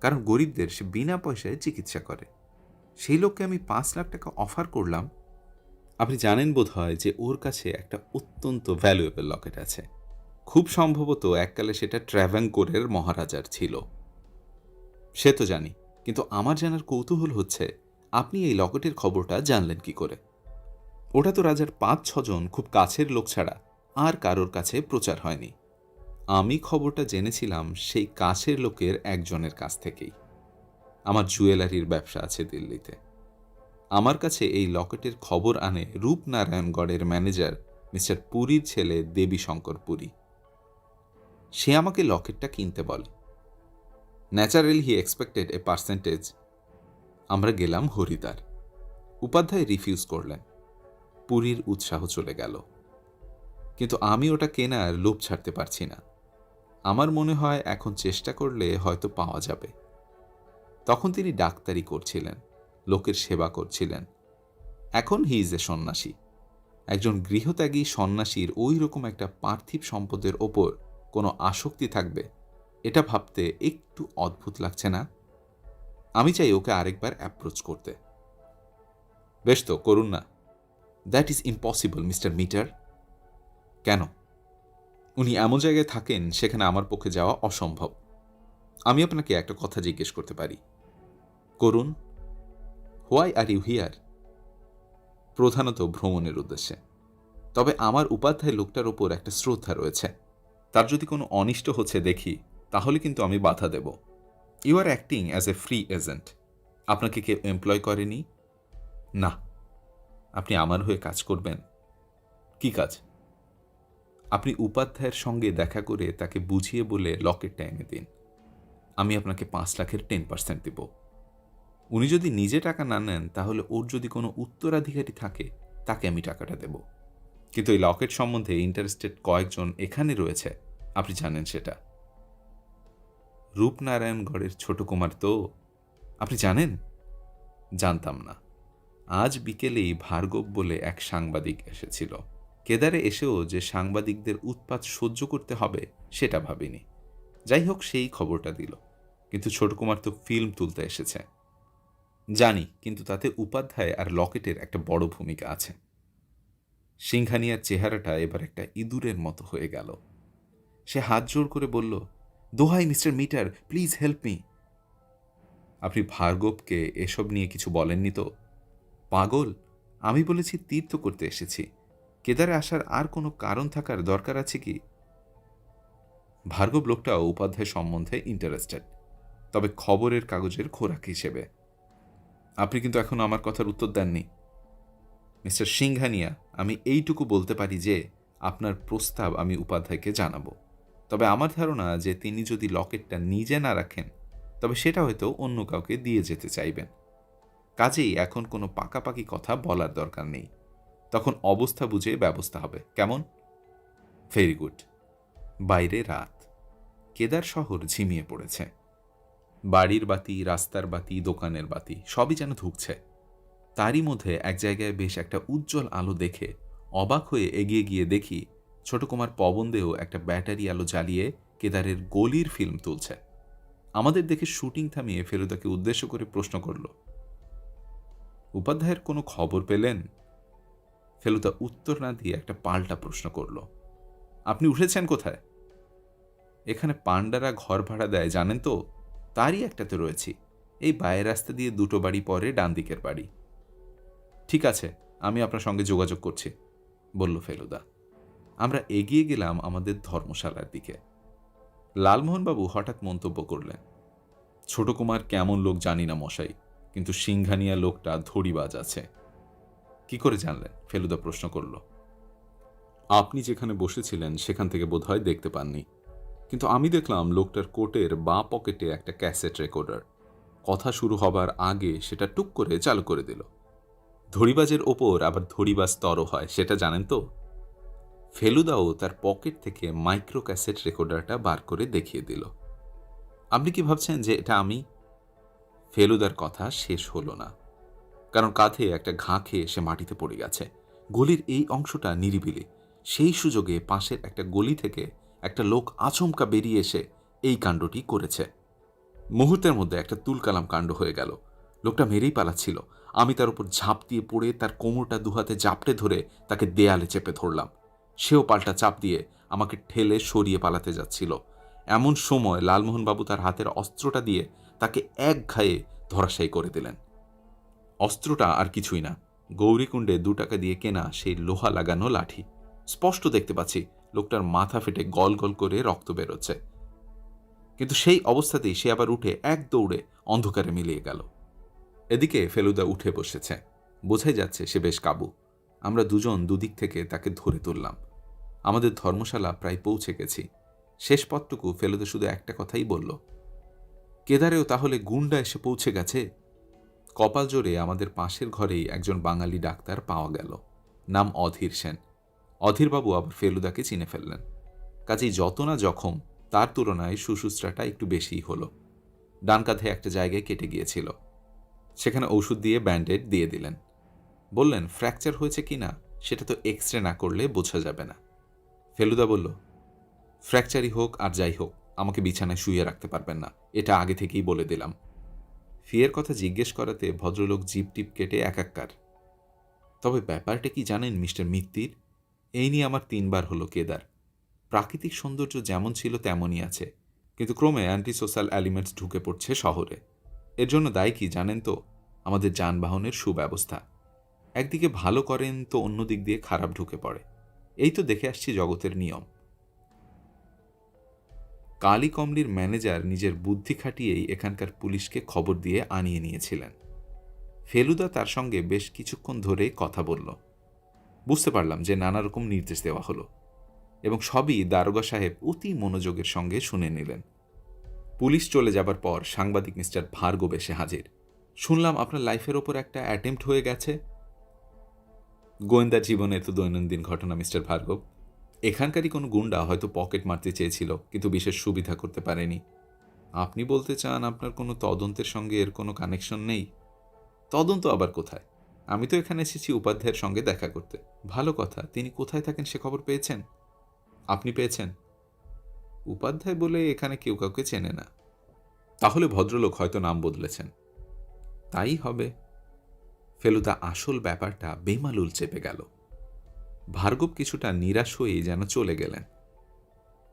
কারণ গরিবদের সে বিনা পয়সায় চিকিৎসা করে। সেই লোককে আমি 5 লাখ টাকা অফার করলাম। আপনি জানেন বোধ হয় যে ওর কাছে একটা অত্যন্ত ভ্যালুয়েবল লকেট আছে। খুব সম্ভবত এককালে সেটা ট্র্যাভাঙ্কোরের মহারাজার ছিল। সে তো জানি, কিন্তু আমার জানার কৌতূহল হচ্ছে আপনি এই লকেটের খবরটা জানলেন কি করে? ওটা তো রাজার 5-6 জন খুব কাছের লোক ছাড়া আর কারোর কাছে প্রচার হয়নি। আমি খবরটা জেনেছিলাম সেই কাছের লোকের একজনের কাছ থেকেই। আমার জুয়েলারির ব্যবসা আছে দিল্লিতে। আমার কাছে এই লকেটের খবর আনে রূপনারায়ণগড়ের ম্যানেজার মিস্টার পুরীর ছেলে দেবীশঙ্কর পুরী। সে আমাকে লকেটটা কিনতে বলে। ন্যাচারালি হি এক্সপেক্টেড এ পার্সেন্টেজ। আমরা গেলাম হরিদ্বার। উপাধ্যায় রিফিউজ করলেন। পুরীর উৎসাহ চলে গেল। কিন্তু আমি ওটা কেনার লোভ ছাড়তে পারছি না। আমার মনে হয় এখন চেষ্টা করলে হয়তো পাওয়া যাবে। তখন তিনি ডাক্তারি করছিলেন, লোকের সেবা করছিলেন। এখন হি ইজ এ সন্ন্যাসী। একজন গৃহত্যাগী সন্ন্যাসীর ওই রকম একটা পার্থিব সম্পদের ওপর কোনো আসক্তি থাকবে, এটা ভাবতে একটু অদ্ভুত লাগছে না? আমি চাই ওকে আরেকবার অ্যাপ্রোচ করতে। বেশ তো, করুন না। That is impossible mister Mitter. কেন? উনি এমন জায়গায় থাকেন সেখানে আমার পক্ষে যাওয়া অসম্ভব। আমি আপনাকে একটা কথা জিজ্ঞেস করতে পারি? করুন। Why are you here? প্রধানত ভ্রমণের উদ্দেশ্যে। তবে আমার উপাধ্যায় লোকটার ওপর একটা শ্রদ্ধা রয়েছে। তার যদি কোনো অনিষ্ট হচ্ছে দেখি, তাহলে কিন্তু আমি বাধা দেব। You are acting as a free agent. আপনাকে কেউ এমপ্লয় করেনি? না। আপনি আমার হয়ে কাজ করবেন? কি কাজ? আপনি উপাধ্যায়ের সঙ্গে দেখা করে তাকে বুঝিয়ে বলে লকেটটা এনে দিন। আমি আপনাকে 5 লাখের 10% দেব। উনি যদি নিজে টাকা না নেন, তাহলে ওর যদি কোনো উত্তরাধিকারী থাকে তাকে আমি টাকাটা দেব। কিন্তু এই লকেট সম্বন্ধে ইন্টারেস্টেড কয়েকজন এখানে রয়েছে, আপনি জানেন সেটা। রূপনারায়ণগড়ের ছোট কুমার তো? আপনি জানেন? জানতাম না। আজ বিকেলেই ভার্গব বলে এক সাংবাদিক এসেছিল। কেদারে এসেও যে সাংবাদিকদের উৎপাত সহ্য করতে হবে সেটা ভাবিনি। যাই হোক, সেই খবরটা দিল। কিন্তু ছোট কুমার তো ফিল্ম তুলতে এসেছে। জানি, কিন্তু তাতে উপাধ্যায় আর লকেটের একটা বড় ভূমিকা আছে। সিংহানিয়ার চেহারাটা এবার একটা ইঁদুরের মতো হয়ে গেল। সে হাত জোড় করে বলল, দোহাই mister Mitter, please help me. আপনি ভার্গবকে এসব নিয়ে কিছু বলেননি তো? পাগল, আমি বলেছি তীর্থ করতে এসেছি। কেদারে আসার আর কোনো কারণ থাকার দরকার আছে কি? ভার্গব লোকটাও উপাধ্যায় সম্বন্ধে ইন্টারেস্টেড, তবে খবরের কাগজের খোরাক হিসেবে। আপনি কিন্তু এখন আমার কথার উত্তর দেননি। মিস্টার সিংহানিয়া, আমি এইটুকু বলতে পারি যে আপনার প্রস্তাব আমি উপাধ্যায়কে জানাবো। তবে আমার ধারণা যে তিনি যদি লকেটটা নিজে না রাখেন, তবে সেটা হয়তো অন্য কাউকে দিয়ে যেতে চাইবেন। কাজেই এখন কোনো পাকাপাকি কথা বলার দরকার নেই। তখন অবস্থা বুঝে ব্যবস্থা হবে, কেমন? Very good. বাইরে রাত। কেদার শহর ঝিমিয়ে পড়েছে। বাড়ির বাতি, রাস্তার বাতি, দোকানের বাতি সবই যেন ধুকছে। তারই মধ্যে এক জায়গায় বেশ একটা উজ্জ্বল আলো দেখে অবাক হয়ে এগিয়ে গিয়ে দেখি ছোট কুমার পবনদেও একটা ব্যাটারি আলো জ্বালিয়ে কেদারের গলির ফিল্ম তুলছে। আমাদের দেখে শুটিং থামিয়ে ফেলুদাকে উদ্দেশ্য করে প্রশ্ন করল, উপাধ্যায়ের কোনো খবর পেলেন? ফেলুদা উত্তর না দিয়ে একটা পাল্টা প্রশ্ন করল, আপনি উঠেছেন কোথায়? এখানে পান্ডারা ঘর ভাড়া দেয় জানেন তো, তারই একটাতে রয়েছি। এই বাইরের রাস্তা দিয়ে 2টো বাড়ি পরে ডান দিকের বাড়ি। ঠিক আছে, আমি আপনার সঙ্গে যোগাযোগ করছি, বলল ফেলুদা। আমরা এগিয়ে গেলাম আমাদের ধর্মশালার দিকে। লালমোহনবাবু হঠাৎ মন্তব্য করলেন, ছোট কুমার কেমন লোক জানি না মশাই, কিন্তু সিংহানিয়া লোকটা ধড়িবাজ আছে। কি করে জানলেন? ফেলুদা প্রশ্ন করল। আপনি যেখানে বসেছিলেন সেখান থেকে বোধহয় দেখতে পাননি, কিন্তু আমি দেখলাম লোকটার কোটের বাঁ পকেটে একটা ক্যাসেট রেকর্ডার। কথা শুরু হবার আগে সেটা টুক করে চালু করে দিল। ধড়িবাজের ওপর আবার ধড়িবাজ স্তরও হয়, সেটা জানেন তো? ফেলুদাও তার পকেট থেকে মাইক্রো ক্যাসেট রেকর্ডারটা বার করে দেখিয়ে দিল। আপনি কি ভাবছেন যে এটা আমি? ফেলুদার কথা শেষ হলো না, কারণ কাঁধে একটা ঘা খেয়ে সে মাটিতে পড়ে গেছে। গলির এই অংশটা নিরিবিলি। সেই সুযোগে পাশের একটা গলি থেকে একটা লোক আচমকা বেরিয়ে এসে এই কাণ্ডটি করেছে। মুহূর্তের মধ্যে একটা তুলকালাম কাণ্ড হয়ে গেল। লোকটা মেরেই পালাচ্ছিল। আমি তার উপর ঝাঁপ দিয়ে পড়ে তার কোমরটা দুহাতে জাপটে ধরে তাকে দেয়ালে চেপে ধরলাম। সেও পাল্টা চাপ দিয়ে আমাকে ঠেলে সরিয়ে পালাতে যাচ্ছিল। এমন সময় লালমোহনবাবু তার হাতের অস্ত্রটা দিয়ে তাকে এক ঘায়ে ধরাশায়ী করে দিলেন। অস্ত্রটা আর কিছুই না, গৌরীকুণ্ডে 2 টাকা দিয়ে কেনা সেই লোহা লাগানো লাঠি। স্পষ্ট দেখতে পাচ্ছি লোকটার মাথা ফেটে গল গল করে রক্ত বেরোচ্ছে, কিন্তু সেই অবস্থাতেই সে আবার উঠে এক দৌড়ে অন্ধকারে মিলিয়ে গেল। এদিকে ফেলুদা উঠে বসেছে, বোঝাই যাচ্ছে সে বেশ কাবু। আমরা দুজন দুদিক থেকে তাকে ধরে তুললাম। আমাদের ধর্মশালা প্রায় পৌঁছে গেছি। শেষ পথটুকু ফেলুদা শুধু একটা কথাই বলল, কেদারেও তাহলে গুন্ডা এসে পৌঁছে গেছে। কপাল জোরে আমাদের পাশের ঘরেই একজন বাঙালি ডাক্তার পাওয়া গেল, নাম অধীর সেন। অধীরবাবু আবার ফেলুদাকে চিনে ফেললেন, কাজেই যত না জখম তার তুলনায় সুশুশ্রাটা একটু বেশিই হলো। ডান কাঁধে একটা জায়গায় কেটে গিয়েছিল, সেখানে ওষুধ দিয়ে ব্যান্ডেড দিয়ে দিলেন। বললেন ফ্র্যাকচার হয়েছে কিনা সেটা তো এক্সরে না করলে বোঝা যাবে না। ফেলুদা বলল, ফ্র্যাকচারই হোক আর যাই হোক আমাকে বিছানায় শুইয়ে রাখতে পারবেন না, এটা আগে থেকেই বলে দিলাম। ফিয়ের কথা জিজ্ঞেস করাতে ভদ্রলোক জিপ টিপ কেটে একাক্কার। তবে ব্যাপারটা কি জানেন মিস্টার মিত্তির, এই নিয়ে আমার 3 বার হলো কেদার। প্রাকৃতিক সৌন্দর্য যেমন ছিল তেমনই আছে, কিন্তু ক্রমে অ্যান্টি সোশ্যাল এলিমেন্টস ঢুকে পড়ছে শহরে। এর জন্য দায়ী কি জানেন তো? আমাদের যানবাহনের সুব্যবস্থা। একদিকে ভালো করেন তো অন্য দিক দিয়ে খারাপ ঢুকে পড়ে। এই তো দেখে আসছি জগতের নিয়ম। কালী কমলির ম্যানেজার নিজের বুদ্ধি খাটিয়েই এখানকার পুলিশকে খবর দিয়ে আনিয়ে নিয়েছিলেন। ফেলুদা তার সঙ্গে বেশ কিছুক্ষণ ধরে কথা বলল। বুঝতে পারলাম যে নানা রকম নির্দেশ দেওয়া হলো, এবং সবই দারোগা সাহেব অতি মনোযোগের সঙ্গে শুনে নিলেন। পুলিশ চলে যাবার পর সাংবাদিক মিস্টার ভার্গব এসে হাজির। শুনলাম আপনার লাইফের ওপর একটা অ্যাটেম্প্ট হয়ে গেছে। গোয়েন্দা জীবনের তো দৈনন্দিন ঘটনা মিস্টার ভার্গব। এখানকারই কোনো গুন্ডা হয়তো পকেট মারতে চেয়েছিল, কিন্তু বিশেষ সুবিধা করতে পারেনি। আপনি বলতে চান আপনার কোনো তদন্তের সঙ্গে এর কোনো কানেকশন নেই? তদন্ত আবার কোথায়? আমি তো এখানে এসেছি উপাধ্যায়ের সঙ্গে দেখা করতে। ভালো কথা, তিনি কোথায় থাকেন সে খবর পেয়েছেন? আপনি পেয়েছেন? উপাধ্যায় বলে এখানে কেউ কাউকে চেনে না। তাহলে ভদ্রলোক হয়তো নাম বদলেছেন। তাই হবে। ফেলুদা আসল ব্যাপারটা বেমালুল চেপে গেল। ভার্গব কিছুটা নিরাশ হয়েই যেন চলে গেলেন।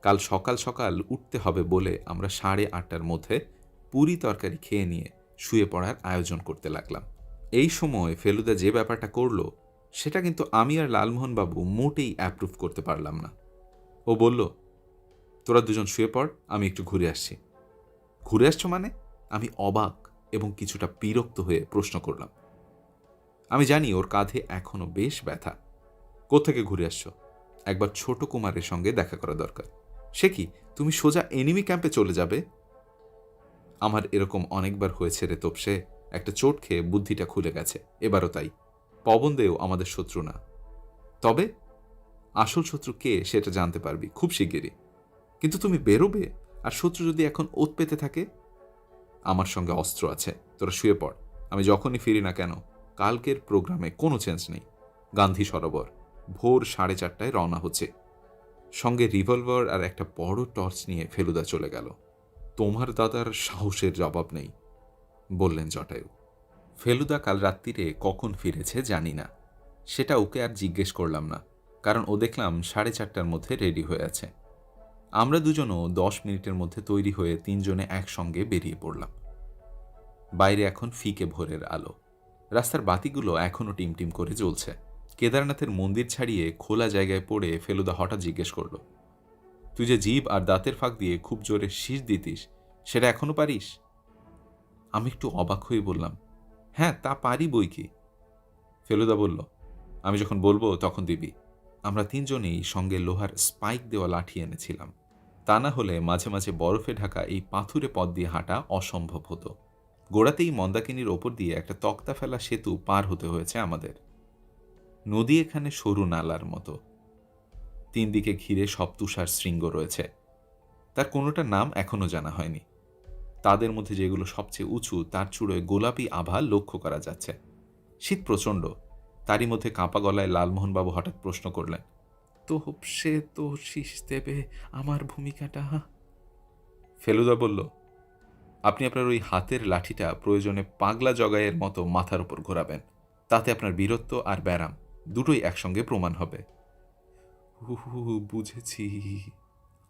কাল সকাল সকাল উঠতে হবে বলে আমরা 8:30টার মধ্যে পুরি তরকারি খেয়ে নিয়ে শুয়ে পড়ার আয়োজন করতে লাগলাম। এই সময় ফেলুদা যে ব্যাপারটা করল সেটা কিন্তু আমি আর লালমোহনবাবু মোটেই অ্যাপ্রুভ করতে পারলাম না। ও বলল, তোরা দুজন শুয়ে পড়, আমি একটু ঘুরে আসছি। ঘুরে আসছো মানে? আমি অবাক এবং কিছুটা বিরক্ত হয়ে প্রশ্ন করলাম। আমি জানি ওর কাঁধে এখনো বেশ ব্যথা। কোত্থেকে ঘুরে আসছো? একবার ছোট কুমারের সঙ্গে দেখা করা দরকার। সে কি, তুমি সোজা এনিমি ক্যাম্পে চলে যাবে? আমার এরকম অনেকবার হয়েছে রে তোপসে, একটা চোট খেয়ে বুদ্ধিটা খুলে গেছে, এবারও তাই। পবন দেও আমাদের শত্রু না। তবে আসল শত্রু কে সেটা জানতে পারবি খুব শিগগিরই। কিন্তু তুমি বেরোবে, আর শত্রু যদি এখন ওত পেতে থাকে? আমার সঙ্গে অস্ত্র আছে, তোরা শুয়ে পড়। আমি যখনই ফিরি না কেন, কালকের প্রোগ্রামে কোনো চেঞ্জ নেই। গান্ধী সরোবর, ভোর 4:30টায় রওনা হচ্ছে। সঙ্গে রিভলভার আর একটা বড় টর্চ নিয়ে ফেলুদা চলে গেল। তোমার দাদার সাহসের জবাব নেই, বললেন জটায়ু। ফেলুদা কাল রাত্রিরে কখন ফিরেছে জানি না, সেটা ওকে আর জিজ্ঞেস করলাম না, কারণ ও দেখলাম 4:30টার মধ্যে রেডি হয়ে আছে। আমরা দুজনও 10 মিনিটের মধ্যে তৈরি হয়ে 3 জনে একসঙ্গে বেরিয়ে পড়লাম। বাইরে এখন ফিকে ভোরের আলো, রাস্তার বাতিগুলো এখনও টিমটিম করে জ্বলছে। কেদারনাথের মন্দির ছাড়িয়ে খোলা জায়গায় পড়ে ফেলুদা হঠাৎ জিজ্ঞেস করল, তুই যে জিভ আর দাঁতের ফাঁক দিয়ে খুব জোরে শীষ দিতিস, সেটা এখনো পারিস? আমি একটু অবাক হয়ে বললাম, হ্যাঁ তা পারি বই কি। ফেলুদা বলল, আমি যখন বলবো তখন দিবি। আমরা 3 জনেই সঙ্গে লোহার স্পাইক দেওয়া লাঠি এনেছিলাম, তা না হলে মাঝে মাঝে বরফে ঢাকা এই পাথুরে পথ দিয়ে হাঁটা অসম্ভব হতো। গোড়াতেই মন্দাকিনীর ওপর দিয়ে একটা তক্তা ফেলা সেতু পার হতে হয়েছে আমাদের। নদী এখানে সরু নালার মতো, 3 দিকে ঘিরে সব তুষার শৃঙ্গ রয়েছে। তার কোনোটার নাম এখনো জানা হয়নি। তাদের মধ্যে যেগুলো সবচেয়ে উঁচু তার চূড়োয় গোলাপি আভা লক্ষ্য করা যাচ্ছে। শীত প্রচণ্ড। তারই মধ্যে কাঁপা গলায় লালমোহনবাবু হঠাৎ প্রশ্ন করলেন, তো সে তো শীষ দেবে আমার ভূমিকাটা? ফেলুদা বলল, আপনি আপনার ওই হাতের লাঠিটা প্রয়োজনে পাগলা জগাইয়ের মতো মাথার উপর ঘোরাবেন, তাতে আপনার বীরত্ব আর ব্যারাম দুটোই একসঙ্গে প্রমাণ হবে। বুঝেছি।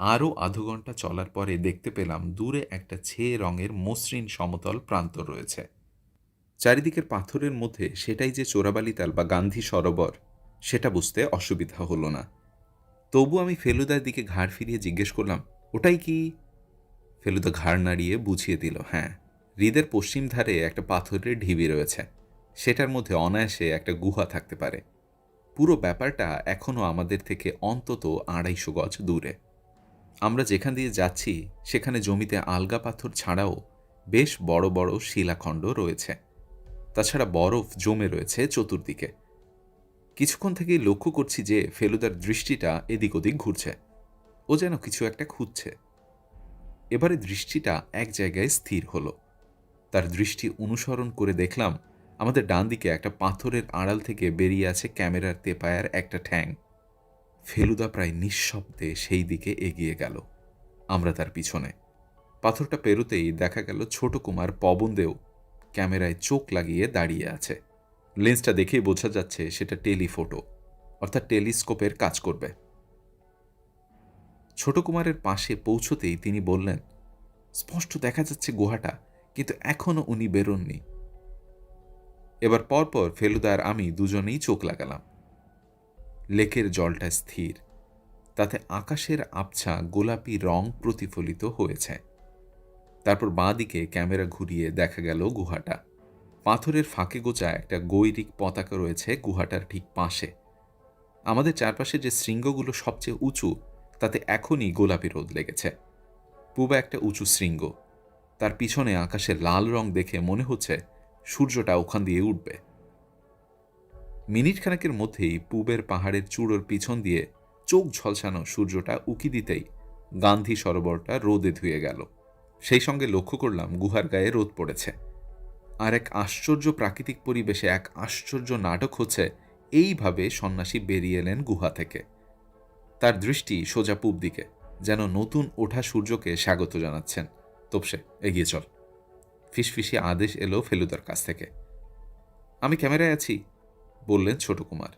আরও আধ ঘন্টা চলার পরে দেখতে পেলাম দূরে একটা ছেয়ে রঙের মসৃণ সমতল প্রান্তর রয়েছে। চারিদিকের পাথরের মধ্যে সেটাই যে চোরাবালিতাল বা গান্ধী সরোবর, সেটা বুঝতে অসুবিধা হলো না। তবু আমি ফেলুদার দিকে ঘাড় ফিরিয়ে জিজ্ঞেস করলাম, ওটাই কি? ফেলুদা ঘাড় নাড়িয়ে বুঝিয়ে দিল, হ্যাঁ, হ্রদের পশ্চিম ধারে একটা পাথরের ঢিবি রয়েছে, সেটার মধ্যে অনায়াসে একটা গুহা থাকতে পারে। পুরো ব্যাপারটা এখনও আমাদের থেকে অন্তত 250 গজ দূরে। আমরা যেখান দিয়ে যাচ্ছি সেখানে জমিতে আলগা পাথর ছাড়াও বেশ বড় বড় শিলাখণ্ড রয়েছে। তাছাড়া বরফ জমে রয়েছে চতুর্দিকে। কিছুক্ষণ থেকেই লক্ষ্য করছি যে ফেলুদার দৃষ্টিটা এদিক ওদিক ঘুরছে। ও যেন কিছু একটা খুঁজছে। এবারে দৃষ্টিটা এক জায়গায় স্থির হলো। তার দৃষ্টি অনুসরণ করে দেখলাম আমাদের ডান দিকে একটা পাথরের আড়াল থেকে বেরিয়ে আছে ক্যামেরার তেপায়ার একটা ঠ্যাং। ফেলুদা প্রায় নিঃশব্দে সেই দিকে এগিয়ে গেল, আমরা তার পিছনে। পাথরটা পেরোতেই দেখা গেল ছোট কুমার পবনদেও ক্যামেরায় চোখ লাগিয়ে দাঁড়িয়ে আছে। লেন্সটা দেখেই বোঝা যাচ্ছে সেটা টেলিফোটো, অর্থাৎ টেলিস্কোপের কাজ করবে। ছোট কুমারের পাশে পৌঁছতেই তিনি বললেন, স্পষ্ট দেখা যাচ্ছে গুহাটা, কিন্তু এখনো উনি বেরোননি। এবার পরপর ফেলুদা আর আমি দুজনেই চোখ লাগালাম। লেকের জলটা স্থির, তাতে আকাশের আবছা গোলাপি রং প্রতিফলিত হয়েছে। তারপর বাঁ দিকে ক্যামেরা ঘুরিয়ে দেখা গেল গুহাটা। পাথরের ফাঁকে গোছা একটা গৈরিক পতাকা রয়েছে গুহাটার ঠিক পাশে। আমাদের চারপাশে যে শৃঙ্গগুলো সবচেয়ে উঁচু তাতে এখনই গোলাপি রোদ লেগেছে। পূবে একটা উঁচু শৃঙ্গ, তার পিছনে আকাশের লাল রং দেখে মনে হচ্ছে সূর্যটা ওখান দিয়ে উঠবে। মিনিট খানেকের মধ্যেই পূবের পাহাড়ের চূড়োর পিছন দিয়ে চোখ ঝলসানো সূর্যটা উকি দিতেই গান্ধী সরোবরটা রোদে ধুয়ে গেল। সেই সঙ্গে লক্ষ্য করলাম গুহার গায়ে রোদ পড়েছে। আর এক আশ্চর্য প্রাকৃতিক পরিবেশে এক আশ্চর্য নাটক হচ্ছে। এইভাবে সন্ন্যাসী বেরিয়ে এলেন গুহা থেকে। তার দৃষ্টি সোজা পূব দিকে, যেন নতুন ওঠা সূর্যকে স্বাগত জানাচ্ছেন। তোপসে, এগিয়ে চল। ফিসফিসি আদেশ এলো ফেলুদার কাছ থেকে। আমি ক্যামেরায় আছি, বললেন ছোট কুমার।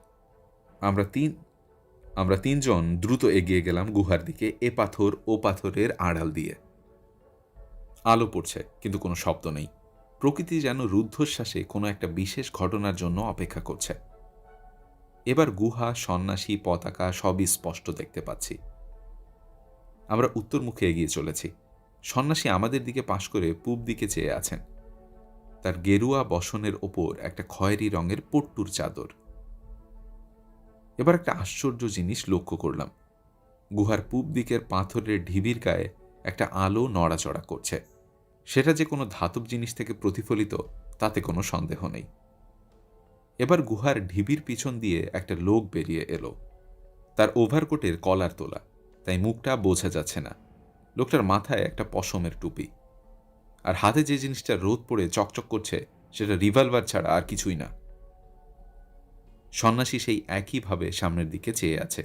আমরা তিনজন দ্রুত এগিয়ে গেলাম গুহার দিকে, এ পাথর ও পাথরের আড়াল দিয়ে। আলো পড়ছে, কিন্তু কোনো শব্দ নেই। প্রকৃতি যেন রুদ্ধশ্বাসে কোনো একটা বিশেষ ঘটনার জন্য অপেক্ষা করছে। এবার গুহা, সন্ন্যাসী, পতাকা সবই স্পষ্ট দেখতে পাচ্ছি। আমরা উত্তরমুখে এগিয়ে চলেছি। সন্ন্যাসী আমাদের দিকে পাশ করে পূব দিকে চেয়ে আছেন। তার গেরুয়া বসনের ওপর একটা খয়েরি রঙের পট্টুর চাদর। এবার একটা আশ্চর্য জিনিস লক্ষ্য করলাম। গুহার পূব দিকের পাথরের ঢিবির গায়ে একটা আলো নড়াচড়া করছে। সেটা যে কোনো ধাতব জিনিস থেকে প্রতিফলিত তাতে কোনো সন্দেহ নেই। এবার গুহার ঢিবির পিছন দিয়ে একটা লোক বেরিয়ে এলো। তার ওভারকোটের কলার তোলা, তাই মুখটা বোঝা যাচ্ছে না। লোকটার মাথায় একটা পশমের টুপি, আর হাতে যে জিনিসটা রোদ পড়ে চকচক করছে সেটা রিভলভার ছাড়া আর কিছুই না। সন্ন্যাসী সেই একইভাবে সামনের দিকে চেয়ে আছে।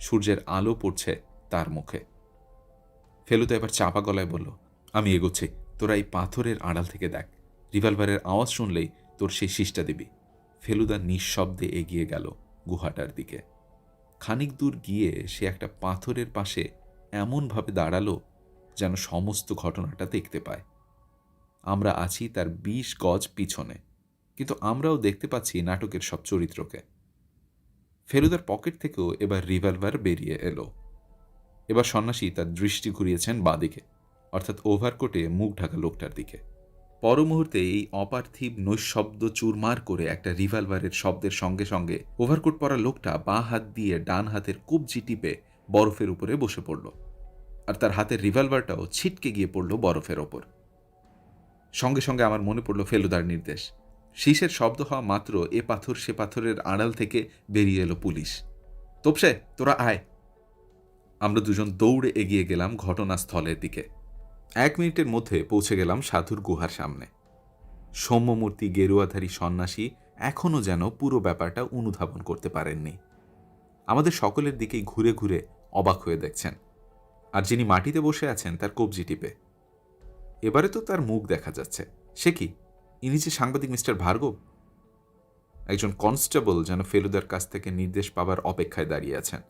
সূর্যের আলো পড়ছে তার মুখে। ফেলুদা এবার চাপা গলায় বলল, আমি এগোচ্ছি, তোরা এই পাথরের আড়াল থেকে দেখ। রিভলভারের আওয়াজ শুনলেই তোর সেই শীষটা দিবি। ফেলুদা নিঃশব্দে এগিয়ে গেল গুহাটার দিকে। খানিক দূর গিয়ে সে একটা পাথরের পাশে এমনভাবে দাঁড়ালো যেন সমস্ত ঘটনাটা দেখতে পায়। আমরা আছি তার 20 গজ পিছনে, কিন্তু আমরাও দেখতে পাচ্ছি নাটকের সব চরিত্রকে। ফেলুদার পকেট থেকেও এবার রিভলভার বেরিয়ে এলো। এবার সন্ন্যাসী তার দৃষ্টি ঘুরিয়েছেন বাঁদিকে, অর্থাৎ ওভারকোটে মুখ ঢাকা লোকটার দিকে। পর মুহূর্তে এই অপার্থিব নৈশব্দ চুরমার করে একটা রিভলভারের শব্দের সঙ্গে সঙ্গে ওভারকোট পরা লোকটা বাঁ হাত দিয়ে ডান হাতের কবজি টিপে বরফের উপরে বসে পড়ল, আর তার হাতের রিভলভারটাও ছিটকে গিয়ে পড়ল বরফের ওপর। সঙ্গে সঙ্গে আমার মনে পড়ল ফেলুদার নির্দেশ। শীষের শব্দ হওয়া মাত্র এ পাথর সে পাথরের আড়াল থেকে বেরিয়ে এলো পুলিশ। তোপসে, তোরা আয়। আমরা দুজন দৌড়ে এগিয়ে গেলাম ঘটনাস্থলের দিকে। 1 মিনিটের মধ্যে পৌঁছে গেলাম সাধুর গুহার সামনে। সৌম্যমূর্তি গেরুয়াধারী সন্ন্যাসী এখনও যেন পুরো ব্যাপারটা অনুধাবন করতে পারেননি। আমাদের সকলের দিকেই ঘুরে ঘুরে অবাক হয়ে দেখছেন, আর যিনি মাটিতে বসে আছেন তার কবজি টিপে। এবারে তো তার মুখ দেখা যাচ্ছে। সে কি, ইনি যে সাংবাদিক মিস্টার ভার্গব? একজন কনস্টেবল যেন ফেলুদার কাছ থেকে নির্দেশ পাবার অপেক্ষায় দাঁড়িয়ে আছেন।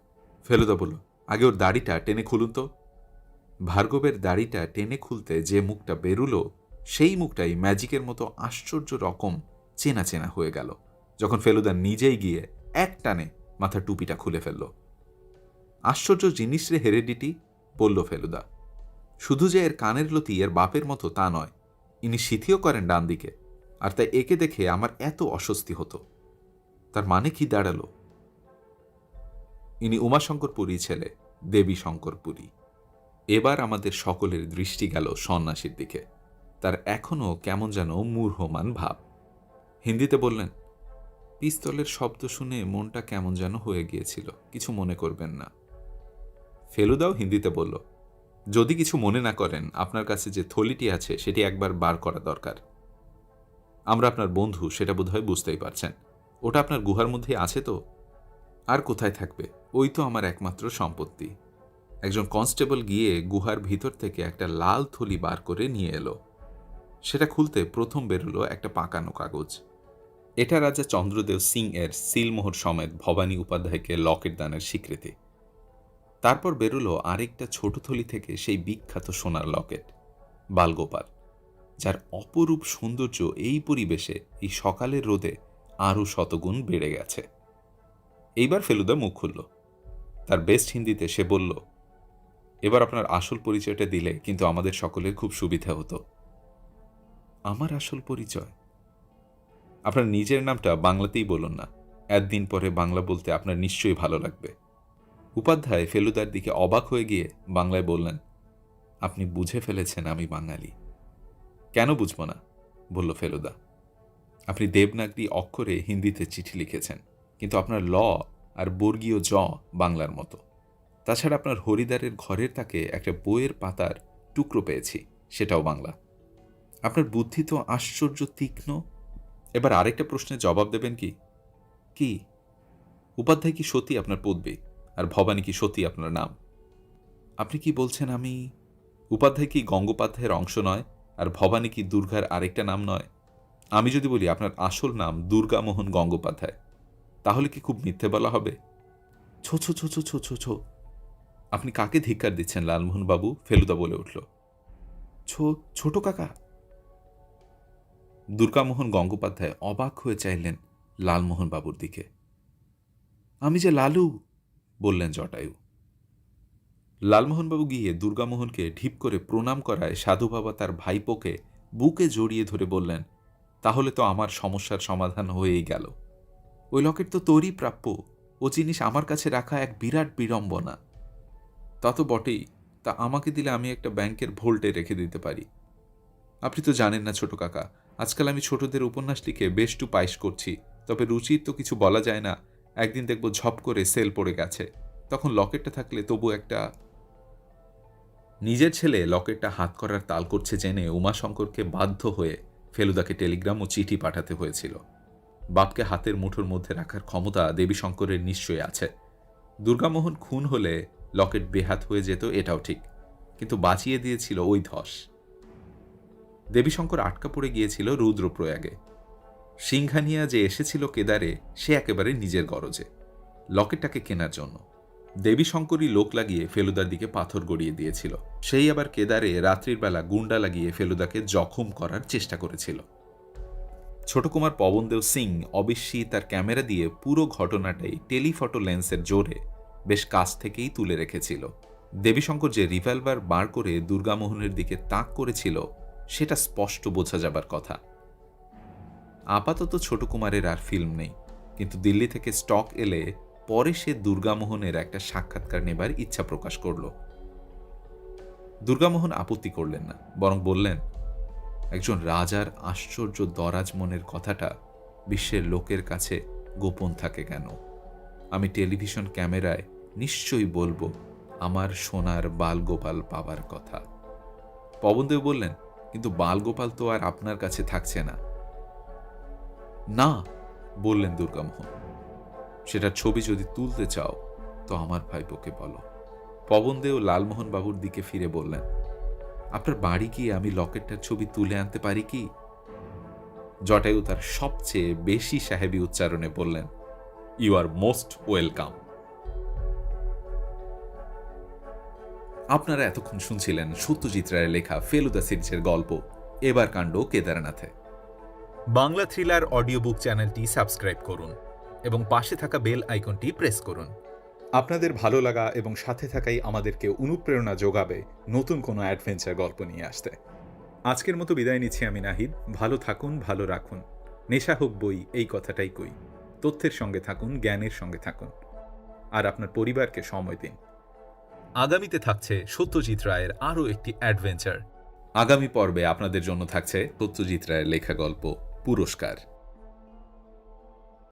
ফেলুদা বলল, আগে ওর দাড়িটা টেনে খুলুন তো। ভার্গবের দাড়িটা টেনে খুলতে যে মুখটা বেরুলো, সেই মুখটাই ম্যাজিকের মতো আশ্চর্য রকম চেনা চেনা হয়ে গেল যখন ফেলুদা নিজেই গিয়ে এক টানে মাথার টুপিটা খুলে ফেলল। আশ্চর্য জিনিস রে হেরেডিটি, বলল ফেলুদা। শুধু যে এর কানের লতি এর বাপের মতো তা নয়, ইনি সিথিও করেন ডান দিকে, আর তাই একে দেখে আমার এত অস্বস্তি হতো। তার মানে কি দাঁড়ালো? ইনি উমাশঙ্করপুরী ছেলে, দেবী শঙ্করপুরী। এবার আমাদের সকলের দৃষ্টি গেল সন্ন্যাসীর দিকে। তার এখনও কেমন যেন মূর্হমান ভাব। হিন্দিতে বললেন, পিস্তলের শব্দ শুনে মনটা কেমন যেন হয়ে গিয়েছিল, কিছু মনে করবেন না। ফেলুদাও হিন্দিতে বলল, যদি কিছু মনে না করেন, আপনার কাছে যে থলিটি আছে সেটি একবার বার করা দরকার। আমরা আপনার বন্ধু, সেটা বোধহয় বুঝতেই পারছেন। ওটা আপনার গুহার মধ্যে আছে তো? আর কোথায় থাকবে, ওই তো আমার একমাত্র সম্পত্তি। একজন কনস্টেবল গিয়ে গুহার ভিতর থেকে একটা লাল থলি বার করে নিয়ে এলো। সেটা খুলতে প্রথম বেরোলো একটা পাকানো কাগজ। এটা রাজা চন্দ্রদেব সিং এর সিলমোহর সমেত ভবানী উপাধ্যায়কে লকেট দানের স্বীকৃতি। তারপর বেরোলো আরেকটা ছোট থলি থেকে সেই বিখ্যাত সোনার লকেট, বালগোপাল, যার অপরূপ সৌন্দর্য এই পরিবেশে এই সকালের রোদে আরও শতগুণ বেড়ে গেছে। এইবার ফেলুদা মুখ খুলল। তার বেস্ট হিন্দিতে সে বলল, এবার আপনার আসল পরিচয়টা দিলে কিন্তু আমাদের সকলের খুব সুবিধা হতো। আমার আসল পরিচয়? আপনার নিজের নামটা বাংলাতেই বলুন না, একদিন পরে বাংলা বলতে আপনার নিশ্চয়ই ভালো লাগবে। উপাধ্যায় ফেলুদার দিকে অবাক হয়ে গিয়ে বাংলায় বললেন, আপনি বুঝে ফেলেছেন আমি বাঙালি। কেন বুঝব না, বলল ফেলুদা। আপনি দেবনাগরী অক্ষরে হিন্দিতে চিঠি লিখেছেন, কিন্তু আপনার ল আর বর্গীয় জ বাংলার মতো। তাছাড়া আপনার হরিদ্বারের ঘরের তাকে একটা বইয়ের পাতার টুকরো পেয়েছি, সেটাও বাংলা। আপনার বুদ্ধি তো আশ্চর্য তীক্ষ্ণ। এবার আরেকটা প্রশ্নের জবাব দেবেন কি? কি? উপাধ্যায় কি সত্যি আপনার পদবী, আর ভবানী কি সত্যি আপনার নাম? আপনি কি বলছেন? আমি উপাধ্যায় কি গঙ্গোপাধ্যায়ের অংশ নয়, আর ভবানী কি দুর্গার আরেকটা নাম নয়? আমি যদি বলি আপনার আসল নাম দুর্গামোহন গঙ্গোপাধ্যায়, তাহলে কি খুব মিথ্যে বলা হবে? ছো ছো ছো ছো ছো ছো ছো। আপনি কাকে ধিক্কার দিচ্ছেন লালমোহন বাবু? ফেলুদা বলে উঠল। ছোট কাকা? দুর্গামোহন গঙ্গোপাধ্যায় অবাক হয়ে চাইলেন লালমোহন বাবুর দিকে। আমি যে লালু, বললেন জটায়ু। লালমোহনবাবু গিয়ে দুর্গামোহনকে ঢিপ করে প্রণাম করায় সাধু বাবা তার ভাইপোকে বুকে জড়িয়ে ধরে বললেন, তাহলে তো আমার সমস্যার সমাধান হয়েই গেল। ওই লকেট তো তোরই প্রাপ্য, ও জিনিস আমার কাছে রাখা এক বিরাট বিড়ম্বনা। তা তো বটেই, তা আমাকে দিলে আমি একটা ব্যাংকের ভোল্টে রেখে দিতে পারি। আপনি তো জানেন না ছোট কাকা, আজকাল আমি ছোটদের উপন্যাস লিখে বেশ টু পাইশ করছি, তবে রুচির তো কিছু বলা যায় না। একদিন দেখব ঝপ করে সেল পড়ে গেছে, তখন লকেটটা থাকলে তবু একটা। নিজের ছেলে লকেটটা হাত করার তাল করছে জেনে উমাশঙ্করকে বাধ্য হয়ে ফেলুদাকে টেলিগ্রাম ও চিঠি পাঠাতে হয়েছিল। বাপকে হাতের মুঠোর মধ্যে রাখার ক্ষমতা দেবীশঙ্করের নিশ্চয়ই আছে। দুর্গামোহন খুন হলে লকেট বেহাত হয়ে যেত, এটাও ঠিক, কিন্তু বাঁচিয়ে দিয়েছিল ওই ধস। দেবীশঙ্কর আটকা পড়ে গিয়েছিল রুদ্রপ্রয়াগে। সিংহানিয়া যে এসেছিল কেদারে, সে একেবারে নিজের গরজে, লকেটটাকে কেনার জন্য। দেবীশঙ্করই লোক লাগিয়ে ফেলুদার দিকে পাথর গড়িয়ে দিয়েছিল। সেই আবার কেদারে রাত্রির বেলা গুন্ডা লাগিয়ে ফেলুদাকে জখম করার চেষ্টা করেছিল। ছোট কুমার পবনদেব সিং অবশ্যই তার ক্যামেরা দিয়ে পুরো ঘটনাটাই টেলিফটো লেন্সের জোরে বেশ কাছ থেকেই তুলে রেখেছিল। দেবীশঙ্কর যে রিভলভার বার করে দুর্গামোহনের দিকে তাক করেছিল, সেটা স্পষ্ট বোঝা যাবার কথা। আপাতত ছোট কুমারের আর ফিল্ম নেই, কিন্তু দিল্লি থেকে স্টক এলে পরে সে দুর্গামোহনের একটা সাক্ষাৎকার নেবার ইচ্ছা প্রকাশ করল। দুর্গামোহন আপত্তি করলেন না, বরং বললেন, একজন রাজার আশ্চর্য দরাজ মনের কথাটা বিশ্বের লোকের কাছে গোপন থাকে কেন? আমি টেলিভিশন ক্যামেরায় নিশ্চয়ই বলবো আমার সোনার বালগোপাল পাবার কথা। পবনদেব বললেন, কিন্তু বালগোপাল তো আর আপনার কাছে থাকছে না। না, বললেন দুর্গামোহন, সেটার ছবি যদি তুলতে চাও তো আমার ভাইপোকে বলো। পবনদেব লালমোহন বাবুর দিকে ফিরে বললেন, আপনার বাড়ি গিয়ে আমি লকেটটার ছবি তুলে আনতে পারি কি? জটায়ু তার সবচেয়ে বেশি সাহেবী উচ্চারণে বললেন, ইউ আর মোস্ট ওয়েলকাম। আপনারা এতক্ষণ শুনছিলেন সত্যজিৎ রায়ের লেখা ফেলুদা সিরিজের গল্প এবার কাণ্ড কেদারনাথে। বাংলা থ্রিলার অডিও বুক চ্যানেলটি সাবস্ক্রাইব করুন এবং পাশে থাকা বেল আইকনটি প্রেস করুন। আপনাদের ভালো লাগা এবং সাথে থাকাই আমাদেরকে অনুপ্রেরণা যোগাবে নতুন কোনো অ্যাডভেঞ্চার গল্প নিয়ে আসতে। আজকের মতো বিদায় নিচ্ছি আমি নাহিদ। ভালো থাকুন, ভালো রাখুন। নেশা হোক বই, এই কথাটাই কই। তথ্যের সঙ্গে থাকুন, জ্ঞানের সঙ্গে থাকুন, আর আপনার পরিবারকে সময় দিন। আগামীতে থাকছে সত্যজিৎ রায়ের আরও একটি অ্যাডভেঞ্চার। আগামী পর্বে আপনাদের জন্য থাকছে সত্যজিৎ রায়ের লেখা গল্প পুরস্কার।